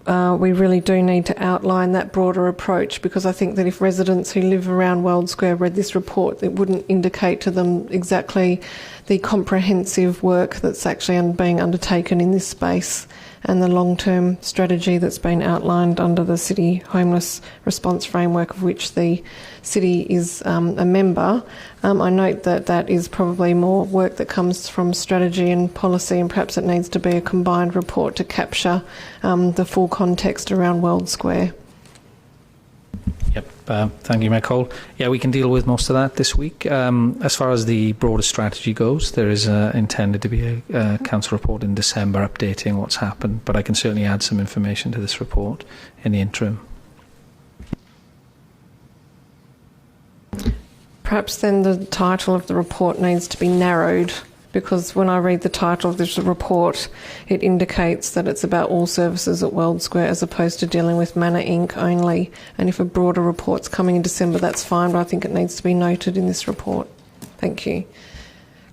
we really do need to outline that broader approach, because I think that if residents who live around World Square read this report, it wouldn't indicate to them exactly the comprehensive work that's actually being undertaken in this space and the long-term strategy that's been outlined under the City Homeless Response Framework, of which the City is a member. I note that that is probably more work that comes from strategy and policy, and perhaps it needs to be a combined report to capture the full context around World Square. Yep, thank you, Michael. Yeah, we can deal with most of that this week. As far as the broader strategy goes, there is intended to be a council report in December updating what's happened, but I can certainly add some information to this report in the interim. Perhaps then the title of the report needs to be narrowed, because when I read the title of this report, it indicates that it's about all services at World Square as opposed to dealing with Manor Inc. only. And if a broader report's coming in December, that's fine, but I think it needs to be noted in this report. Thank you.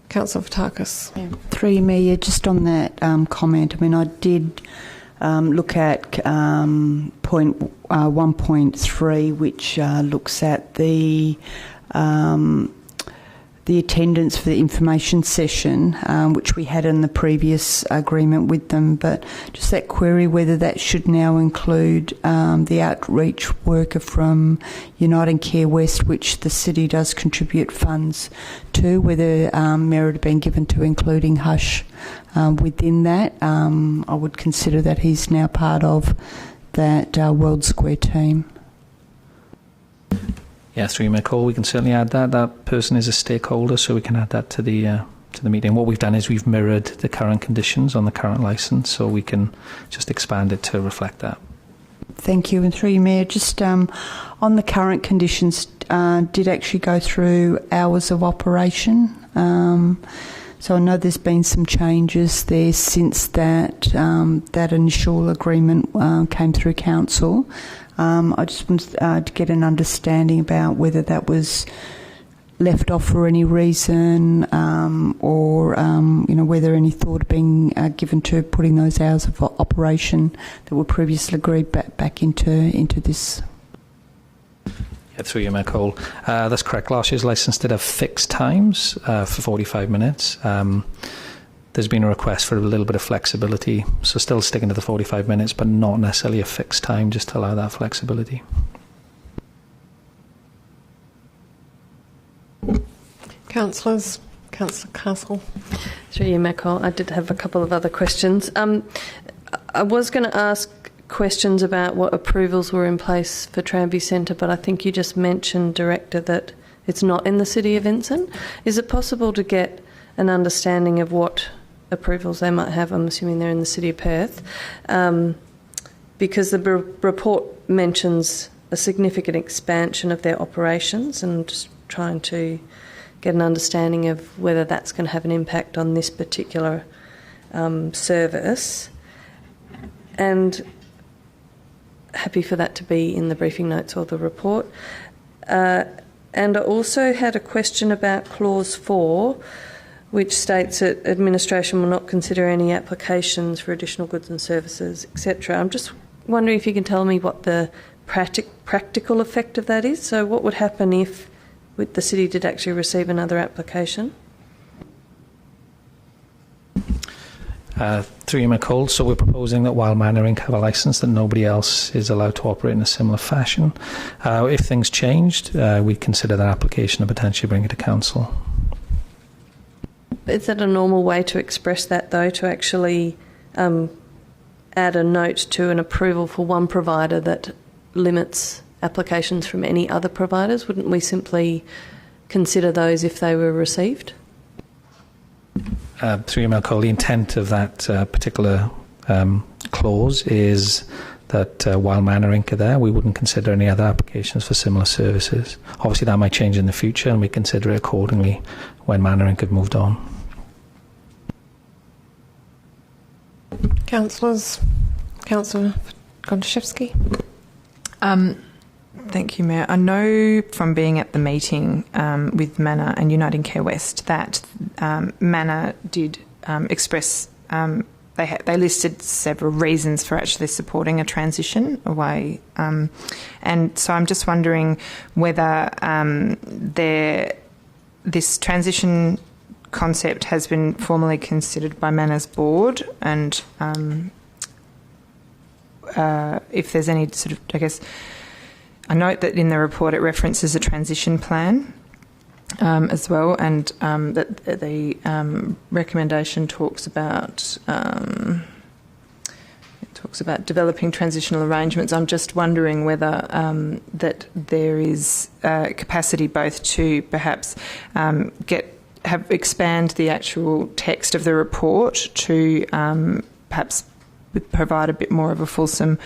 Councillor Fotakis. Yeah. Through you, Mayor, just on that comment, I mean, I did look at point 1.3, which looks at the attendance for the information session, which we had in the previous agreement with them, but just that query whether that should now include the outreach worker from Uniting Care West, which the city does contribute funds to, whether merit had been given to including Hush within that. I would consider that he's now part of that World Square team. Yeah, through my call, we can certainly add that. That person is a stakeholder, so we can add that to the meeting. What we've done is we've mirrored the current conditions on the current licence, so we can just expand it to reflect that. Thank you. And through you, Mayor, just on the current conditions, did actually go through hours of operation. So I know there's been some changes there since that initial agreement came through council. I just wanted to get an understanding about whether that was left off for any reason, or whether any thought being given to putting those hours of operation that were previously agreed back into this. Yeah, through you, Mayor Cole. That's correct. Last year's licence did have fixed times for 45 minutes. There's been a request for a little bit of flexibility, so still sticking to the 45 minutes, but not necessarily a fixed time, just to allow that flexibility. Councillors. Councillor Castle. Through you, Mayor Cole. I did have a couple of other questions. I was going to ask questions about what approvals were in place for Tranby Centre, but I think you just mentioned, Director, that it's not in the City of Vincent. Is it possible to get an understanding of what approvals they might have? I'm assuming they're in the City of Perth, because the report mentions a significant expansion of their operations, and I'm just trying to get an understanding of whether that's going to have an impact on this particular service. And happy for that to be in the briefing notes or the report. And I also had a question about Clause 4, which states that administration will not consider any applications for additional goods and services, etc. I'm just wondering if you can tell me what the practical effect of that is. So what would happen if the city did actually receive another application? Through you, Mayor Cole. So we're proposing that while Manor Inc. have a licence, that nobody else is allowed to operate in a similar fashion. If things changed, we'd consider that application and potentially bring it to council. Is that a normal way to express that, though, to actually add a note to an approval for one provider that limits applications from any other providers? Wouldn't we simply consider those if they were received? Through you, Mayor Cole, the intent of that particular clause is that while Manor Inc. are there, we wouldn't consider any other applications for similar services. Obviously, that might change in the future, and we consider it accordingly when Manor Inc. have moved on. Councillors. Councillor Gontaszewski. Thank you, Mayor. I know from being at the meeting with Manor and Uniting Care West that Manor did express, they listed several reasons for actually supporting a transition away. And so I'm just wondering whether this transition concept has been formally considered by Manor's board, and if there's any sort of, I guess, I note that in the report it references a transition plan as well, and that the recommendation talks about developing transitional arrangements. I'm just wondering whether that there is capacity both to perhaps expand the actual text of the report to perhaps provide a bit more of a fulsome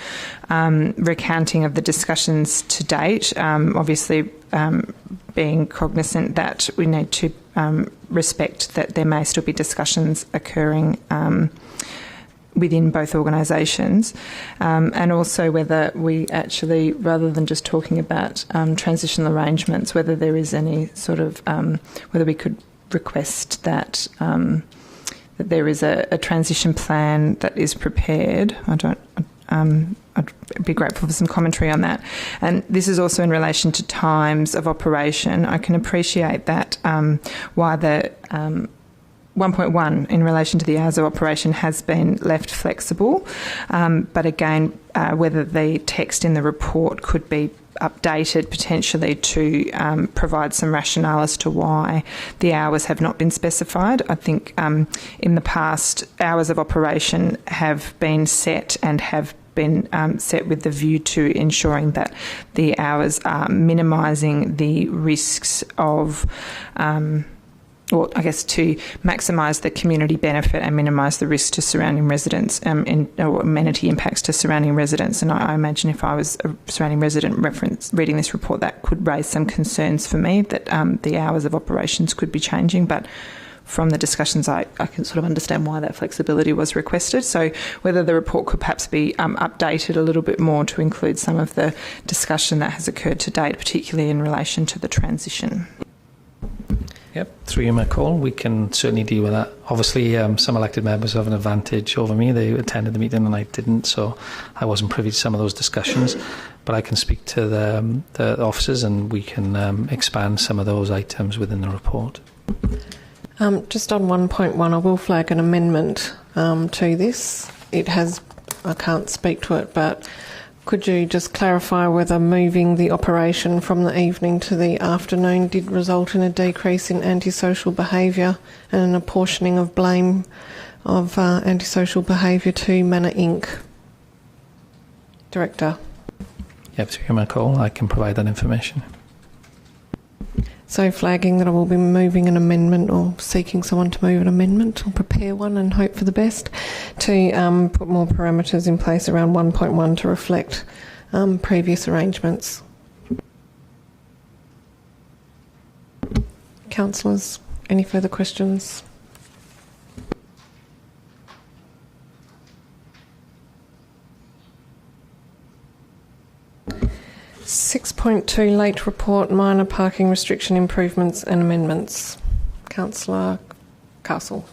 recounting of the discussions to date, obviously being cognizant that we need to respect that there may still be discussions occurring within both organisations, and also whether we actually, rather than just talking about transitional arrangements, whether there is any sort of, whether we could request that that there is a transition plan that is prepared. I'd be grateful for some commentary on that. And this is also in relation to times of operation. I can appreciate that why the 1.1 in relation to the hours of operation has been left flexible, but again, whether the text in the report could be updated potentially to provide some rationale as to why the hours have not been specified. I think in the past, hours of operation have been set and have been set with the view to ensuring that the hours are minimising the risks of or I guess to maximise the community benefit and minimise the risk to surrounding residents or amenity impacts to surrounding residents. And I imagine if I was a surrounding resident reading this report, that could raise some concerns for me that the hours of operations could be changing. But from the discussions, I can sort of understand why that flexibility was requested. So whether the report could perhaps be updated a little bit more to include some of the discussion that has occurred to date, particularly in relation to the transition. Yep, through you, McCall. We can certainly deal with that. Obviously, some elected members have an advantage over me. They attended the meeting and I didn't, so I wasn't privy to some of those discussions. But I can speak to the officers and we can expand some of those items within the report. Just on 1.1, I will flag an amendment to this. I can't speak to it, but could you just clarify whether moving the operation from the evening to the afternoon did result in a decrease in antisocial behaviour and an apportioning of blame of antisocial behaviour to Manor Inc? Director. Yep, through you, McCall. I can provide that information. So flagging that I will be moving an amendment or seeking someone to move an amendment or prepare one and hope for the best to put more parameters in place around 1.1 to reflect previous arrangements. Councillors, any further questions? (6.2) Late report, minor parking restriction improvements and amendments. Councillor Castle.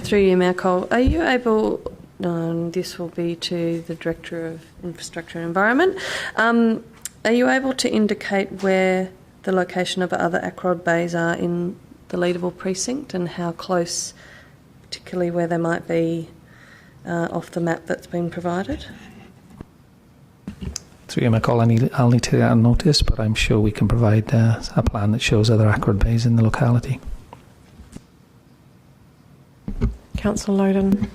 Through you, Mayor Cole. Are you able, this will be to the Director of Infrastructure and Environment, are you able to indicate where the location of other Ackroyd Bays are in the leadable precinct and how close, particularly where they might be off the map that's been provided? Through you, McCall, I'll need to take that on notice, but I'm sure we can provide a plan that shows other Ackroyd Bays in the locality. Councillor Loden.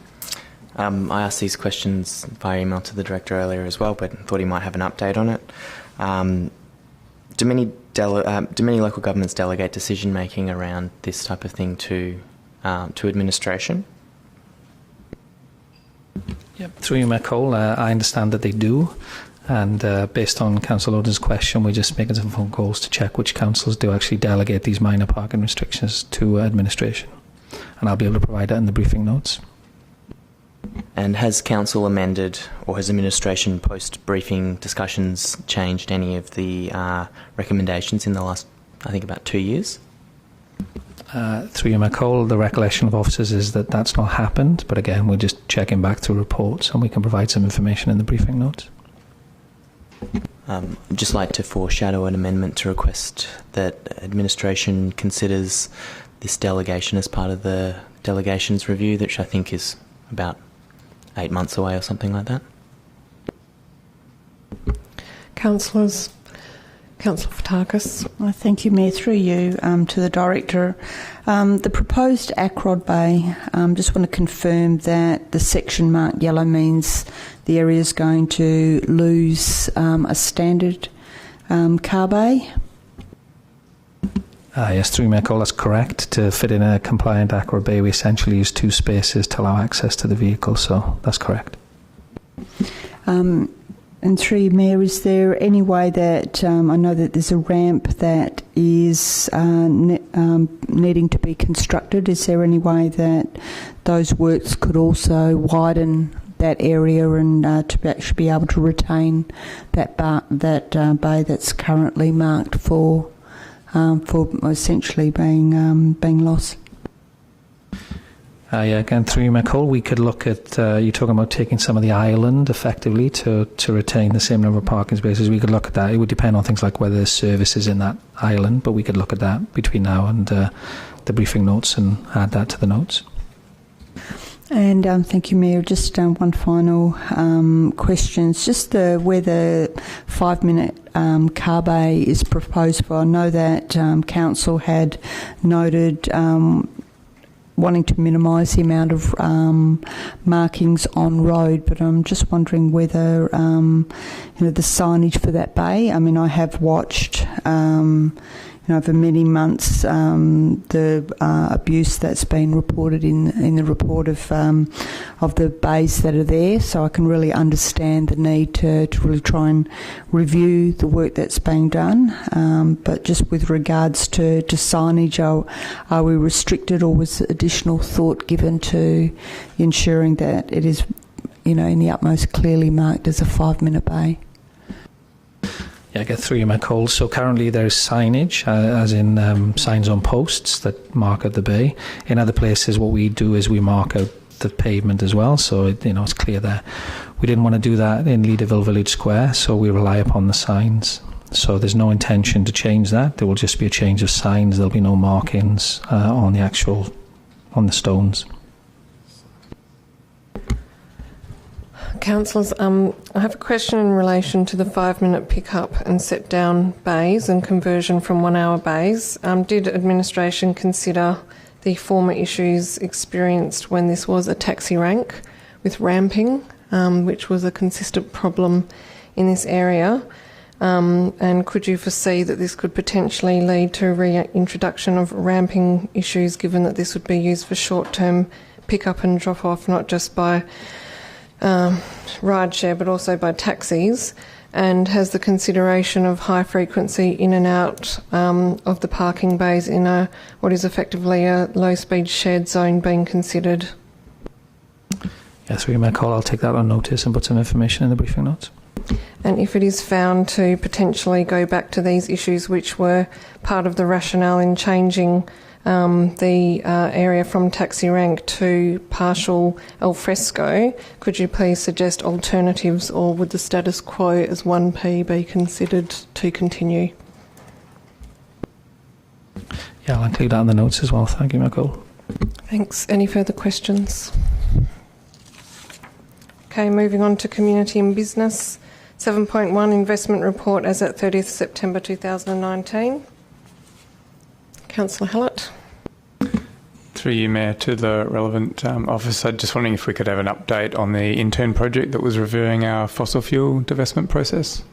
I asked these questions via email to the Director earlier as well, but thought he might have an update on it. Do many local governments delegate decision-making around this type of thing to administration? Yep. Through you, McCall, I understand that they do. And based on Councillor Loden's question, we're just making some phone calls to check which councils do actually delegate these minor parking restrictions to administration. And I'll be able to provide that in the briefing notes. And has council amended or has administration post-briefing discussions changed any of the recommendations in the last, I think, about 2 years? Through you, McCall, the recollection of officers is that that's not happened. But again, we're just checking back through reports and we can provide some information in the briefing notes. I'd just like to foreshadow an amendment to request that administration considers this delegation as part of the delegations review, which I think is about 8 months away or something like that. Councillors. Councillor Fotakis. Thank you, Mayor. Through you to the Director. The proposed Ackroyd Bay, just want to confirm that the section marked yellow means the area is going to lose a standard car bay. Yes, through McCall, that's correct. To fit in a compliant Ackroyd Bay, we essentially use 2 spaces to allow access to the vehicle, so that's correct. And through you, Mayor, is there any way that, I know that there's a ramp that is needing to be constructed. Is there any way that those works could also widen that area and to actually be able to retain that bay that's currently marked for essentially being lost? Yeah, again, through you, McCall, we could look at, you're talking about taking some of the island effectively to retain the same number of parking spaces. We could look at that. It would depend on things like whether there's services in that island, but we could look at that between now and the briefing notes and add that to the notes. And thank you, Mayor. Just one final question. It's just where the 5-minute car bay is proposed for. I know that Council had noted wanting to minimise the amount of markings on road, but I'm just wondering whether the signage for that bay. I mean, I have watched over many months the abuse that's been reported in the report of the bays that are there, so I can really understand the need to really try and review the work that's being done. But just with regards to signage, are we restricted, or was additional thought given to ensuring that it is, in the utmost clearly marked as a 5-minute bay? Yeah, get through you, Michael. So currently there's signage, as in signs on posts that mark out the bay. In other places, what we do is we mark out the pavement as well, so it's clear there. We didn't want to do that in Leaderville Village Square, so we rely upon the signs. So there's no intention to change that. There will just be a change of signs. There'll be no markings on the stones. Councillors, I have a question in relation to the 5-minute pick-up and set-down bays and conversion from 1-hour bays. Did administration consider the former issues experienced when this was a taxi rank with ramping, which was a consistent problem in this area? And could you foresee that this could potentially lead to reintroduction of ramping issues, given that this would be used for short-term pick-up and drop-off, not just by rideshare but also by taxis? And has the consideration of high frequency in and out of the parking bays in what is effectively a low-speed shared zone been considered? Yes, we may call. I'll take that on notice and put some information in the briefing notes. And if it is found to potentially go back to these issues which were part of the rationale in changing the area from taxi rank to partial al fresco, could you please suggest alternatives, or would the status quo as 1P be considered to continue? Yeah, I'll include that in the notes as well. Thank you, Michael. Thanks. Any further questions? Okay, moving on to community and business. 7.1 investment report as at 30th September 2019. Councillor Hallett. Through you, Mayor, to the relevant officer, just wondering if we could have an update on the intern project that was reviewing our fossil fuel divestment process.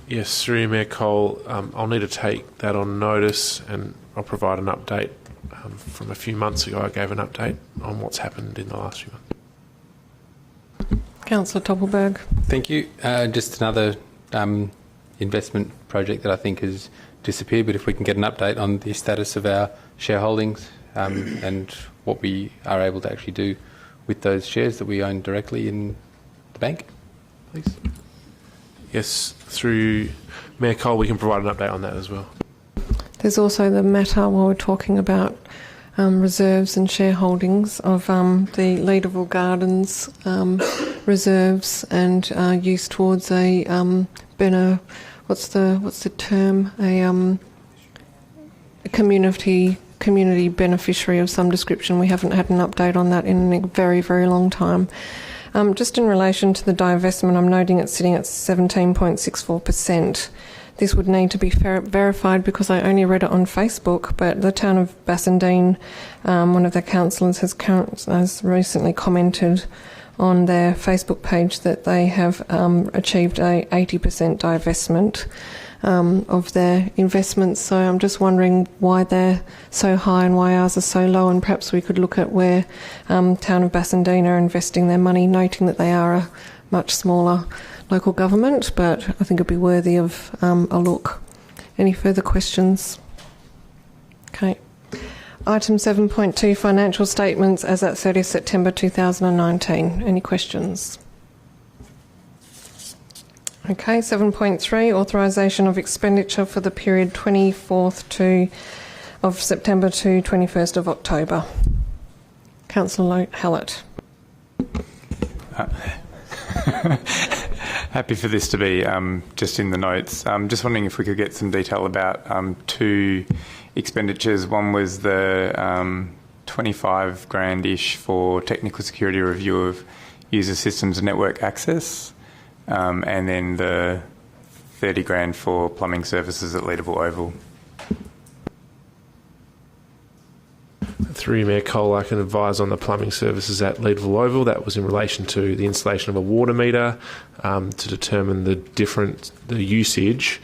Yes, through you, Mayor Cole. I'll need to take that on notice, and I'll provide an update. From a few months ago, I gave an update on what's happened in the last few months. Councillor Toppelberg. Thank you. Just another investment project that I think has disappeared, but if we can get an update on the status of our shareholdings and what we are able to actually do with those shares that we own directly in the bank, please. Yes, through Mayor Cole, we can provide an update on that as well. There's also the matter while we're talking about reserves and shareholdings of the Leaderville Gardens reserves and use towards a what's the term? A community beneficiary of some description. We haven't had an update on that in a very, very long time. Just in relation to the divestment, I'm noting it's sitting at 17.64%. This would need to be verified because I only read it on Facebook, but the town of Bassendean, one of their councillors has recently commented on their Facebook page that they have achieved a 80% divestment of their investments. So I'm just wondering why they're so high and why ours are so low, and perhaps we could look at where town of Bassendean are investing their money, noting that they are a much smaller local government, but I think it'd be worthy of a look. Any further questions? Okay. Item 7.2, financial statements as at 30th September 2019. Any questions? Okay, 7.3, authorisation of expenditure for the period 24th of September to 21st of October. Councillor Hallett. Happy for this to be just in the notes. Just wondering if we could get some detail about two expenditures. One was the 25 grand-ish for technical security review of user systems and network access, and then the 30 grand for plumbing services at Leaderville Oval. Through Mayor Cole, I can advise on the plumbing services at Leaderville Oval. That was in relation to the installation of a water meter to determine the usage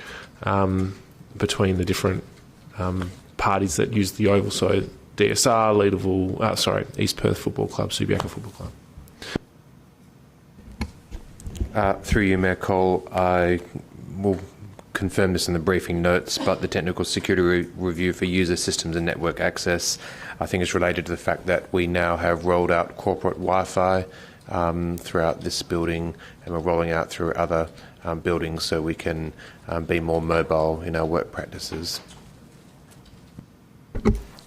between the different parties that use the Oval. So DSR, Leaderville, East Perth Football Club, Subiaco Football Club. Through you, Mayor Cole, I will confirm this in the briefing notes, but the technical security review for user systems and network access, I think, is related to the fact that we now have rolled out corporate Wi-Fi throughout this building, and we're rolling out through other buildings so we can be more mobile in our work practices.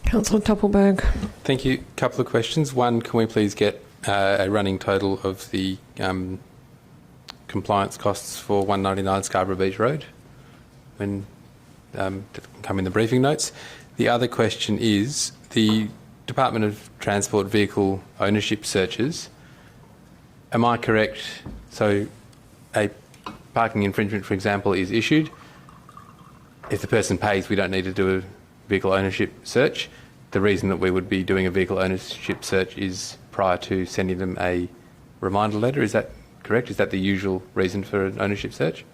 Councillor Toppelberg. Thank you. A couple of questions. One, can we please get a running total of the compliance costs for 199 Scarborough Beach Road when come in the briefing notes? The other question is the Department of Transport vehicle ownership searches. Am I correct? So a parking infringement, for example, is issued. If the person pays, we don't need to do a vehicle ownership search. The reason that we would be doing a vehicle ownership search is prior to sending them a reminder letter. Is that correct? Is that the usual reason for an ownership search?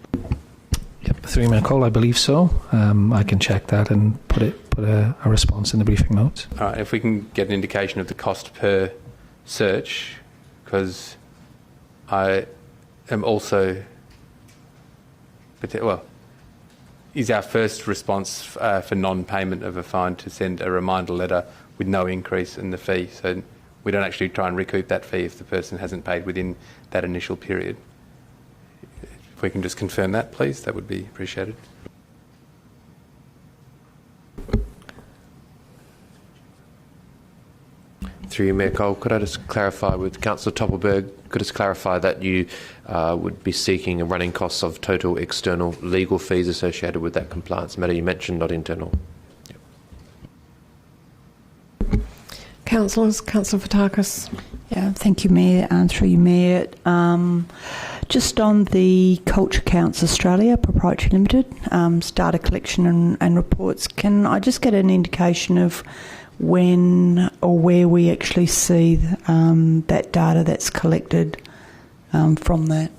Yep, through Mayor Cole, I believe so. I can check that and put a response in the briefing notes. All right, if we can get an indication of the cost per search, because I am also, well, is our first response for non-payment of a fine to send a reminder letter with no increase in the fee, so we don't actually try and recoup that fee if the person hasn't paid within that initial period. If we can just confirm that, please, that would be appreciated. Through you, Mayor Cole, could I just clarify with Councillor Toppelberg, could I just clarify that you would be seeking a running costs of total external legal fees associated with that compliance matter you mentioned, not internal? Yep. Councillors, Councillor Fotakis. Yeah, thank you, Mayor. Through you, Mayor. Just on the Culture Counts Australia Proprietary Limited, data collection and reports, can I just get an indication of when or where we actually see that data that's collected from that?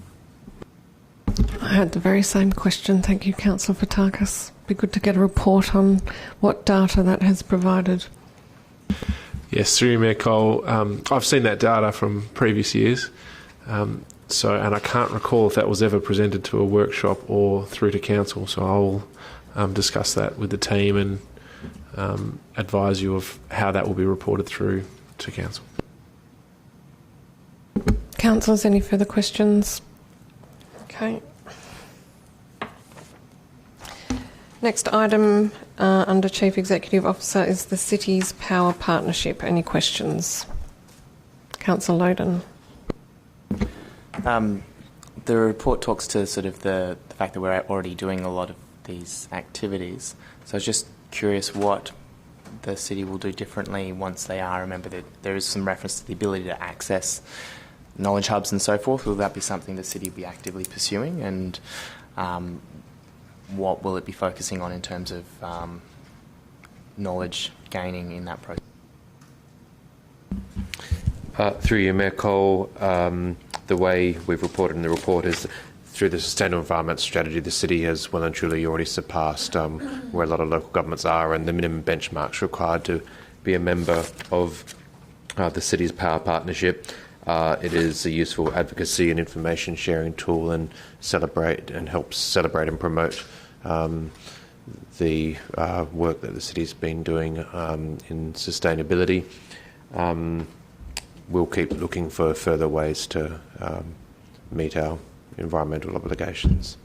I had the very same question. Thank you, Councillor Fotakis. Be good to get a report on what data that has provided. Yes, through Mayor Cole, I've seen that data from previous years, and I can't recall if that was ever presented to a workshop or through to council. So I'll discuss that with the team and advise you of how that will be reported through to council. Councillors, any further questions? Okay. Next item under Chief Executive Officer is the City's Power Partnership. Any questions? Councillor Loden. The report talks to sort of the fact that we're already doing a lot of these activities. So I was just curious what the city will do differently once they are. Remember that there is some reference to the ability to access knowledge hubs and so forth. Will that be something the city will be actively pursuing? And what will it be focusing on in terms of knowledge gaining in that process? Through you, Mayor Cole, the way we've reported in the report is through the Sustainable Environment Strategy, the city has well and truly already surpassed where a lot of local governments are and the minimum benchmarks required to be a member of the city's power partnership. It is a useful advocacy and information sharing tool and helps celebrate and promote the work that the city's been doing in sustainability. We'll keep looking for further ways to meet our environmental obligations.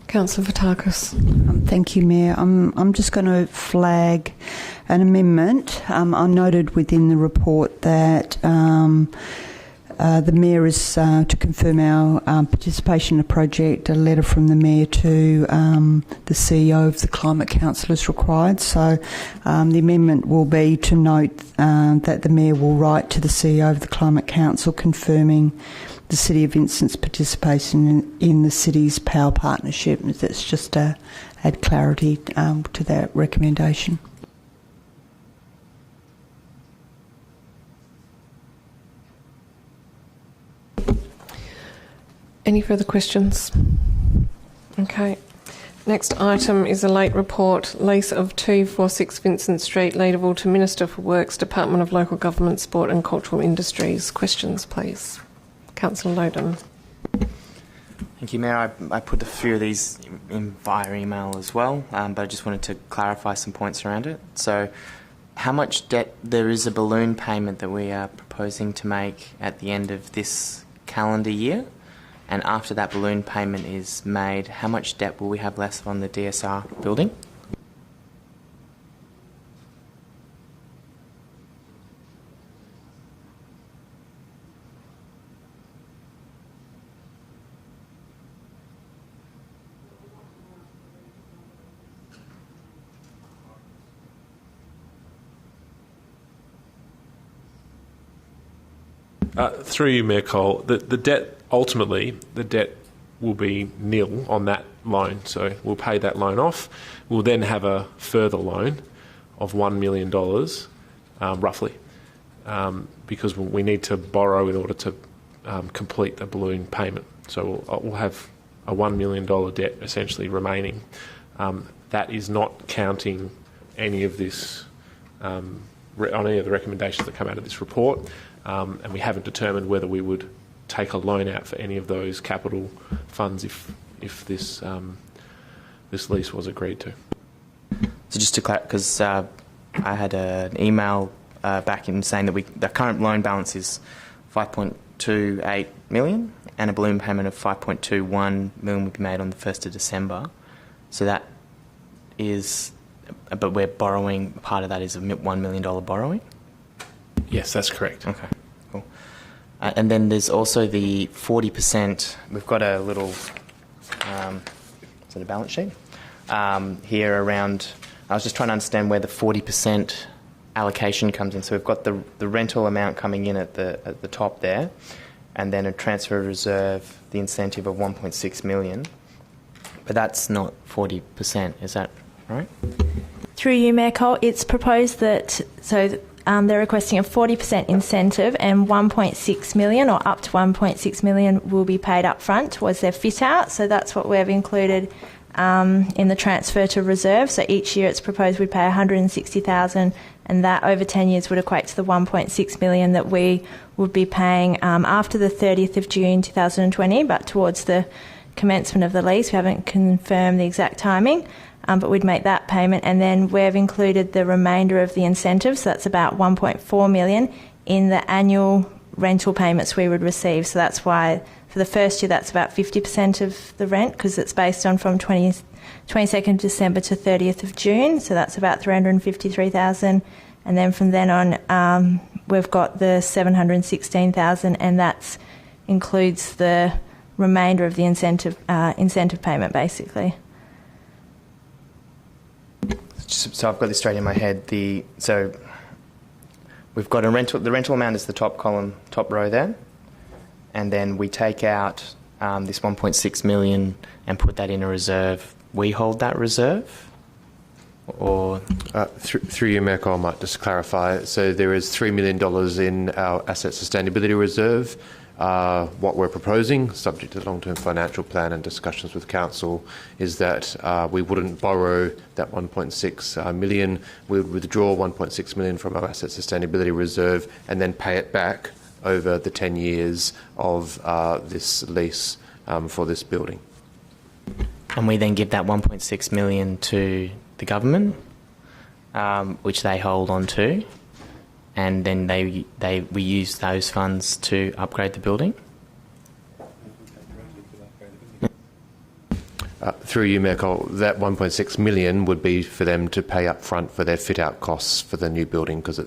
Councillor Fotakis. Thank you, Mayor. I'm just going to flag an amendment. I noted within the report that the Mayor is to confirm our participation in the project. A letter from the Mayor to the CEO of the Climate Council is required. So the amendment will be to note that the Mayor will write to the CEO of the Climate Council confirming the City of Vincent's participation in the city's power partnership. That's just to add clarity to that recommendation. Any further questions? Okay. Next item is a late report, lease of 246 Vincent Street, Leederville, to Minister for Works, Department of Local Government, Sport and Cultural Industries. Questions, please. Councillor Loden. Thank you, Mayor. I put a few of these in via email as well, but I just wanted to clarify some points around it. So how much debt, there is a balloon payment that we are proposing to make at the end of this calendar year. And after that balloon payment is made, how much debt will we have left on the DSR building? Through you, Mayor Cole, the debt, ultimately, the debt will be nil on that loan. So we'll pay that loan off. We'll then have a further loan of $1 million, roughly, because we need to borrow in order to complete the balloon payment. So we'll have a $1 million debt essentially remaining. That is not counting any of this, on any of the recommendations that come out of this report. And we haven't determined whether we would take a loan out for any of those capital funds if this this lease was agreed to. So just to clarify, because I had an email back in saying that the current loan balance is $5.28 million and a balloon payment of $5.21 million will be made on the 1st of December. So that is, but we're borrowing, part of that is a $1 million borrowing? Yes, that's correct. Okay, cool. And then there's also the 40%. We've got a little, is it a balance sheet? Here around, I was just trying to understand where the 40% allocation comes in. So we've got the rental amount coming in at the top there, and then a transfer reserve, the incentive of $1.6 million. But that's not 40%, is that right? Through you, Mayor Cole, it's proposed that, they're requesting a 40% incentive and $1.6 million or up to $1.6 million will be paid up front towards their fit out. So that's what we've included in the transfer to reserve. So each year it's proposed we pay $160,000 and that over 10 years would equate to the $1.6 million that we would be paying after the 30th of June 2020, but towards the commencement of the lease. We haven't confirmed the exact timing. But we'd make that payment, and then we've included the remainder of the incentive, so that's about $1.4 million in the annual rental payments we would receive. So that's why for the first year that's about 50% of the rent, because it's based on from 22nd December to 30th of June, so that's about $353,000, and then from then on we've got the $716,000, and that includes the remainder of the incentive payment basically. So I've got this straight in my head. So we've got the rental amount is the top column, top row there, and then we take out this $1.6 million and put that in a reserve. We hold that reserve, or through you, Mayor Cole, I might just clarify. So there is $3 million in our asset sustainability reserve. What we're proposing, subject to the long-term financial plan and discussions with council, is that we wouldn't borrow that $1.6 million. We would withdraw $1.6 million from our asset sustainability reserve and then pay it back over the 10 years of this lease for this building. And we then give that $1.6 million to the government, which they hold on to. And then we use those funds to upgrade the building? Through you, Mayor Cole, that $1.6 million would be for them to pay up front for their fit-out costs for the new building, because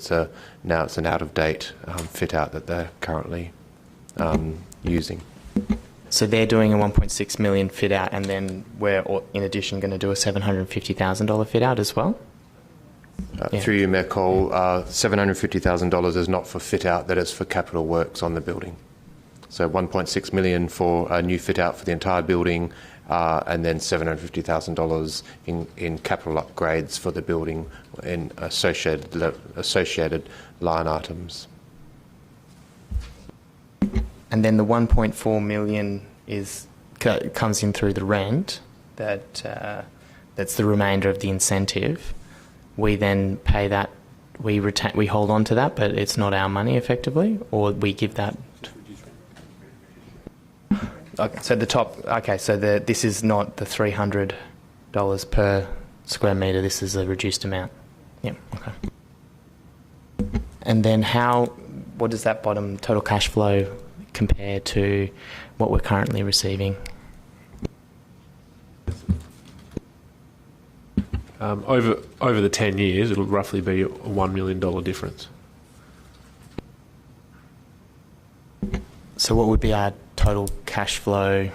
now it's an out-of-date fit-out that they're currently using. So they're doing a $1.6 million fit-out, and then we're, in addition, going to do a $750,000 fit-out as well? Through you, Mayor Cole, $750,000 is not for fit-out, that is for capital works on the building. So $1.6 million for a new fit-out for the entire building, and then $750,000 in capital upgrades for the building in associated line items. And then the $1.4 million comes in through the rent. That's the remainder of the incentive. We then pay that. We hold on to that, but it's not our money effectively, or we give that. Okay, so the top. Okay, so this is not the $300 per square metre. This is a reduced amount. Yeah. Okay. And then what does that bottom total cash flow compare to what we're currently receiving? Over the 10 years, it'll roughly be a $1 million difference. So what would be our total cash flow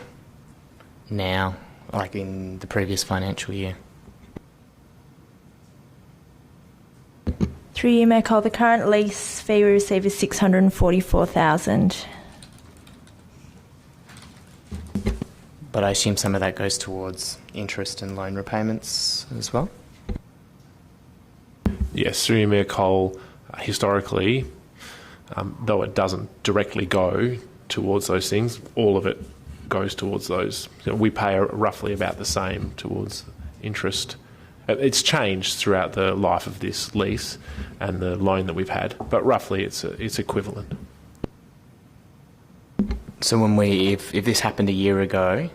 now, like in the previous financial year? Through you, Mayor Cole, the current lease fee we receive is $644,000. But I assume some of that goes towards interest and loan repayments as well? Yes, through Mayor Cole, historically, though it doesn't directly go towards those things, all of it goes towards those. We pay roughly about the same towards interest. It's changed throughout the life of this lease and the loan that we've had, but roughly it's equivalent. So when if this happened a year ago,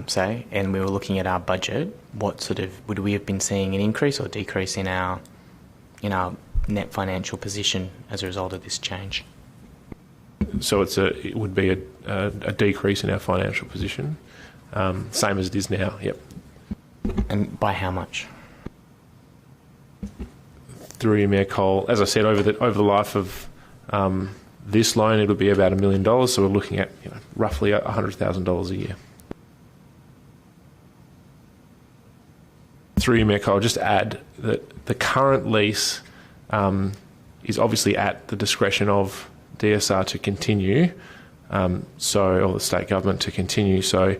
say, and we were looking at our budget, what sort of would we have been seeing an increase or decrease in our net financial position as a result of this change? So it would be a decrease in our financial position, same as it is now. Yep. And by how much? Through you, Mayor Cole, as I said, over the life of this loan, it'll be about $1 million. So we're looking at roughly $100,000 a year. Through you, Mayor Cole, just add that the current lease is obviously at the discretion of DSR to continue, or the state government to continue. So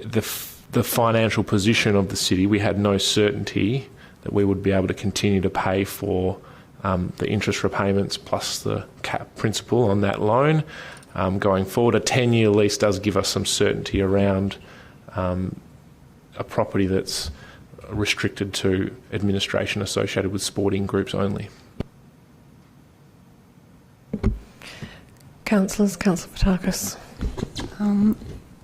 the financial position of the city, we had no certainty that we would be able to continue to pay for the interest repayments plus the cap principal on that loan. Going forward, a 10-year lease does give us some certainty around a property that's restricted to administration associated with sporting groups only. Councillors, Councillor Fotakis.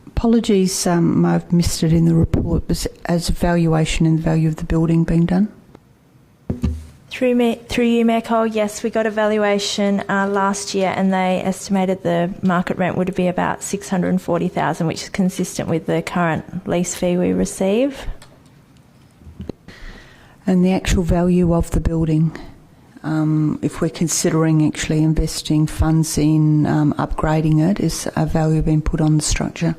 Apologies, I've missed it in the report, but has valuation and value of the building been done? Through you, Mayor Cole, yes, we got a valuation last year and they estimated the market rent would be about $640,000, which is consistent with the current lease fee we receive. And the actual value of the building, if we're considering actually investing funds in upgrading it, is a value being put on the structure?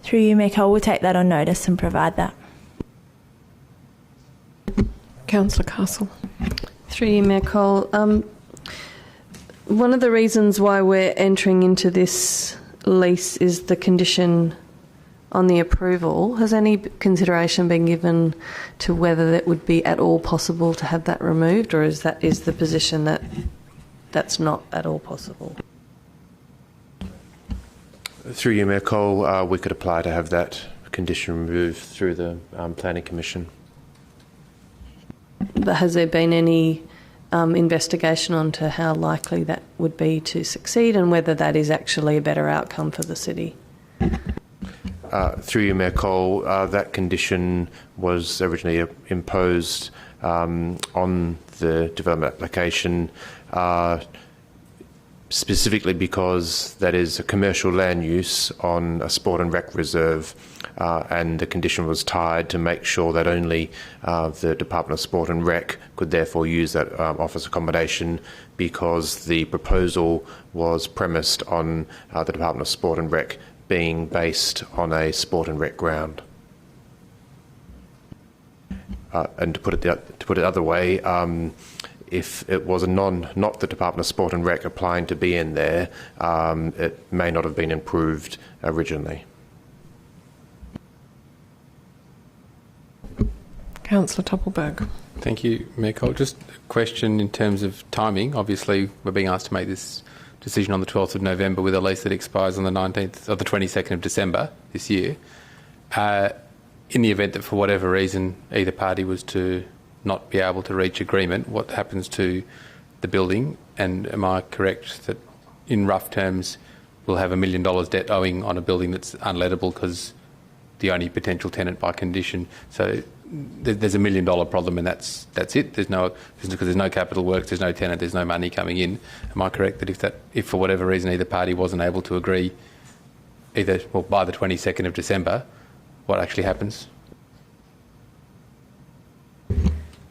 Through you, Mayor Cole, we'll take that on notice and provide that. Councillor Castle. Through you, Mayor Cole. One of the reasons why we're entering into this lease is the condition on the approval. Has any consideration been given to whether it would be at all possible to have that removed, or is the position that that's not at all possible? Through you, Mayor Cole, we could apply to have that condition removed through the Planning Commission. But has there been any investigation onto how likely that would be to succeed and whether that is actually a better outcome for the city? Through you, Mayor Cole, that condition was originally imposed on the development application specifically because that is a commercial land use on a sport and rec reserve, and the condition was tied to make sure that only the Department of Sport and Rec could therefore use that office accommodation, because the proposal was premised on the Department of Sport and Rec being based on a sport and rec ground. And to put it the other way, if it was not the Department of Sport and Rec applying to be in there, it may not have been improved originally. Councillor Toppelberg. Thank you, Mayor Cole. Just a question in terms of timing. Obviously, we're being asked to make this decision on the 12th of November with a lease that expires on the 19th or the 22nd of December this year. In the event that for whatever reason either party was to not be able to reach agreement, what happens to the building? And am I correct that in rough terms we'll have $1 million debt owing on a building that's unlettable because the only potential tenant by condition? So there's $1 million problem and that's it. Because there's no capital works, there's no tenant, there's no money coming in. Am I correct that if for whatever reason either party wasn't able to agree by the 22nd of December, what actually happens?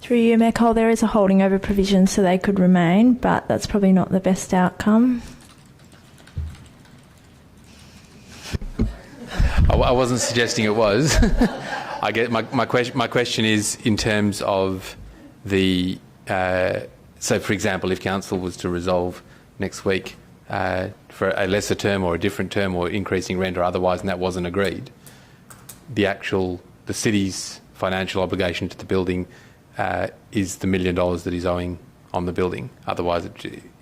Through you, Mayor Cole, there is a holding over provision so they could remain, but that's probably not the best outcome. I wasn't suggesting it was. I get my question is in terms of the so for example, if council was to resolve next week for a lesser term or a different term or increasing rent or otherwise, and that wasn't agreed, the city's financial obligation to the building is the $1 million that is owing on the building. Otherwise,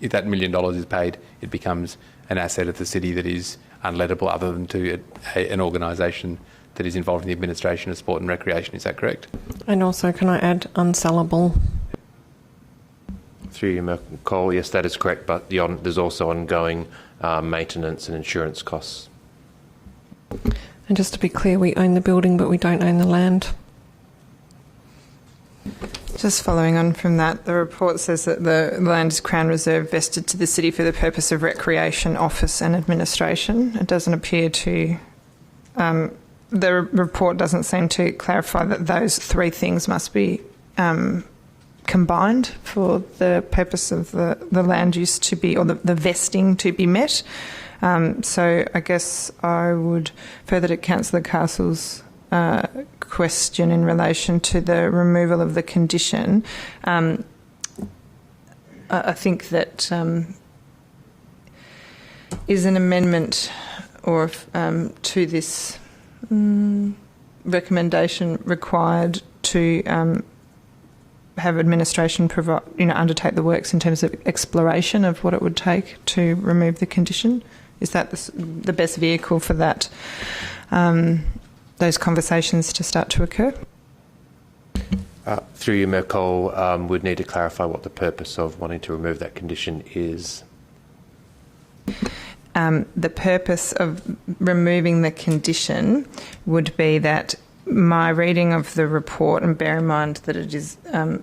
if that $1 million is paid, it becomes an asset of the city that is unlettable other than to an organisation that is involved in the administration of sport and recreation. Is that correct? And also, can I add unsellable? Through you, Mayor Cole, yes, that is correct, but there's also ongoing maintenance and insurance costs. And just to be clear, we own the building, but we don't own the land. Just following on from that, the report says that the land is Crown Reserve vested to the city for the purpose of recreation, office and administration. It doesn't appear to... the report doesn't seem to clarify that those three things must be combined for the purpose of the land use to be, or the vesting to be met. So I guess I would further to Councillor Castle's question in relation to the removal of the condition. I think that is an amendment or to this recommendation required to have administration undertake the works in terms of exploration of what it would take to remove the condition? Is that the best vehicle for that? Those conversations to start to occur? Through you, Mayor Cole, we'd need to clarify what the purpose of wanting to remove that condition is. The purpose of removing the condition would be that my reading of the report, and bear in mind that it is, I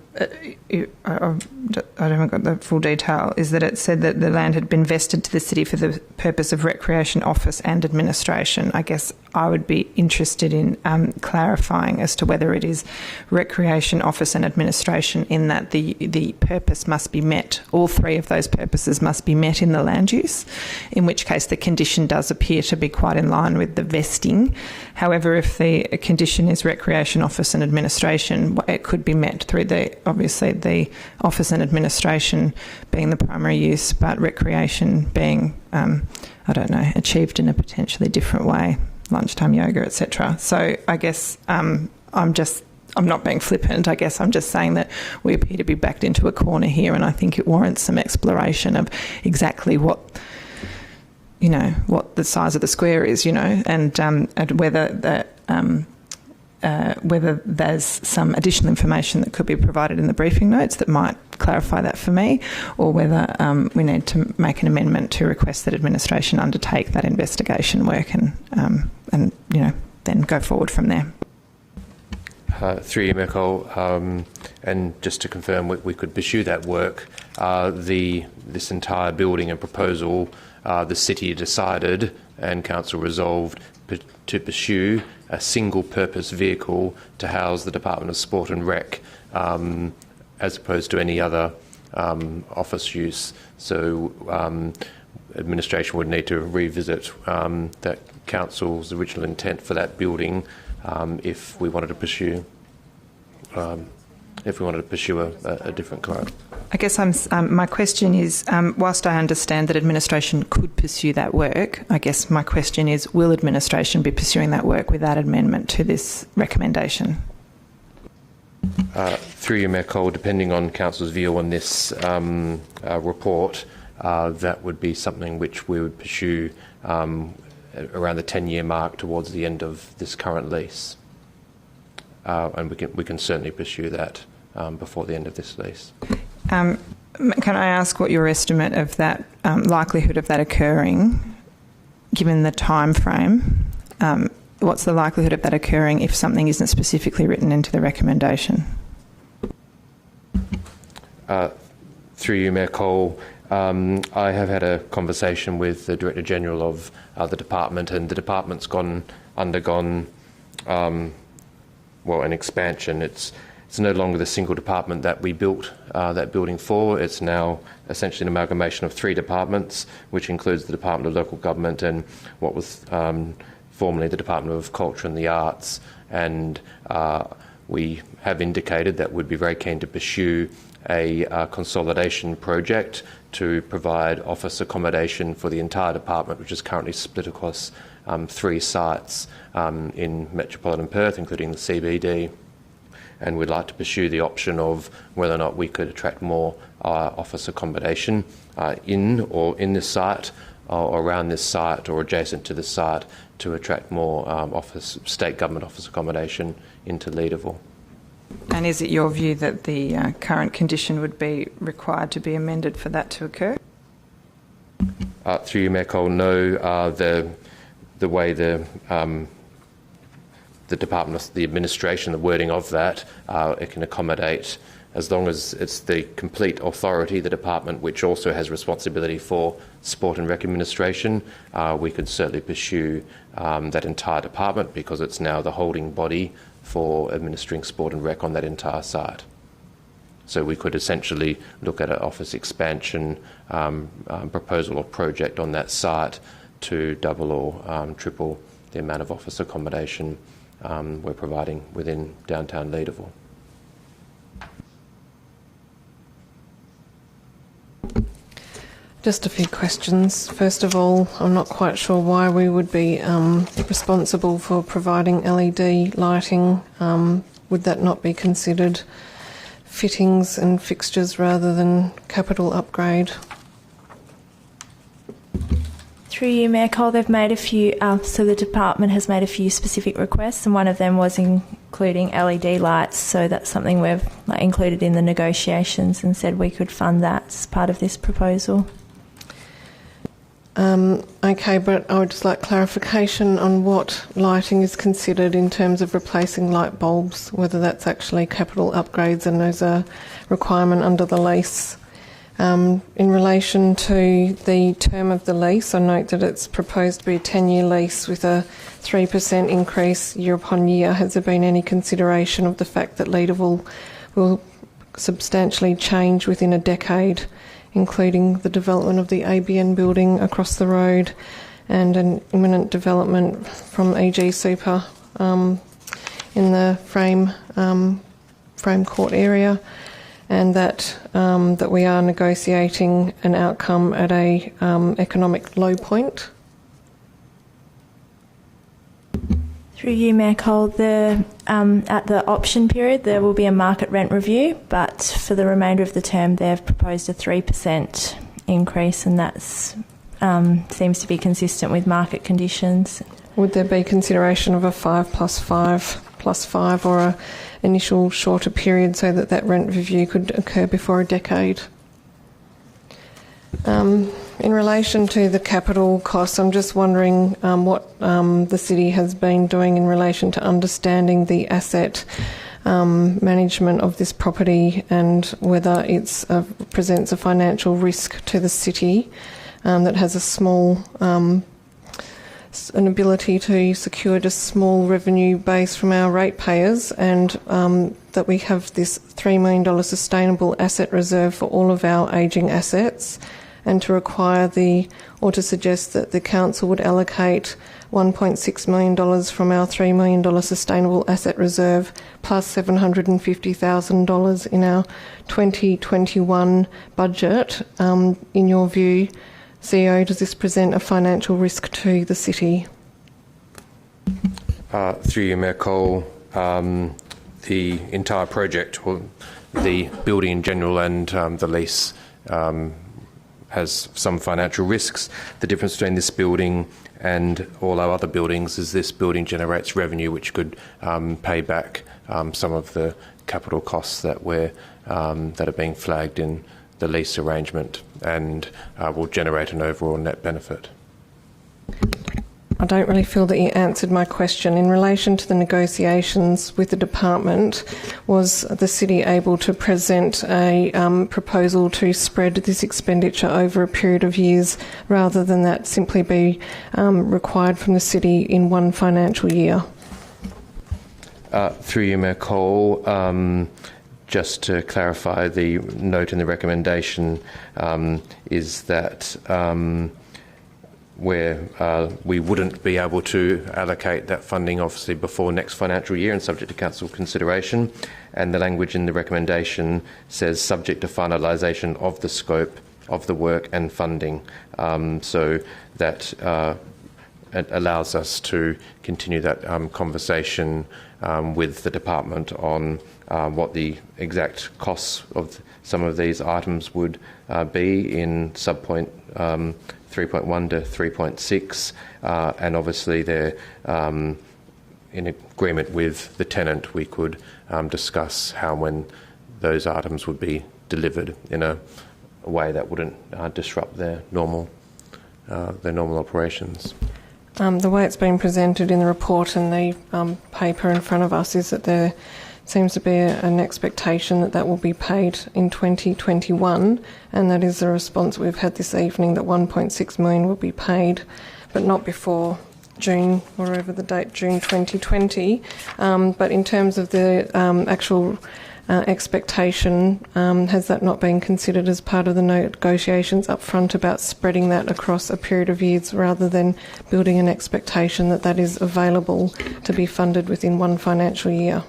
haven't got the full detail, is that it said that the land had been vested to the city for the purpose of recreation, office and administration. I guess I would be interested in clarifying as to whether it is recreation, office and administration, in that the purpose must be met. All three of those purposes must be met in the land use, in which case the condition does appear to be quite in line with the vesting. However, if the condition is recreation, office and administration, it could be met through obviously the office and administration being the primary use, but recreation being, achieved in a potentially different way, lunchtime yoga, etc. So I guess I'm not being flippant. I guess I'm just saying that we appear to be backed into a corner here, and I think it warrants some exploration of exactly what the size of the square is, and whether there's some additional information that could be provided in the briefing notes that might clarify that for me, or whether we need to make an amendment to request that administration undertake that investigation work and then go forward from there. Through you, Mayor Cole, and just to confirm, we could pursue that work. This entire building and proposal, the city decided and council resolved to pursue a single-purpose vehicle to house the Department of Sport and Rec, as opposed to any other office use. So administration would need to revisit that council's original intent for that building if we wanted to pursue a different client. I guess my question is, whilst I understand that administration could pursue that work, I guess my question is, will administration be pursuing that work without amendment to this recommendation? Through you, Mayor Cole, depending on council's view on this report, that would be something which we would pursue around the 10-year mark towards the end of this current lease. And we can certainly pursue that before the end of this lease. Can I ask what your estimate of that likelihood of that occurring, given the time frame, what's the likelihood of that occurring if something isn't specifically written into the recommendation? Through you, Mayor Cole, I have had a conversation with the Director General of the department, and the department's undergone an expansion. It's no longer the single department that we built that building for. It's now essentially an amalgamation of 3 departments, which includes the Department of Local Government and what was formerly the Department of Culture and the Arts. And we have indicated that we'd be very keen to pursue a consolidation project to provide office accommodation for the entire department, which is currently split across 3 sites in metropolitan Perth, including the CBD. And we'd like to pursue the option of whether or not we could attract more office accommodation in this site, or around this site, or adjacent to this site, to attract more state government office accommodation into Leederville. And is it your view that the current condition would be required to be amended for that to occur? Through you, Mayor Cole, no. The way the department, the administration, the wording of that, it can accommodate, as long as it's the complete authority, the department, which also has responsibility for sport and rec administration, we could certainly pursue that entire department, because it's now the holding body for administering sport and rec on that entire site. So we could essentially look at an office expansion proposal or project on that site to double or triple the amount of office accommodation we're providing within downtown Leederville. Just a few questions. First of all, I'm not quite sure why we would be responsible for providing LED lighting. Would that not be considered fittings and fixtures rather than capital upgrade? Through you, Mayor Cole, they've made a few, so the department has made a few specific requests, and one of them was including LED lights, so that's something we've included in the negotiations and said we could fund that as part of this proposal. Okay, but I would just like clarification on what lighting is considered in terms of replacing light bulbs, whether that's actually capital upgrades and there's a requirement under the lease. In relation to the term of the lease, I note that it's proposed to be a 10-year lease with a 3% increase year upon year. Has there been any consideration of the fact that Leederville will substantially change within a decade, including the development of the ABN building across the road and an imminent development from EG Super in the frame court area, and that we are negotiating an outcome at a economic low point? Through you, Mayor Cole, at the option period there will be a market rent review, but for the remainder of the term they've proposed a 3% increase, and that seems to be consistent with market conditions. Would there be consideration of a 5 plus 5 plus 5, or an initial shorter period so that that rent review could occur before a decade? In relation to the capital costs, I'm just wondering what the city has been doing in relation to understanding the asset management of this property, and whether it presents a financial risk to the city that has a small an ability to secure just small revenue base from our ratepayers, and that we have this $3 million sustainable asset reserve for all of our ageing assets, and to require or to suggest that the council would allocate $1.6 million from our $3 million sustainable asset reserve plus $750,000 in our 2021 budget. In your view, CEO, does this present a financial risk to the city? Through you, Mayor Cole, the entire project, or the building in general, and the lease has some financial risks. The difference between this building and all our other buildings is this building generates revenue which could pay back some of the capital costs that are being flagged in the lease arrangement, and will generate an overall net benefit. I don't really feel that you answered my question. In relation to the negotiations with the department, was the city able to present a proposal to spread this expenditure over a period of years rather than that simply be required from the city in one financial year? Through you, Mayor Cole, just to clarify, the note in the recommendation is that where we wouldn't be able to allocate that funding obviously before next financial year and subject to council consideration, and the language in the recommendation says subject to finalisation of the scope of the work and funding, so that it allows us to continue that conversation with the department on what the exact costs of some of these items would be in subpoint 3.1 to 3.6, and obviously they're in agreement with the tenant. We could discuss how and when those items would be delivered in a way that wouldn't disrupt their normal operations. The way it's been presented in the report and the paper in front of us is that there seems to be an expectation that that will be paid in 2021, and that is the response we've had this evening, that 1.6 million will be paid, but not before June, whatever the date, June 2020. But in terms of the actual expectation, has that not been considered as part of the negotiations up front about spreading that across a period of years rather than building an expectation that that is available to be funded within one financial year?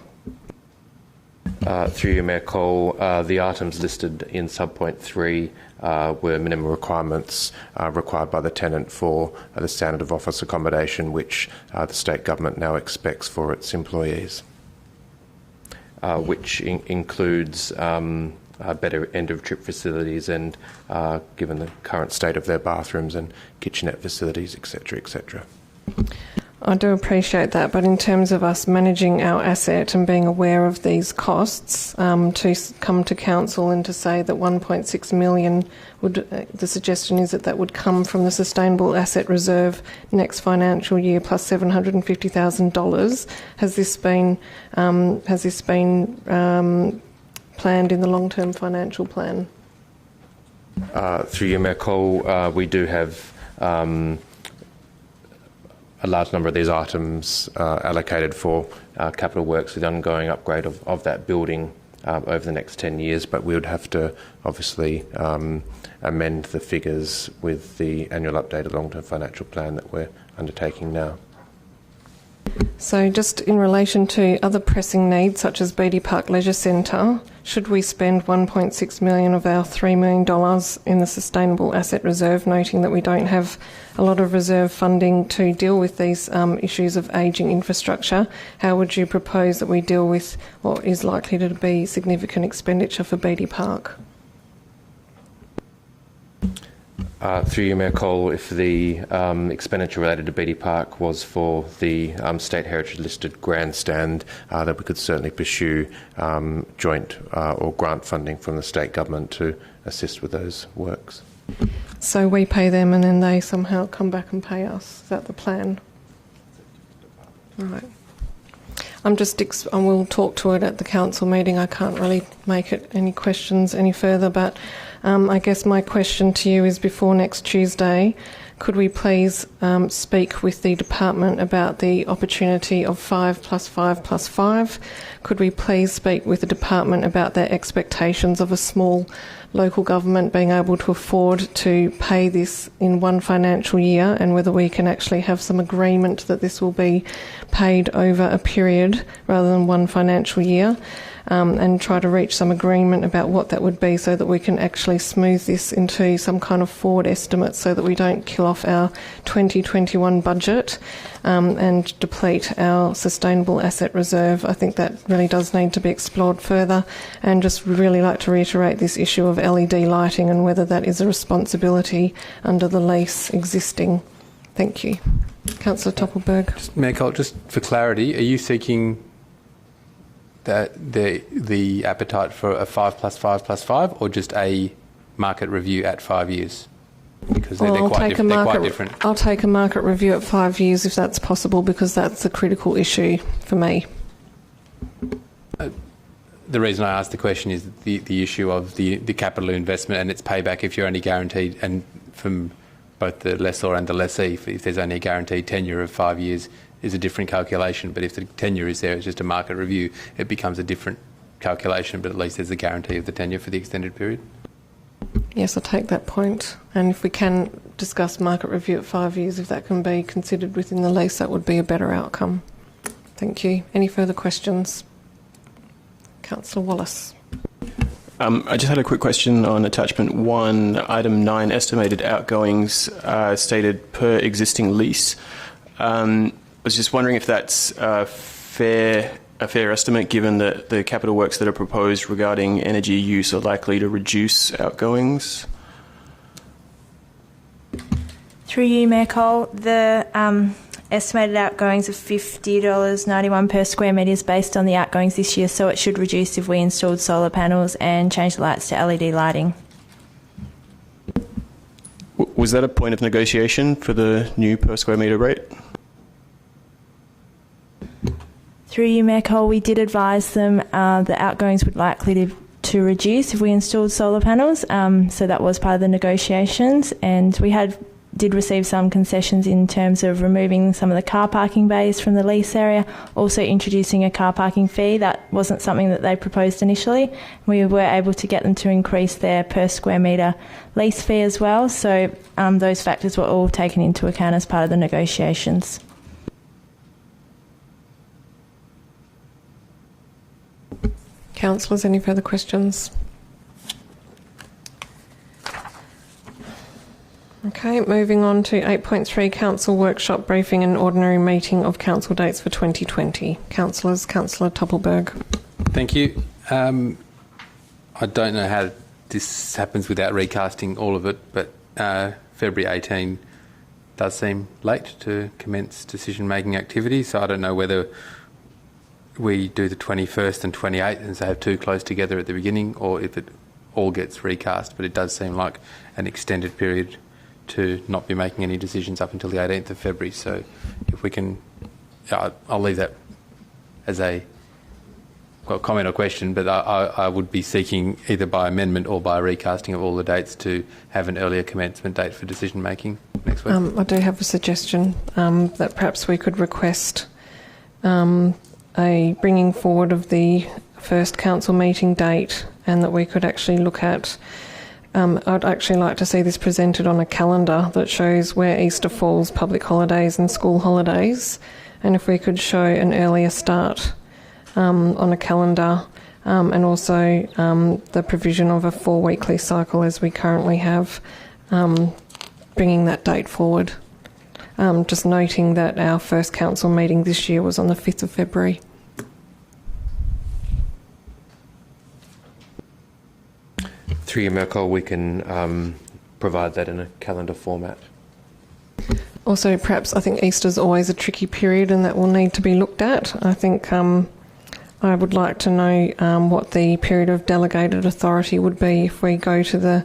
Through you, Mayor Cole, the items listed in subpoint 3 were minimum requirements required by the tenant for the standard of office accommodation, which the state government now expects for its employees, which includes better end-of-trip facilities and, given the current state of their bathrooms and kitchenette facilities, etc., etc. I do appreciate that, but in terms of us managing our asset and being aware of these costs, to come to council and to say that 1.6 million would, the suggestion is that that would come from the Sustainable Asset Reserve next financial year plus $750,000. Has this been planned in the long-term financial plan? Through you, Mayor Cole, we do have a large number of these items allocated for capital works, with ongoing upgrade of that building over the next 10 years, but we would have to obviously amend the figures with the annual updated long-term financial plan that we're undertaking now. So just in relation to other pressing needs such as Beatty Park Leisure Centre, should we spend $1.6 million of our $3 million in the Sustainable Asset Reserve, noting that we don't have a lot of reserve funding to deal with these issues of ageing infrastructure? How would you propose that we deal with what is likely to be significant expenditure for Beatty Park? Through you, Mayor Cole, if the expenditure related to Beatty Park was for the State Heritage listed grandstand, that we could certainly pursue joint or grant funding from the state government to assist with those works. So we pay them and then they somehow come back and pay us? Is that the plan? Right. I will talk to it at the council meeting. I can't really make it any questions any further, but I guess my question to you is, before next Tuesday, could we please speak with the department about the opportunity of 5 plus 5 plus 5? Could we please speak with the department about their expectations of a small local government being able to afford to pay this in one financial year, and whether we can actually have some agreement that this will be paid over a period rather than one financial year? And try to reach some agreement about what that would be, so that we can actually smooth this into some kind of forward estimate, so that we don't kill off our 2021 budget and deplete our Sustainable Asset Reserve. I think that really does need to be explored further, and just really like to reiterate this issue of LED lighting and whether that is a responsibility under the lease existing. Thank you. Councillor Toppelberg. Mayor Cole, just for clarity, are you seeking that the appetite for a 5 plus 5 plus 5, or just a market review at 5 years? because they're quite different. I'll take a market review at 5 years if that's possible, because that's a critical issue for me. The reason I asked the question is the issue of the capital investment and its payback if you're only guaranteed, and from both the lessor and the lessee, if there's only a guaranteed tenure of 5 years, is a different calculation. But if the tenure is there, it's just a market review, it becomes a different calculation, but at least there's a guarantee of the tenure for the extended period. Yes, I take that point. And if we can discuss market review at 5 years, if that can be considered within the lease, that would be a better outcome. Thank you. Any further questions? Councillor Wallace. I just had a quick question on attachment 1, item 9, estimated outgoings stated per existing lease. I was just wondering if that's a fair estimate, given that the capital works that are proposed regarding energy use are likely to reduce outgoings. Through you, Mayor Cole, the estimated outgoings of $50.91 per square metre is based on the outgoings this year, so it should reduce if we installed solar panels and change the lights to LED lighting. Was that a point of negotiation for the new per square metre rate? Through you, Mayor Cole, we did advise them the outgoings would likely to reduce if we installed solar panels, so that was part of the negotiations, and we did receive some concessions in terms of removing some of the car parking bays from the lease area, also introducing a car parking fee. That wasn't something that they proposed initially. We were able to get them to increase their per square metre lease fee as well, so those factors were all taken into account as part of the negotiations. Councillors, any further questions? Okay, moving on to 8.3, Council Workshop Briefing and Ordinary Meeting of Council Dates for 2020. Councillors, Councillor Toppelberg. Thank you. I don't know how this happens without recasting all of it, but February 18 does seem late to commence decision-making activity, so I don't know whether we do the 21st and 28th and so have two close together at the beginning, or if it all gets recast, but it does seem like an extended period to not be making any decisions up until the 18th of February. So if we can, I'll leave that as a comment or question, but I would be seeking either by amendment or by recasting of all the dates to have an earlier commencement date for decision making next week. I do have a suggestion that perhaps we could request a bringing forward of the first council meeting date, and that we could actually look at I'd actually like to see this presented on a calendar that shows where Easter falls, public holidays and school holidays, and if we could show an earlier start on a calendar, and also the provision of a 4-weekly cycle as we currently have, bringing that date forward. Just noting that our first council meeting this year was on the 5th of February. Through you, Merkel, we can provide that in a calendar format. Also, perhaps I think Easter's always a tricky period and that will need to be looked at. I think I would like to know what the period of delegated authority would be if we go to the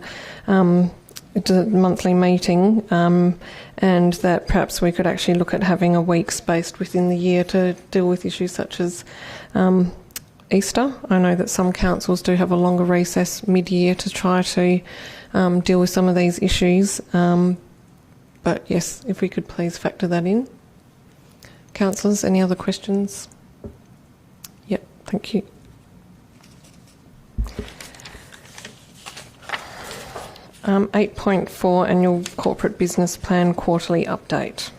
monthly meeting, and that perhaps we could actually look at having a week spaced within the year to deal with issues such as Easter. I know that some councils do have a longer recess mid-year to try to deal with some of these issues. But yes, if we could please factor that in. Councillors, any other questions? Yep, thank you. Um, 8.4, Annual Corporate Business Plan Quarterly Update.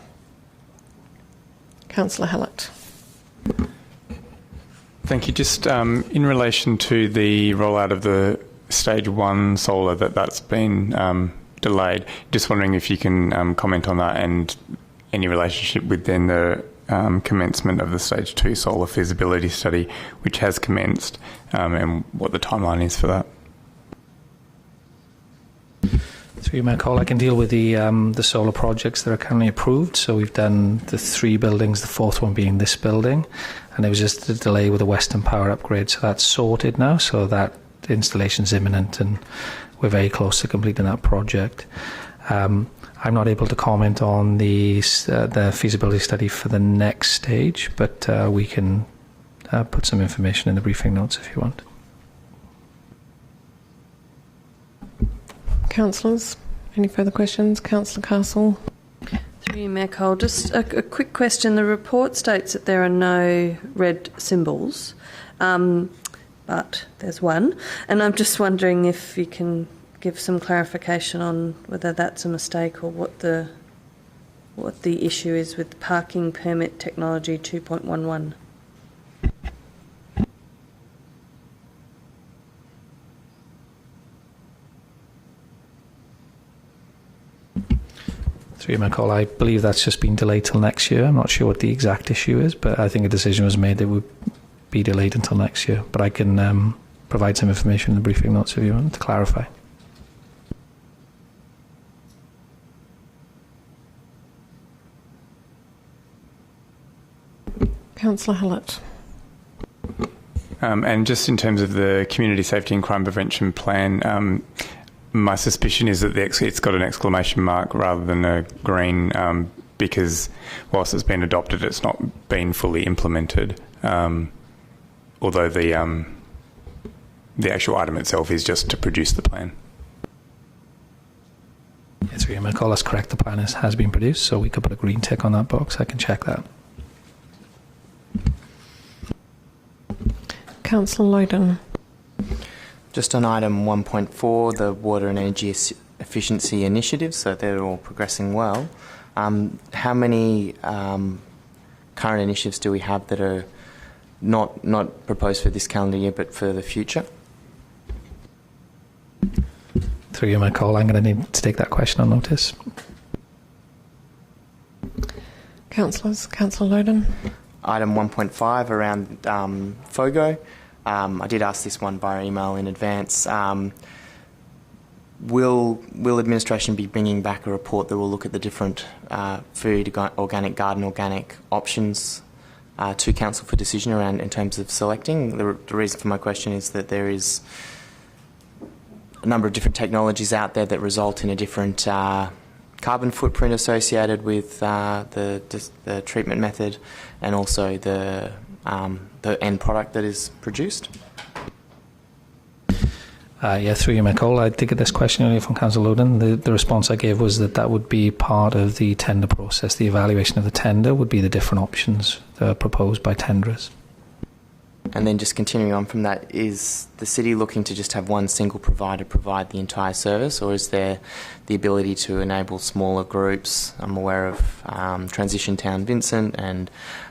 Councillor Hallett. Thank you. Just in relation to the rollout of the Stage 1 solar that's been delayed, just wondering if you can comment on that and any relationship with then the commencement of the Stage 2 solar feasibility study, which has commenced, and what the timeline is for that. Through you, Mayor Cole, I can deal with the solar projects that are currently approved. So we've done the 3 buildings, the 4th one being this building, and there was just a delay with the Western Power upgrade. So that's sorted now, so that installation's imminent and we're very close to completing that project. I'm not able to comment on the feasibility study for the next stage, but we can put some information in the briefing notes if you want. Councillors, any further questions? Councillor Castle. Through you, Mayor Cole. Just a quick question. The report states that there are no red symbols, but there's one. And I'm just wondering if you can give some clarification on whether that's a mistake or what the issue is with parking permit technology 2.11. Through my call, I believe that's just been delayed till next year. I'm not sure what the exact issue is, but I think a decision was made that it would be delayed until next year. But I can provide some information in the briefing notes if you want to clarify. Councillor Hallett. And just in terms of the Community Safety and Crime Prevention Plan, my suspicion is that it's got an exclamation mark rather than a green, because whilst it's been adopted, it's not been fully implemented. Although the actual item itself is just to produce the plan. Yes, my call is correct. The plan has been produced, so we could put a green tick on that box. I can check that. Councillor Loden. Just on item 1.4, the water and energy efficiency initiatives, so they're all progressing well. How many current initiatives do we have that are not proposed for this calendar year but for the future? Through you, my call, I'm going to need to take that question on notice. Councillors, Councillor Loden. Item 1.5 around FOGO. I did ask this one via email in advance. Will administration be bringing back a report that will look at the different food, organic, garden, organic options to council for decision around in terms of selecting? The reason for my question is that there is a number of different technologies out there that result in a different carbon footprint associated with the treatment method and also the end product that is produced. Through you, Michael. I did get this question earlier from Councillor Loden. The response I gave was that would be part of the tender process. The evaluation of the tender would be the different options that are proposed by tenderers. And then just continuing on from that, is the city looking to just have one single provider provide the entire service, or is there the ability to enable smaller groups? I'm aware of Transition Town Vincent and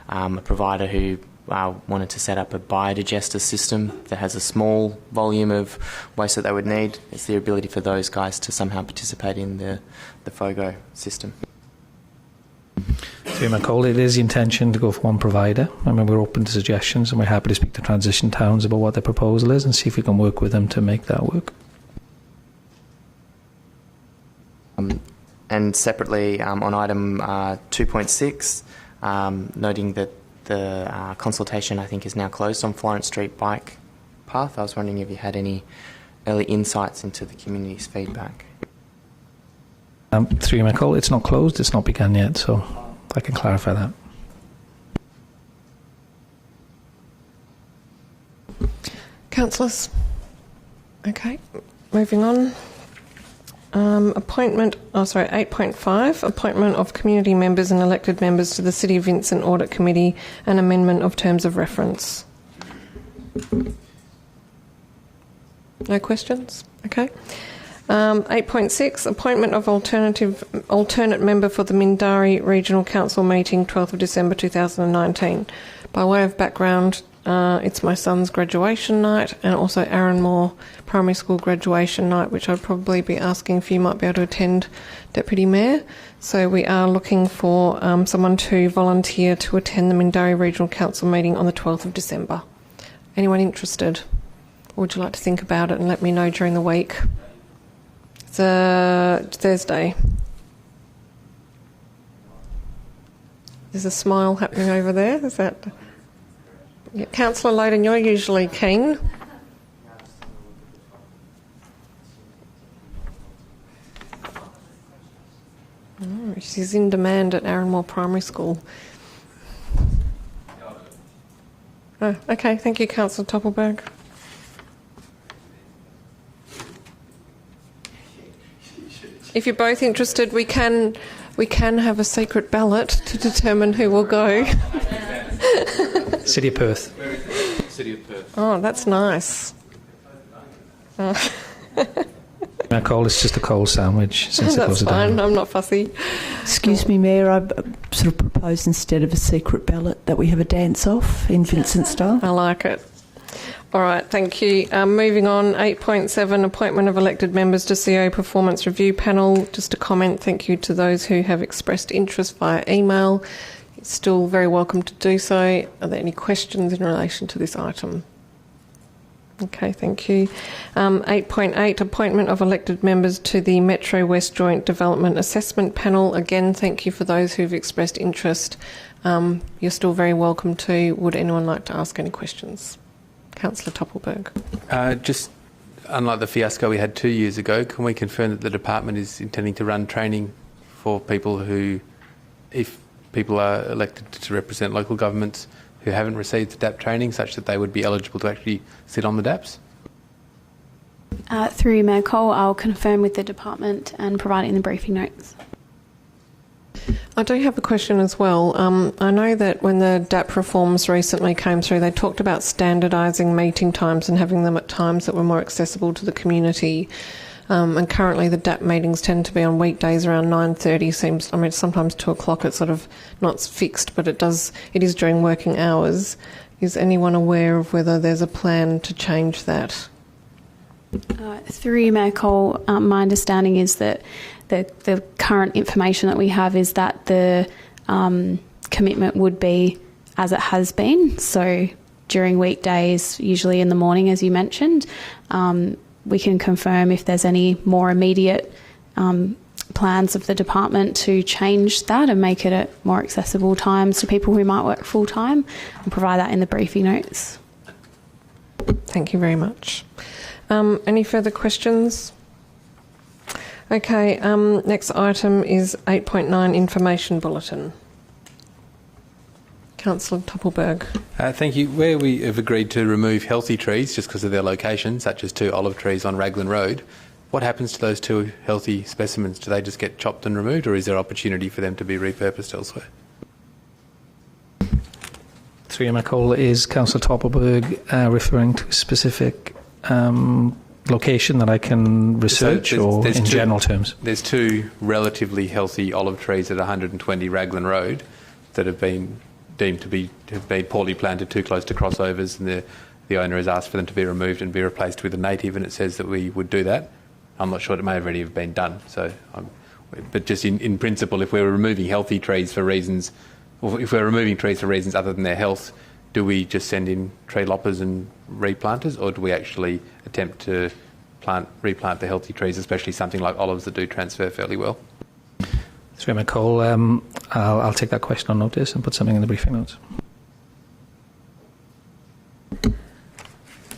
a provider who wanted to set up a biodigester system that has a small volume of waste that they would need. Is there ability for those guys to somehow participate in the FOGO system? So, Michael, it is the intention to go for one provider. I mean, we're open to suggestions and we're happy to speak to transition towns about what their proposal is and see if we can work with them to make that work. And separately, on item 2.6, noting that the consultation, I think, is now closed on Florence Street bike path. I was wondering if you had any early insights into the community's feedback. Through you, Michael, it's not closed, it's not begun yet, so I can clarify that. Councillors? Okay, moving on. 8.5, appointment of community members and elected members to the City of Vincent Audit Committee and amendment of terms of reference. No questions? Okay. 8.6, appointment of alternate member for the Mindarie Regional Council meeting, 12th of December 2019. By way of background, it's my son's graduation night and also Aaron Moore Primary School graduation night, which I'd probably be asking if you might be able to attend, Deputy Mayor. So we are looking for someone to volunteer to attend the Mindarie Regional Council meeting on the 12th of December. Anyone interested? Or would you like to think about it and let me know during the week? It's a Thursday. There's a smile happening over there. Is that... Yeah, Councillor Loden, you're usually keen. Oh, she's in demand at Arranmore Primary School. Oh, okay, thank you, Councillor Toppelberg. If you're both interested, we can have a secret ballot to determine who will go. City of Perth. City of Perth. Oh, that's nice. Oh. Mayor Cole, it's just a cold sandwich since it was That's fine, I'm not fussy. Excuse me, Mayor, I sort of proposed instead of a secret ballot that we have a dance-off in Vincent style. I like it. All right, thank you. Moving on, 8.7, appointment of elected members to CO Performance Review Panel. Just a comment, thank you to those who have expressed interest via email. You're still very welcome to do so. Are there any questions in relation to this item? Okay, thank you. 8.8, appointment of elected members to the Metro West Joint Development Assessment Panel. Again, thank you for those who've expressed interest. You're still very welcome to. Would anyone like to ask any questions? Councillor Toppelberg. Just unlike the fiasco we had 2 years ago, can we confirm that the department is intending to run training for people who, if people are elected to represent local governments who haven't received the DAP training, such that they would be eligible to actually sit on the DAPs? Through you, Mayor Cole, I'll confirm with the department and provide it in the briefing notes. I do have a question as well. I know that when the DAP reforms recently came through, they talked about standardising meeting times and having them at times that were more accessible to the community. And currently the DAP meetings tend to be on weekdays around 9:30. Sometimes 2 o'clock. It's sort of not fixed, but it is during working hours. Is anyone aware of whether there's a plan to change that? Through you, Mayor Cole, my understanding is that the current information that we have is that the commitment would be as it has been. So during weekdays, usually in the morning, as you mentioned. We can confirm if there's any more immediate plans of the department to change that and make it at more accessible times to people who might work full-time, and provide that in the briefing notes. Thank you very much. Any further questions? Okay, next item is 8.9, Information Bulletin. Councillor Toppelberg. Thank you. Where we have agreed to remove healthy trees just because of their location, such as 2 olive trees on Raglan Road, what happens to those 2 healthy specimens? Do they just get chopped and removed, or is there opportunity for them to be repurposed elsewhere? Through you, Mayor Cole, is Councillor Toppelberg referring to a specific location that I can research, or in general terms? There's 2 relatively healthy olive trees at 120 Raglan Road that have been deemed to have been poorly planted, too close to crossovers, and the owner has asked for them to be removed and be replaced with a native, and it says that we would do that. I'm not sure, it may have already been done. But just in principle, if we're removing healthy trees for reasons, or if we're removing trees for reasons other than their health, do we just send in tree loppers and replanters, or do we actually attempt to replant the healthy trees, especially something like olives that do transfer fairly well? Through Mayor Cole, I'll take that question on notice and put something in the briefing notes.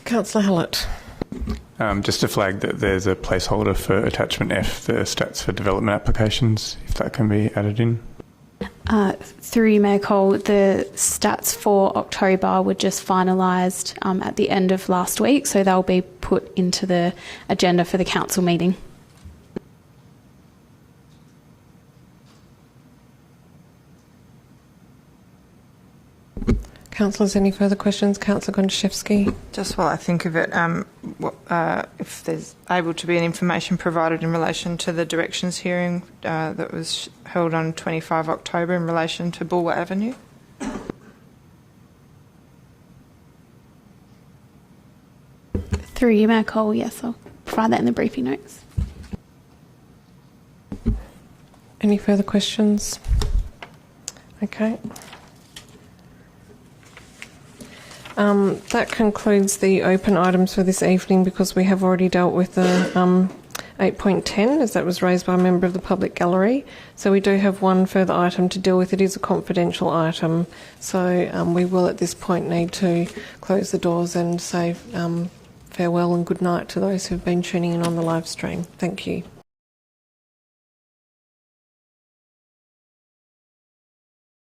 Councillor Hallett. Just to flag that there's a placeholder for attachment F, the stats for development applications, if that can be added in. Through you, Mayor Cole, the stats for October were just finalised at the end of last week, so they'll be put into the agenda for the council meeting. Councillors, any further questions? Councillor Gontaszewski. Just while I think of it, if there's able to be an information provided in relation to the directions hearing that was held on 25 October in relation to Bulwer Avenue. Through you, Mayor Cole, yes, I'll provide that in the briefing notes. Any further questions? Okay. That concludes the open items for this evening, because we have already dealt with the 8.10, as that was raised by a member of the public gallery. So we do have one further item to deal with. It is a confidential item, so we will at this point need to close the doors and say farewell and good night to those who've been tuning in on the live stream. Thank you.